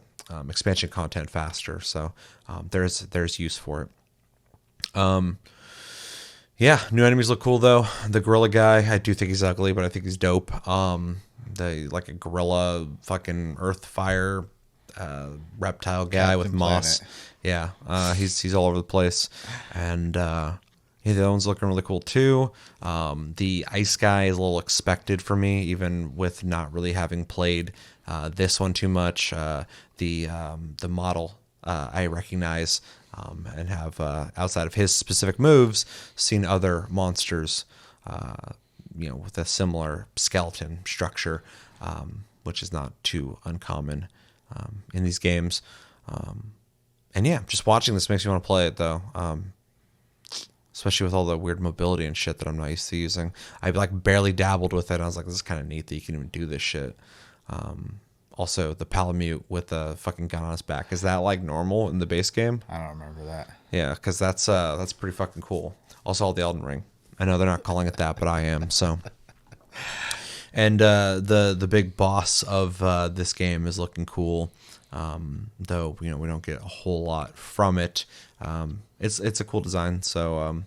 expansion content faster. So there's use for it. Yeah, new enemies look cool though. The gorilla guy, I do think he's ugly, but I think he's dope. Like a gorilla, fucking earth fire, reptile guy with moss. Yeah, he's all over the place, and the other one's looking really cool too. The ice guy is a little expected for me, even with not really having played this one too much. The model I recognize. And have, outside of his specific moves, seen other monsters, with a similar skeleton structure, which is not too uncommon in these games. And yeah, just watching this makes me want to play it, though, especially with all the weird mobility and shit that I'm not used to using. I like barely dabbled with it. I was like, this is kind of neat that you can even do this shit. Also, the Palamute with the fucking gun on his back. Is that like normal in the base game? I don't remember that. Yeah, because that's pretty fucking cool. Also, all the Elden Ring. I know they're not calling it that, but I am. So, and the big boss of this game is looking cool. Though we don't get a whole lot from it. It's a cool design. So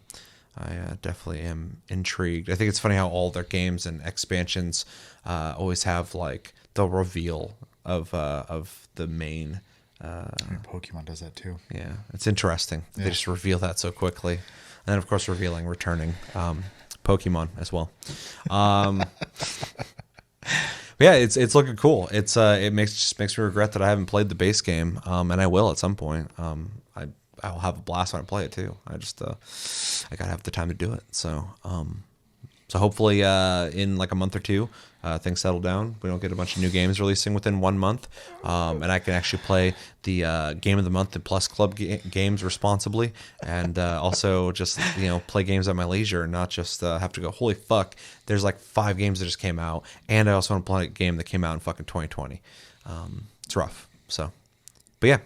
I definitely am intrigued. I think it's funny how all their games and expansions always have like the reveal of the main. Pokemon does that too. Yeah, it's interesting. Yeah. They just reveal that so quickly, and then of course returning Pokemon as well. Yeah, it's looking cool. It makes me regret that I haven't played the base game, and I will at some point. I'll have a blast when I play it too. I gotta have the time to do it. So hopefully in like a month or two, things settle down. We don't get a bunch of new games releasing within 1 month, and I can actually play the Game of the Month and Plus Club games responsibly, and also just play games at my leisure, and not just have to go, holy fuck, there's like 5 games that just came out, and I also want to play a game that came out in fucking 2020. It's rough. So, but yeah,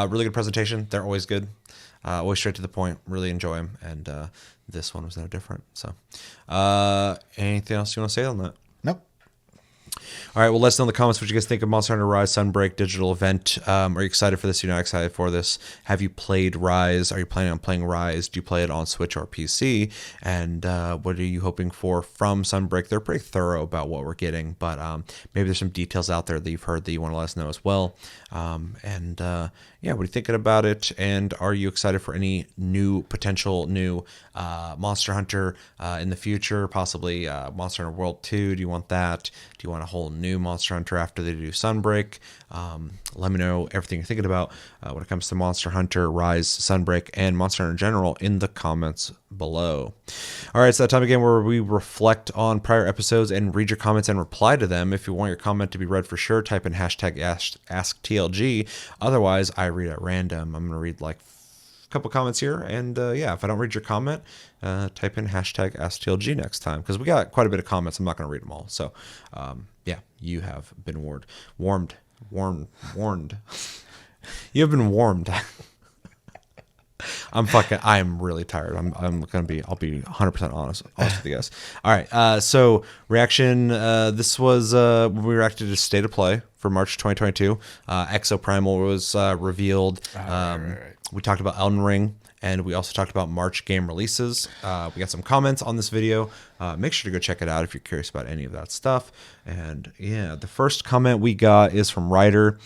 really good presentation. They're always good. Always straight to the point. Really enjoy them, and this one was no different. So, anything else you want to say on that? Nope. All right, well, let us know in the comments what you guys think of Monster Hunter Rise Sunbreak digital event. Are you excited for this? You're not excited for this? Have you played Rise? Are you planning on playing Rise? Do you play it on Switch or PC? And what are you hoping for from Sunbreak? They're pretty thorough about what we're getting, but maybe there's some details out there that you've heard that you want to let us know as well. Yeah, what are you thinking about it? And are you excited for any potential new Monster Hunter in the future? Possibly Monster Hunter World 2. Do you want that? Do you want a whole new Monster Hunter after they do Sunbreak? Let me know everything you're thinking about when it comes to Monster Hunter Rise, Sunbreak, and Monster Hunter in general in the comments below. All right, it's that time again where we reflect on prior episodes and read your comments and reply to them. If you want your comment to be read for sure, type in hashtag AskTLG. Otherwise, I read at random. I'm going to read like a couple comments here, and yeah, if I don't read your comment, type in hashtag AskTLG next time, because we got quite a bit of comments. I'm not going to read them all. So yeah, you have been warned. You have been warned. I'm really tired. I'll be 100% honest with you guys. All right. So reaction, this was, when we reacted to State of Play for March 2022. Exoprimal was, revealed. Right. We talked about Elden Ring, and we also talked about March game releases. We got some comments on this video. Make sure to go check it out if you're curious about any of that stuff. And yeah, the first comment we got is from Ryder,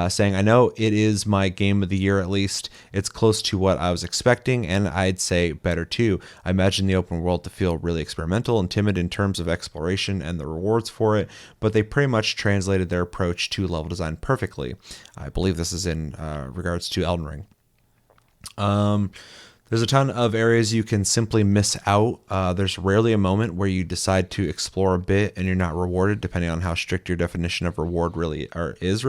saying, I know it is my game of the year at least. It's close to what I was expecting, and I'd say better too. I imagine the open world to feel really experimental and timid in terms of exploration and the rewards for it, but they pretty much translated their approach to level design perfectly. I believe this is in regards to Elden Ring. There's a ton of areas you can simply miss out. There's rarely a moment where you decide to explore a bit and you're not rewarded, depending on how strict your definition of reward really is.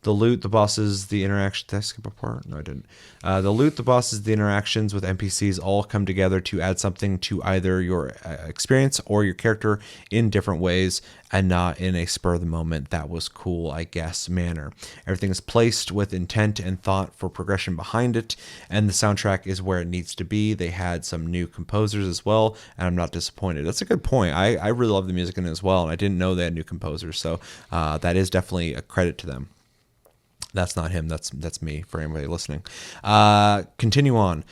The loot, the bosses, the interaction. Did I skip a part? No, I didn't. The loot, the bosses, the interactions with NPCs all come together to add something to either your experience or your character in different ways and not in a spur of the moment, that was cool, I guess, manner. Everything is placed with intent and thought for progression behind it, and the soundtrack is where it needs to be. They had some new composers as well, and I'm not disappointed. That's a good point. I really love the music in it as well, and I didn't know they had new composers, so that is definitely a credit to them. That's not him. That's me for anybody listening. Continue on.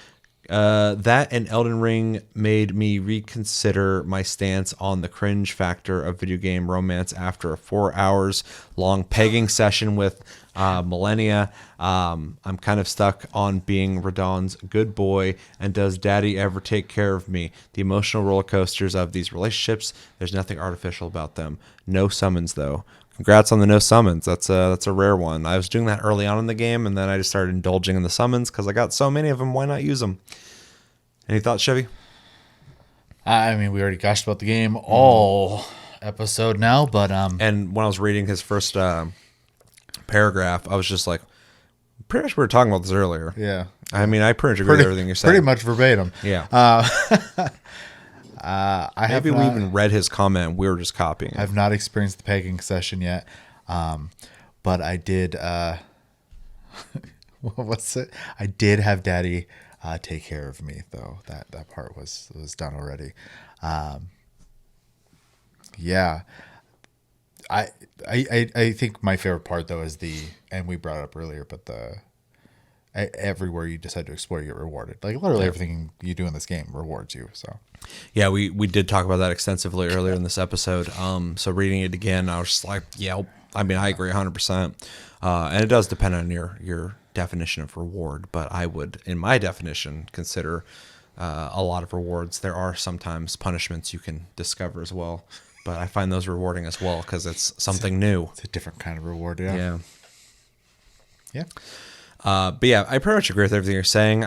That and Elden Ring made me reconsider my stance on the cringe factor of video game romance after a 4 hours long pegging session with Millennia. I'm kind of stuck on being Radon's good boy, and does daddy ever take care of me? The emotional roller coasters of these relationships, there's nothing artificial about them. No summons though. Congrats on the no summons. That's a rare one. I was doing that early on in the game, and then I just started indulging in the summons because I got so many of them. Why not use them? Any thoughts, Chevy? I mean, we already gushed about the game all episode now, but and when I was reading his first paragraph, I was just like, pretty much we were talking about this earlier. Yeah. I mean, I pretty much agree with everything you're saying. Pretty much verbatim. Yeah. Maybe we even read his comment. We were just copying it. I've not experienced the pegging session yet, but I did. What's it? I did have Daddy take care of me, though. That part was done already. Yeah, I think my favorite part though is and we brought it up earlier, but everywhere you decide to explore, you get rewarded. Like literally everything you do in this game rewards you. So yeah, we did talk about that extensively earlier in this episode. So reading it again, I was just like, yeah, I mean, I agree 100%. And it does depend on your definition of reward, but I would, in my definition, consider a lot of rewards. There are sometimes punishments you can discover as well, but I find those rewarding as well because it's something new. It's a different kind of reward. Yeah. But yeah, I pretty much agree with everything you're saying.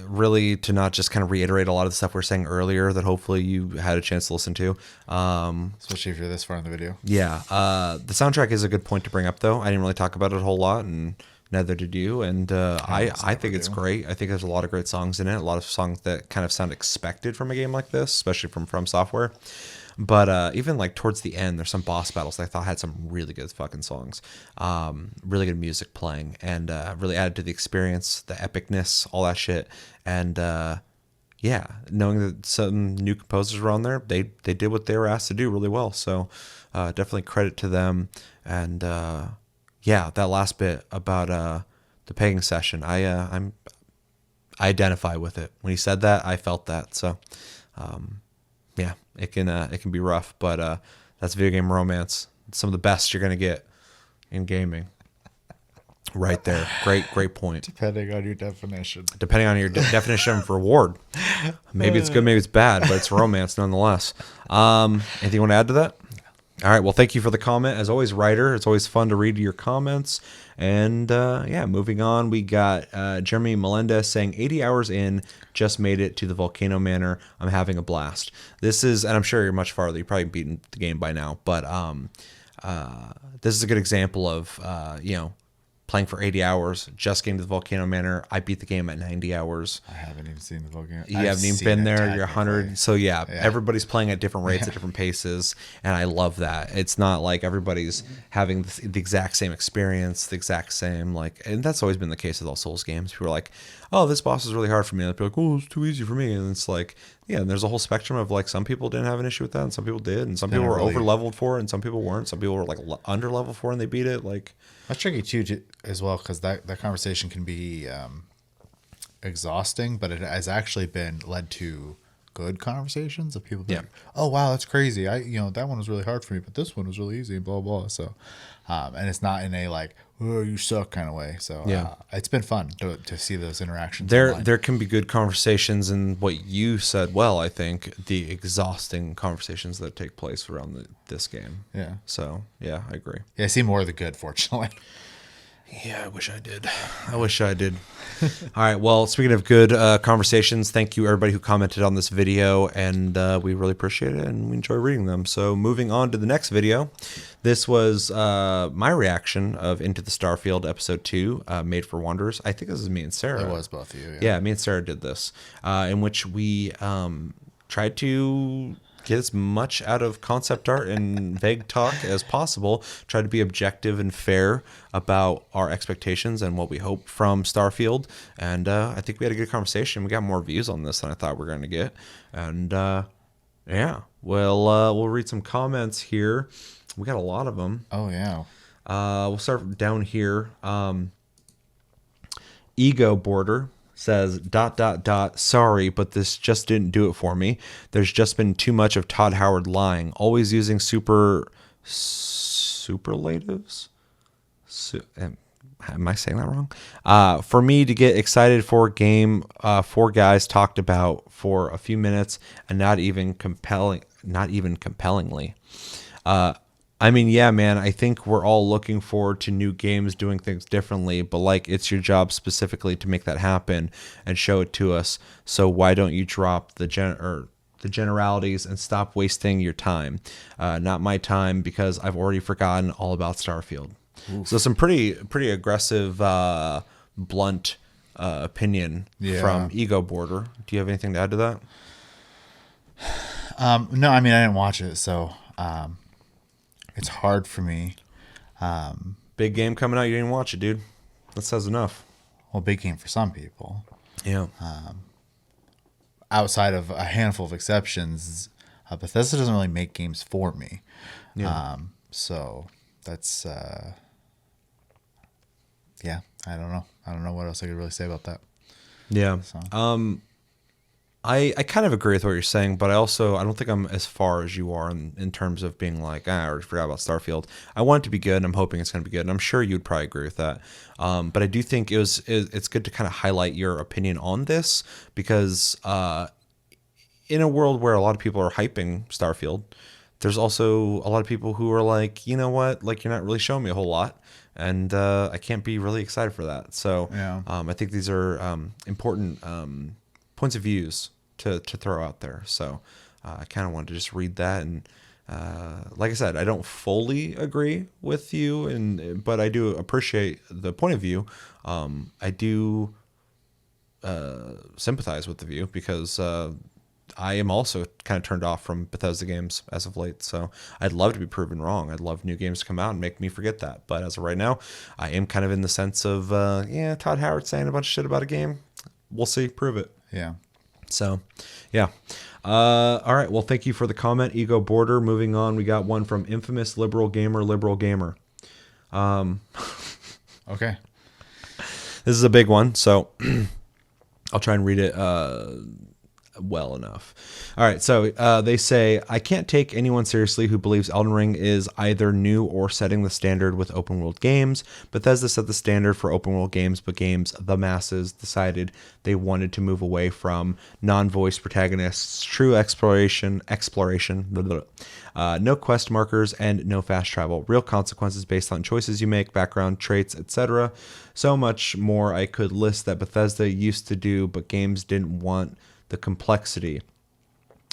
Really, to not just kind of reiterate a lot of the stuff we were saying earlier that hopefully you had a chance to listen to. Especially if you're this far in the video. Yeah. The soundtrack is a good point to bring up, though. I didn't really talk about it a whole lot, and neither did you. And I think it's great. I think there's a lot of great songs in it, a lot of songs that kind of sound expected from a game like this, especially from Software. But even like towards the end, there's some boss battles that I thought had some really good fucking songs, really good music playing, and really added to the experience, the epicness, all that shit. And yeah, knowing that some new composers were on there, they did what they were asked to do really well. So definitely credit to them. And yeah, that last bit about the pegging session, I identify with it. When he said that, I felt that. So yeah, it can be rough, but that's video game romance. It's some of the best you're gonna get in gaming. Right there, great point. Depending on your definition. Depending on your definition of reward, maybe it's good, maybe it's bad, but it's romance nonetheless. Anything you want to add to that? All right. Well, thank you for the comment. As always, Ryder, it's always fun to read your comments. And yeah, moving on, we got Jeremy Melendez saying 80 hours in, just made it to the Volcano Manor. I'm having a blast. This is, and I'm sure you're much farther. You've probably beaten the game by now, but this is a good example of, playing for 80 hours, just getting to the Volcano Manor. I beat the game at 90 hours. I haven't even seen the Volcano. You haven't even been there. You're 100. So yeah, everybody's playing at different rates, at different paces, and I love that. It's not like everybody's having the exact same experience, the exact same and that's always been the case with all Souls games. People are like, oh, this boss is really hard for me. And they'll be like, oh, it's too easy for me. And it's like, yeah, and there's a whole spectrum of some people didn't have an issue with that, and some people did, and some people were over leveled for it, and some people weren't. Some people were under leveled for it, and they beat it. That's tricky too, as well, because that conversation can be exhausting, but it has actually been led to good conversations of people being, oh wow, that's crazy. That one was really hard for me, but this one was really easy, blah blah. So, and it's not in a oh, you suck kind of way. So it's been fun to see those interactions. There can be good conversations, and what you said, well, I think the exhausting conversations that take place around this game. Yeah. So yeah, I agree. Yeah, I see more of the good, fortunately. Yeah, I wish I did. All right. Well, speaking of good conversations, thank you everybody who commented on this video, and we really appreciate it, and we enjoy reading them. So moving on to the next video. This was my reaction of Into the Starfield Episode 2, Made for Wanderers. I think this is me and Sarah. It was both of you. Yeah, me and Sarah did this, in which we tried to get as much out of concept art and vague talk as possible, try to be objective and fair about our expectations and what we hope from Starfield. And I think we had a good conversation. We got more views on this than I thought we were going to get. And yeah, we'll read some comments here. We got a lot of them. Oh, yeah. We'll start down here. Ego Border says ... sorry, but this just didn't do it for me. There's just been too much of Todd Howard lying, always using superlatives. Am I saying that wrong? For me to get excited for a game, four guys talked about for a few minutes and not even compellingly. I mean, yeah, man, I think we're all looking forward to new games doing things differently, but like it's your job specifically to make that happen and show it to us. So why don't you drop the generalities and stop wasting your time? Not my time, because I've already forgotten all about Starfield. Oof. So some pretty aggressive, blunt opinion from Ego Border. Do you have anything to add to that? No, I mean, I didn't watch it, so it's hard for me. Big game coming out, you didn't watch it, dude. That says enough. Well, big game for some people. Yeah. Outside of a handful of exceptions, Bethesda doesn't really make games for me. Yeah. So that's yeah. I don't know. I don't know what else I could really say about that. Yeah. So. I kind of agree with what you're saying, but I don't think I'm as far as you are in terms of being like, I already forgot about Starfield. I want it to be good, and I'm hoping it's going to be good, and I'm sure you'd probably agree with that. But I do think it's good to kind of highlight your opinion on this, because in a world where a lot of people are hyping Starfield, there's also a lot of people who are like, you know what, like you're not really showing me a whole lot, and I can't be really excited for that. So yeah. I think these are important points of views to throw out there. So I kind of wanted to just read that. And like I said, I don't fully agree with you, but I do appreciate the point of view. I do sympathize with the view, because I am also kind of turned off from Bethesda games as of late. So I'd love to be proven wrong. I'd love new games to come out and make me forget that. But as of right now, I am kind of in the sense of, Todd Howard saying a bunch of shit about a game. We'll see. Prove it. Yeah. So, yeah. All right. Well, thank you for the comment, Ego Border. Moving on, we got one from Infamous Liberal Gamer. Okay. This is a big one, so I'll try and read it well enough. All right, so they say, I can't take anyone seriously who believes Elden Ring is either new or setting the standard with open world games. Bethesda set the standard for open world games, but the masses decided they wanted to move away from non-voice protagonists, true exploration, blah, blah, blah. No quest markers, and no fast travel. Real consequences based on choices you make, background, traits, etc. So much more I could list that Bethesda used to do, but games didn't want the complexity.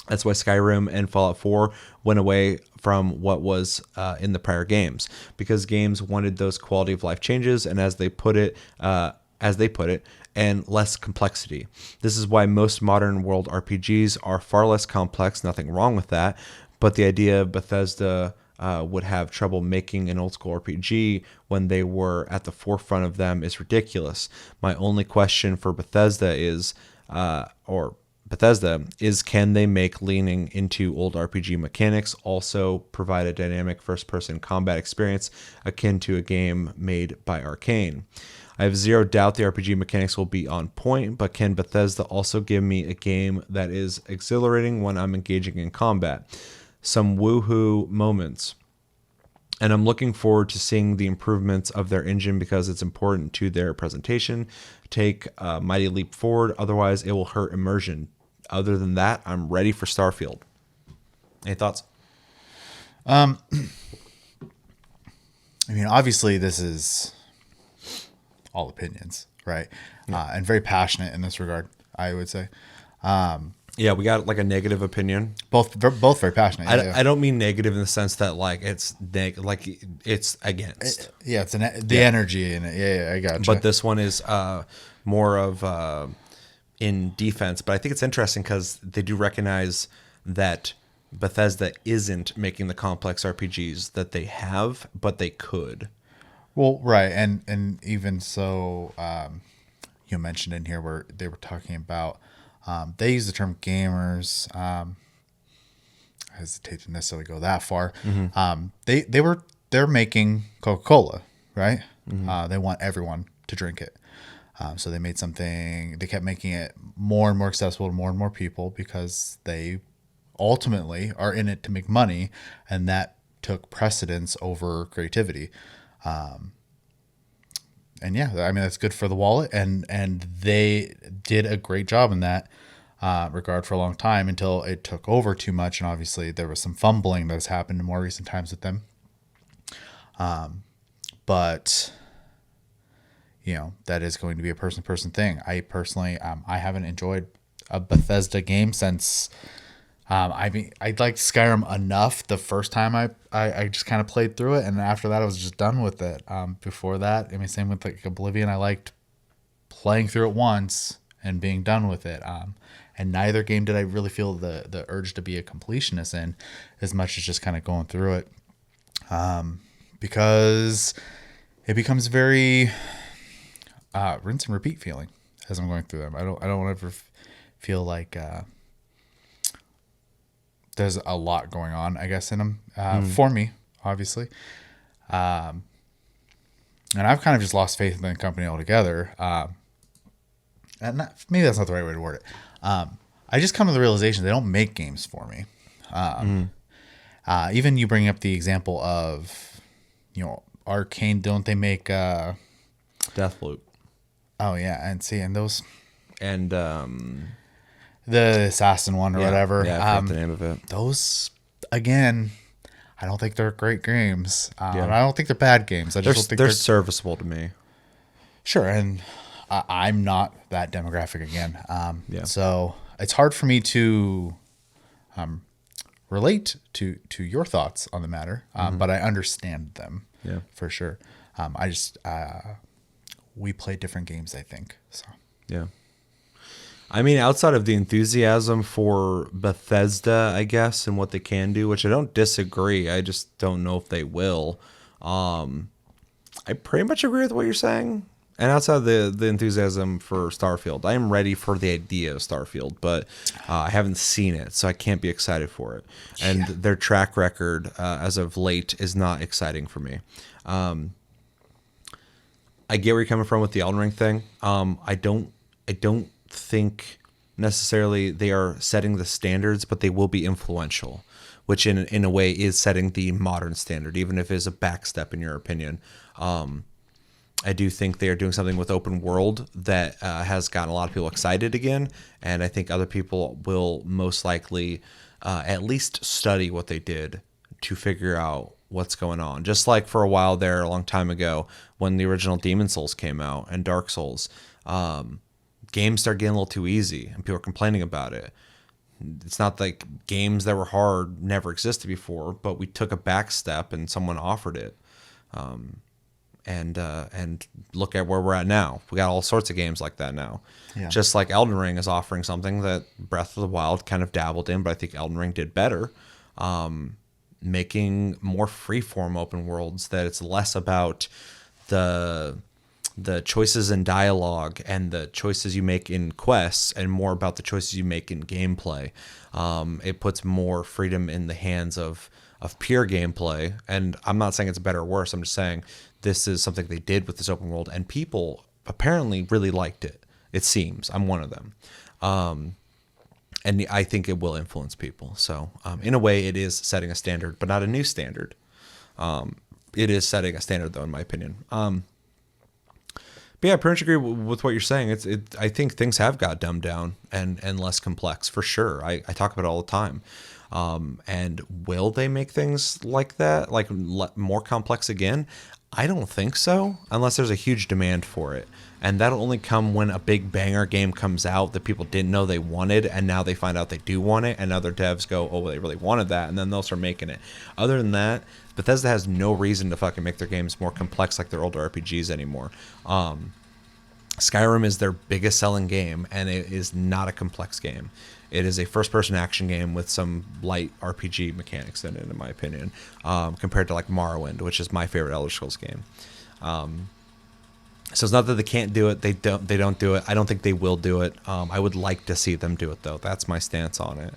That's why Skyrim and Fallout 4 went away from what was in the prior games, because games wanted those quality of life changes, and as they put it, and less complexity. This is why most modern world RPGs are far less complex. Nothing wrong with that, but the idea of Bethesda would have trouble making an old school RPG when they were at the forefront of them is ridiculous. My only question for Bethesda is, can they make leaning into old RPG mechanics also provide a dynamic first-person combat experience akin to a game made by Arcane? I have zero doubt the RPG mechanics will be on point, but can Bethesda also give me a game that is exhilarating when I'm engaging in combat? Some woohoo moments. And I'm looking forward to seeing the improvements of their engine, because it's important to their presentation. Take a mighty leap forward, otherwise it will hurt immersion. Other than that, I'm ready for Starfield. Any thoughts? I mean, obviously this is all opinions, right? And very passionate in this regard, I would say. Yeah, we got like a negative opinion. Both very passionate. I don't mean negative in the sense that like it's like it's against. It's the energy in it. Yeah, I got you. But this one is more of in defense. But I think it's interesting because they do recognize that Bethesda isn't making the complex RPGs that they have, but they could. Well, right, and even so, you mentioned in here where they were talking about they use the term gamers. I hesitate to necessarily go that far. They're making Coca-Cola, right? They want everyone to drink it. So they made something. They kept making it more and more accessible to more and more people because they ultimately are in it to make money, and that took precedence over creativity. And yeah, I mean, that's good for the wallet, and they did a great job in that regard for a long time until it took over too much, and obviously there was some fumbling that has happened in more recent times with them. But you know, that is going to be a person-to-person thing. I personally, I haven't enjoyed a Bethesda game since. I mean, I liked Skyrim enough the first time I just kind of played through it, and after that I was just done with it. Before that, I mean, same with like Oblivion. I liked playing through it once and being done with it. And neither game did I really feel the urge to be a completionist in, as much as just kind of going through it, because it becomes very rinse and repeat feeling as I'm going through them. I don't ever feel like. There's a lot going on, I guess, in them for me, obviously. And I've kind of just lost faith in the company altogether. And maybe that's not the right way to word it. I just come to the realization they don't make games for me. Even you bring up the example of, you know, Arcane, don't they make Deathloop? Oh yeah, and those and the Assassin one or whatever. Yeah, I forget the name of it. Those, again, I don't think they're great games. And I don't think they're bad games. I just don't think they're serviceable to me. Sure, and I'm not that demographic again. So it's hard for me to relate to your thoughts on the matter, but I understand them for sure. I just we play different games, I think. So yeah. I mean, outside of the enthusiasm for Bethesda, I guess, and what they can do, which I don't disagree. I just don't know if they will. I pretty much agree with what you're saying. And outside of the enthusiasm for Starfield, I am ready for the idea of Starfield, but I haven't seen it, so I can't be excited for it. And their track record as of late is not exciting for me. I get where you're coming from with the Elden Ring thing. I don't think necessarily they are setting the standards, but they will be influential, which in a way is setting the modern standard, even if it is a backstep in your opinion. I do think they are doing something with open world that has gotten a lot of people excited again, and I think other people will most likely at least study what they did to figure out what's going on. Just like for a while there, a long time ago, when the original Demon Souls came out and Dark Souls, games started getting a little too easy, and people are complaining about it. It's not like games that were hard never existed before, but we took a back step and someone offered it. And look at where we're at now. We got all sorts of games like that now. Yeah. Just like Elden Ring is offering something that Breath of the Wild kind of dabbled in, but I think Elden Ring did better. Making more freeform open worlds, that it's less about the choices in dialogue and the choices you make in quests and more about the choices you make in gameplay. It puts more freedom in the hands of pure gameplay. And I'm not saying it's better or worse. I'm just saying this is something they did with this open world, and people apparently really liked it. It seems. I'm one of them. And I think it will influence people. So in a way, it is setting a standard, but not a new standard. It is setting a standard, though, in my opinion. But yeah, I pretty much agree with what you're saying. I think things have got dumbed down and less complex, for sure. I talk about it all the time. And will they make things like that, like more complex again? I don't think so, unless there's a huge demand for it. And that'll only come when a big banger game comes out that people didn't know they wanted, and now they find out they do want it, and other devs go, oh, they really wanted that, and then they'll start making it. Other than that, Bethesda has no reason to fucking make their games more complex like their older RPGs anymore. Skyrim is their biggest selling game, and it is not a complex game. It is a first-person action game with some light RPG mechanics in it, in my opinion, compared to like Morrowind, which is my favorite Elder Scrolls game. So it's not that they can't do it; they don't do it. I don't think they will do it. I would like to see them do it, though. That's my stance on it.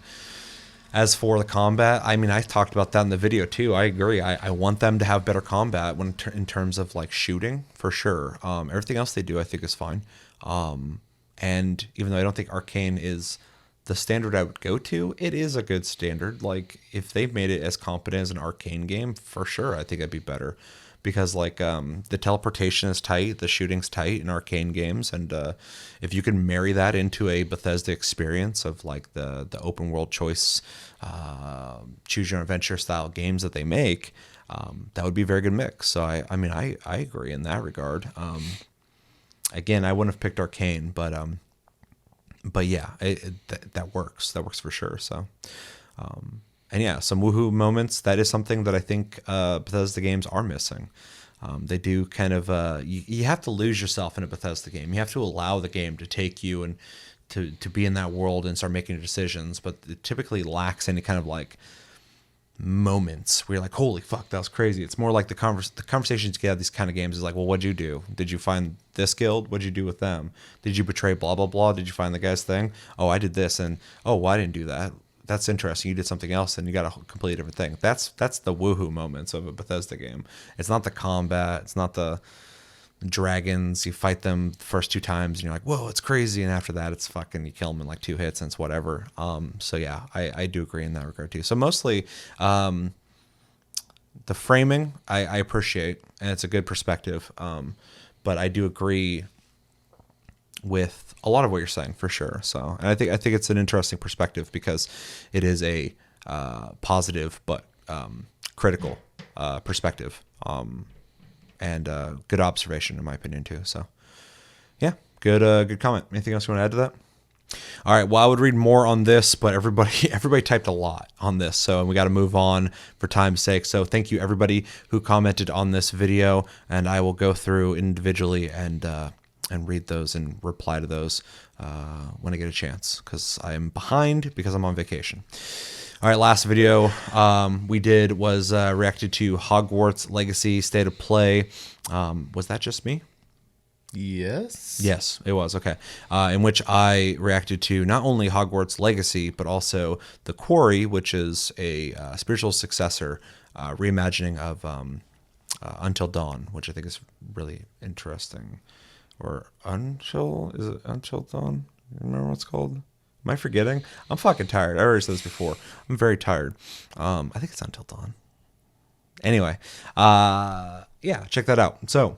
As for the combat, I mean, I talked about that in the video too. I agree. I want them to have better combat in terms of like shooting, for sure. Everything else they do, I think, is fine. And even though I don't think Arcane is the standard I would go to, it is a good standard. Like, if they've made it as competent as an Arcane game, for sure, I think it'd be better. Because like the teleportation is tight, the shooting's tight in Arcane games, and if you can marry that into a Bethesda experience of like the open world choice, choose your adventure style games that they make, that would be a very good mix. So I mean I agree in that regard. Again, I wouldn't have picked Arcane, but yeah, that works. That works for sure. So. And yeah, some woohoo moments. That is something that I think Bethesda games are missing. They do kind of, you have to lose yourself in a Bethesda game. You have to allow the game to take you and to be in that world and start making decisions. But it typically lacks any kind of like moments where you're like, holy fuck, that was crazy. It's more like the conversations you get out of these kind of games is like, well, what'd you do? Did you find this guild? What'd you do with them? Did you betray blah, blah, blah? Did you find the guy's thing? Oh, I did this. And oh, well, I didn't do that. That's interesting. You did something else and you got a completely different thing. That's the woohoo moments of a Bethesda game. It's not the combat. It's not the dragons. You fight them the first 2 times and you're like, whoa, it's crazy. And after that, it's fucking, you kill them in like 2 hits and it's whatever. So yeah, I do agree in that regard too. So mostly the framing I appreciate, and it's a good perspective. But I do agree with a lot of what you're saying, for sure. So, and I think it's an interesting perspective because it is a positive but critical perspective, and good observation in my opinion too. So, yeah, good comment. Anything else you want to add to that? All right. Well, I would read more on this, but everybody typed a lot on this, so we got to move on for time's sake. So thank you everybody who commented on this video, and I will go through individually and read those and reply to those when I get a chance, because I am behind because I'm on vacation. All right, last video we did was reacted to Hogwarts Legacy State of Play. Was that just me? Yes, it was. Okay. In which I reacted to not only Hogwarts Legacy, but also The Quarry, which is a spiritual successor reimagining of Until Dawn, which I think is really interesting. Or is it Until Dawn? Remember what it's called? Am I forgetting? I'm fucking tired. I already said this before. I'm very tired. I think it's Until Dawn. Anyway, yeah, check that out. So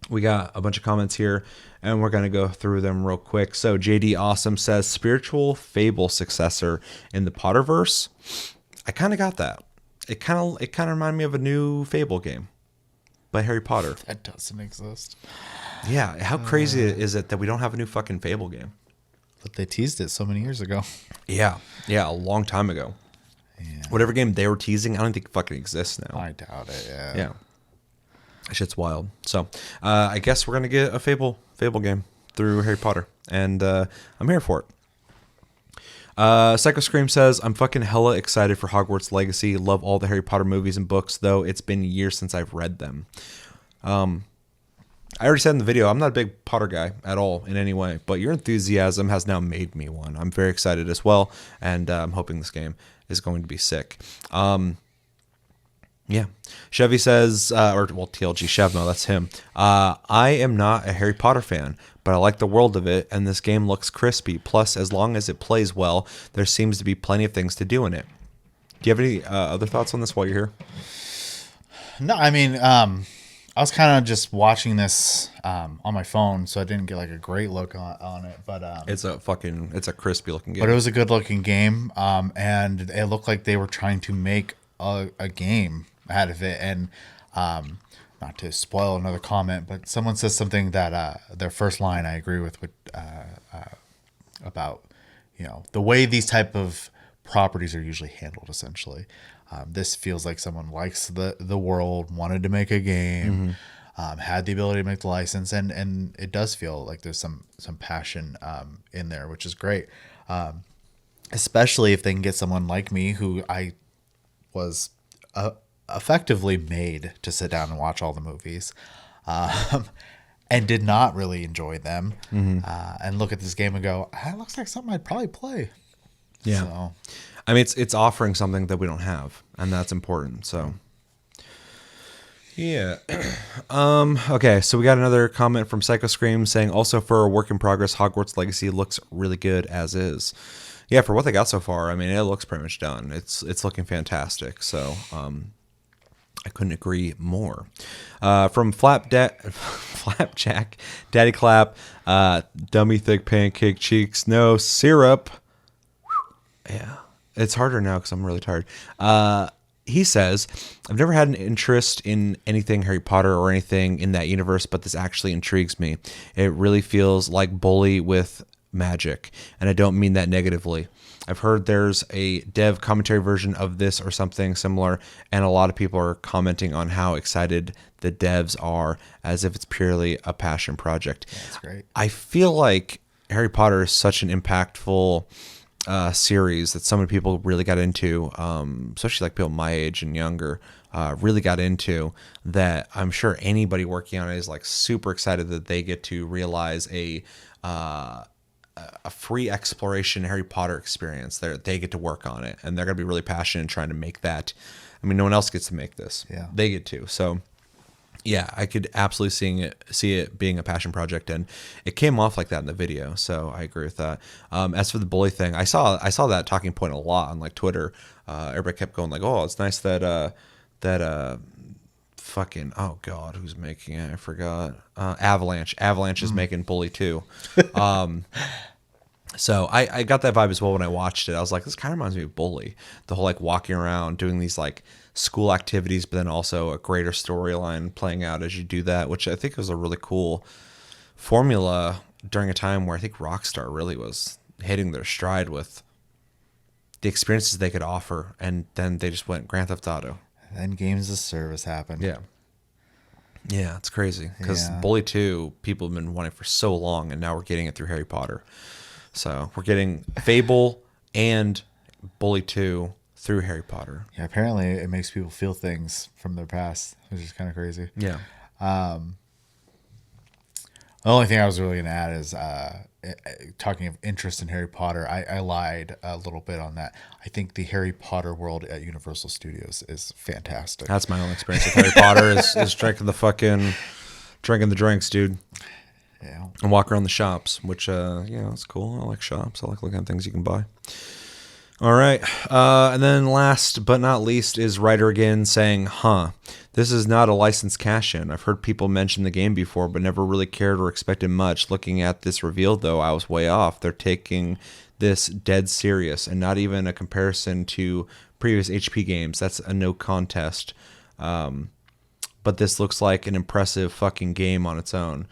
we got a bunch of comments here, and we're going to go through them real quick. So JD Awesome says, spiritual fable successor in the Potterverse. I kind of got that. It kind of reminded me of a new Fable game by Harry Potter. That doesn't exist. Yeah, how crazy is it that we don't have a new fucking Fable game? But they teased it so many years ago. Yeah, a long time ago. Yeah. Whatever game they were teasing, I don't think it fucking exists now. I doubt it, yeah. Yeah. That shit's wild. So, I guess we're going to get a Fable game through Harry Potter, and I'm here for it. Psycho Scream says, I'm fucking hella excited for Hogwarts Legacy. Love all the Harry Potter movies and books, though it's been years since I've read them. I already said in the video, I'm not a big Potter guy at all in any way, but your enthusiasm has now made me one. I'm very excited as well, and I'm hoping this game is going to be sick. Yeah. Chevy says, TLG Chevmo, that's him. I am not a Harry Potter fan, but I like the world of it, and this game looks crispy. Plus, as long as it plays well, there seems to be plenty of things to do in it. Do you have any other thoughts on this while you're here? No, I mean, I was kind of just watching this on my phone, so I didn't get like a great look on it. But it's a crispy looking game. But it was a good looking game, and it looked like they were trying to make a game out of it. And not to spoil another comment, but someone says something that their first line I agree with about, the way these type of properties are usually handled. Essentially, this feels like someone likes the world, wanted to make a game, had the ability to make the license, and it does feel like there's some passion in there, which is great. Especially if they can get someone like me, who I was effectively made to sit down and watch all the movies, and did not really enjoy them, and look at this game and go, it looks like something I'd probably play. Yeah. So, I mean, it's offering something that we don't have, and that's important. So, yeah. Okay, so we got another comment from Psycho Scream saying, also for a work in progress, Hogwarts Legacy looks really good as is. Yeah, for what they got so far, I mean, it looks pretty much done. It's looking fantastic. So, I couldn't agree more. From Flapjack, Daddy Clap, Dummy Thick Pancake Cheeks, no syrup. Yeah, it's harder now because I'm really tired. He says, I've never had an interest in anything Harry Potter or anything in that universe, but this actually intrigues me. It really feels like Bully with magic, and I don't mean that negatively. I've heard there's a dev commentary version of this or something similar, and a lot of people are commenting on how excited the devs are, as if it's purely a passion project. That's great. I feel like Harry Potter is such an impactful series that so many people really got into, especially like people my age and younger, really got into, that I'm sure anybody working on it is like super excited that they get to realize a free exploration Harry Potter experience. They get to work on it, and they're going to be really passionate in trying to make that. I mean, no one else gets to make this. Yeah. They get to. So yeah, I could absolutely see it being a passion project, and it came off like that in the video. So I agree with that. As for the bully thing, I saw that talking point a lot on like Twitter. Everybody kept going like, "Oh, it's nice that fucking, oh god, who's making it? I forgot. Avalanche is making Bully 2. So I got that vibe as well when I watched it. I was like, this kind of reminds me of Bully. The whole like walking around doing these like school activities, but then also a greater storyline playing out as you do that, which I think was a really cool formula during a time where I think Rockstar really was hitting their stride with the experiences they could offer, and then they just went Grand Theft Auto. And then games as a service happened. Yeah, it's crazy because Bully 2 people have been wanting for so long, and now we're getting it through Harry Potter. So we're getting Fable and Bully 2 through Harry Potter. Yeah, apparently it makes people feel things from their past, which is kind of crazy. Yeah. The only thing I was really going to add is talking of interest in Harry Potter, I lied a little bit on that. I think the Harry Potter world at Universal Studios is fantastic. That's my only experience with Harry Potter is drinking the drinks, dude. Yeah. And walk around the shops, which, it's cool. I like shops. I like looking at things you can buy. All right. And then last but not least is Ryder again saying, this is not a licensed cash-in. I've heard people mention the game before, but never really cared or expected much. Looking at this reveal, though, I was way off. They're taking this dead serious, and not even a comparison to previous HP games. That's a no contest. But this looks like an impressive fucking game on its own.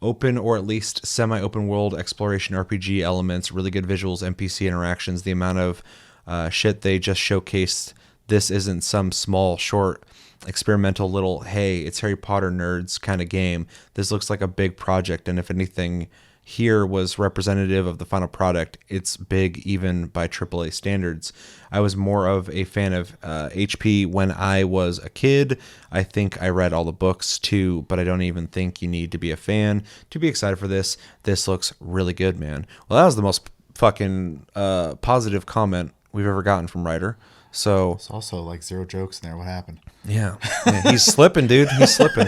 Open or at least semi-open world exploration RPG elements, really good visuals, NPC interactions, the amount of shit they just showcased. This isn't some small, short, experimental little, hey, it's Harry Potter nerds kind of game. This looks like a big project, and if anything here was representative of the final product, it's big even by AAA standards. I was more of a fan of HP when I was a kid. I think I read all the books too, but I don't even think you need to be a fan to be excited for this. This looks really good, man. Well, that was the most fucking positive comment we've ever gotten from Ryder. So it's also like zero jokes in there. What happened? Yeah, he's slipping, dude. He's slipping.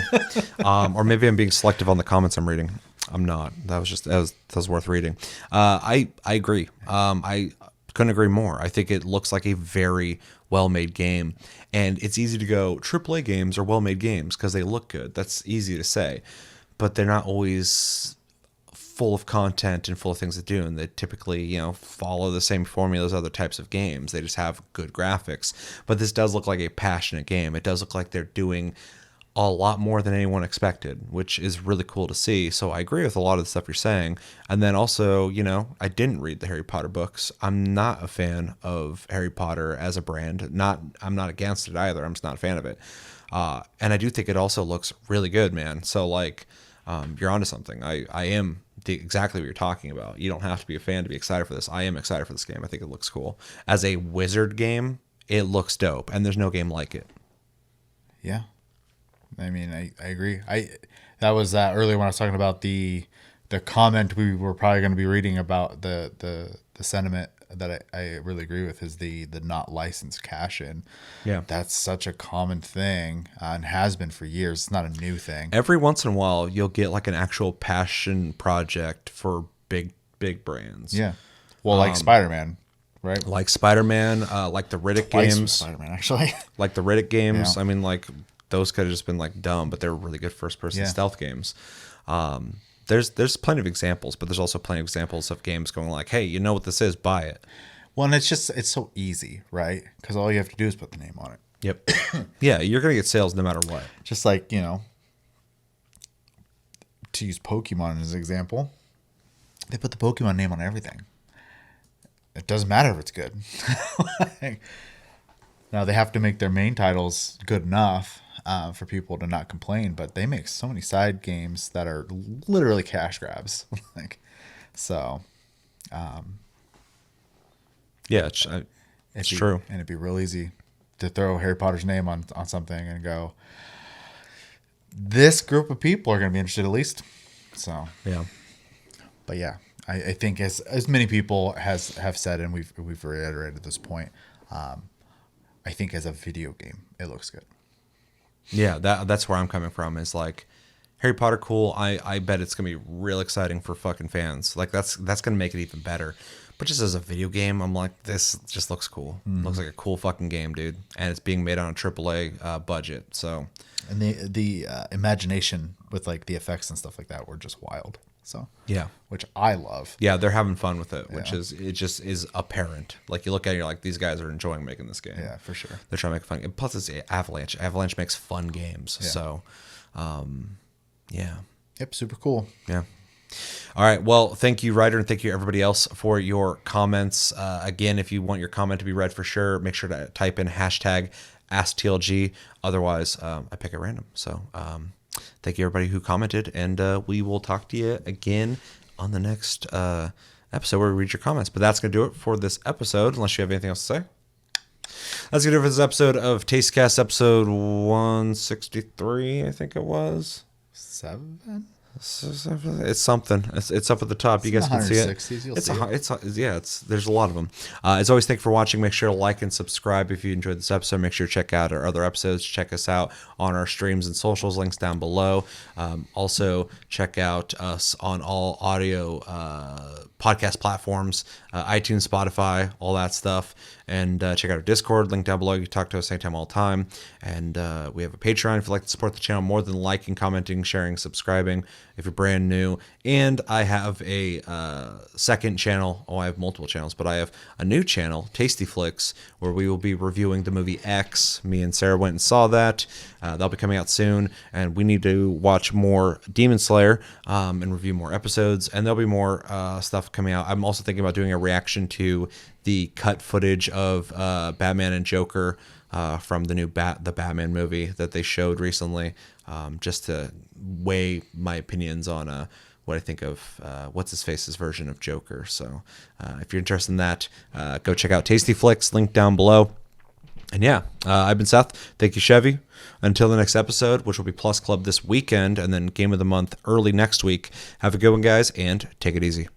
Or maybe I'm being selective on the comments I'm reading. I'm not. That was worth reading. I agree. I couldn't agree more. I think it looks like a very well-made game, and it's easy to go AAA games are well-made games because they look good. That's easy to say, but they're not always full of content and full of things to do, and they typically, you know, follow the same formula as other types of games. They just have good graphics. But this does look like a passionate game. It does look like they're doing a lot more than anyone expected, which is really cool to see. So I agree with a lot of the stuff you're saying. And then also, you know, I didn't read the Harry Potter books. I'm not a fan of Harry Potter as a brand. I'm not against it either. I'm just not a fan of it. And I do think it also looks really good, man. So like, you're onto something. I am exactly what you're talking about. You don't have to be a fan to be excited for this. I am excited for this game. I think it looks cool. As a Wizard game, it looks dope, and there's no game like it. Yeah. I mean, I agree. That was earlier when I was talking about the comment we were probably going to be reading about the sentiment that I really agree with is the not licensed cash in. Yeah, that's such a common thing and has been for years. It's not a new thing. Every once in a while, you'll get like an actual passion project for big brands. Yeah, well, like Spider-Man. Right, like Spider-Man, like the Riddick games. Spider-Man, actually, like the Riddick games. Yeah. I mean, like those could have just been like dumb, but they're really good first-person stealth games. There's plenty of examples, but there's also plenty of examples of games going like, hey, you know what this is? Buy it. Well, and it's so easy, right? Because all you have to do is put the name on it. Yep. Yeah, you're gonna get sales no matter what. Just like, you know, to use Pokemon as an example, they put the Pokemon name on everything. It doesn't matter if it's good. Now they have to make their main titles good enough for people to not complain, but they make so many side games that are literally cash grabs. Yeah, it's true. And it'd be real easy to throw Harry Potter's name on something and go, this group of people are going to be interested at least. So yeah, but yeah, I think as many people have said, and we've reiterated this point, I think as a video game, it looks good. Yeah, that's where I'm coming from. Is like Harry Potter cool. I bet it's gonna be real exciting for fucking fans. Like that's gonna make it even better. But just as a video game, I'm like, this just looks cool. Mm-hmm. Looks like a cool fucking game, dude. And it's being made on a AAA budget. So, and the imagination with like the effects and stuff like that were just wild. So yeah, which I love. Yeah, they're having fun with it, which it just is apparent. Like you look at it, you're like, these guys are enjoying making this game. Yeah, for sure. They're trying to make it fun. And plus, it's Avalanche. Avalanche makes fun games. Yeah. So, yeah. Yep, super cool. Yeah. All right. Well, thank you, Ryder, and thank you everybody else for your comments. Again, if you want your comment to be read for sure, make sure to type in #AskTLG. Otherwise, I pick at random. So, thank you everybody who commented, and we will talk to you again on the next episode where we read your comments. But that's going to do it for this episode, unless you have anything else to say. That's going to do it for this episode of TasteCast, episode 163, I think it was. 7? It's something. It's up at the top. You guys can see it. There's a lot of them. As always, thank you for watching. Make sure to like and subscribe if you enjoyed this episode. Make sure to check out our other episodes. Check us out on our streams and socials. Links down below. Also, check out us on all audio podcast platforms, iTunes, Spotify, all that stuff. And check out our Discord, link down below. You can talk to us anytime, all the time. And we have a Patreon if you'd like to support the channel more than liking, commenting, sharing, subscribing if you're brand new. And I have a second channel. Oh, I have multiple channels, but I have a new channel, TASTYFLIX, where we will be reviewing the movie X. Me and Sarah went and saw that. That'll be coming out soon. And we need to watch more Demon Slayer and review more episodes. And there'll be more stuff coming out. I'm also thinking about doing a reaction to the cut footage of Batman and Joker from the new the Batman movie that they showed recently, just to weigh my opinions on what I think of what's-his-face's version of Joker. So if you're interested in that, go check out TastyFlix, link down below. And yeah, I've been Seth. Thank you, Chevy. Until the next episode, which will be Plus Club this weekend, and then Game of the Month early next week. Have a good one, guys, and take it easy.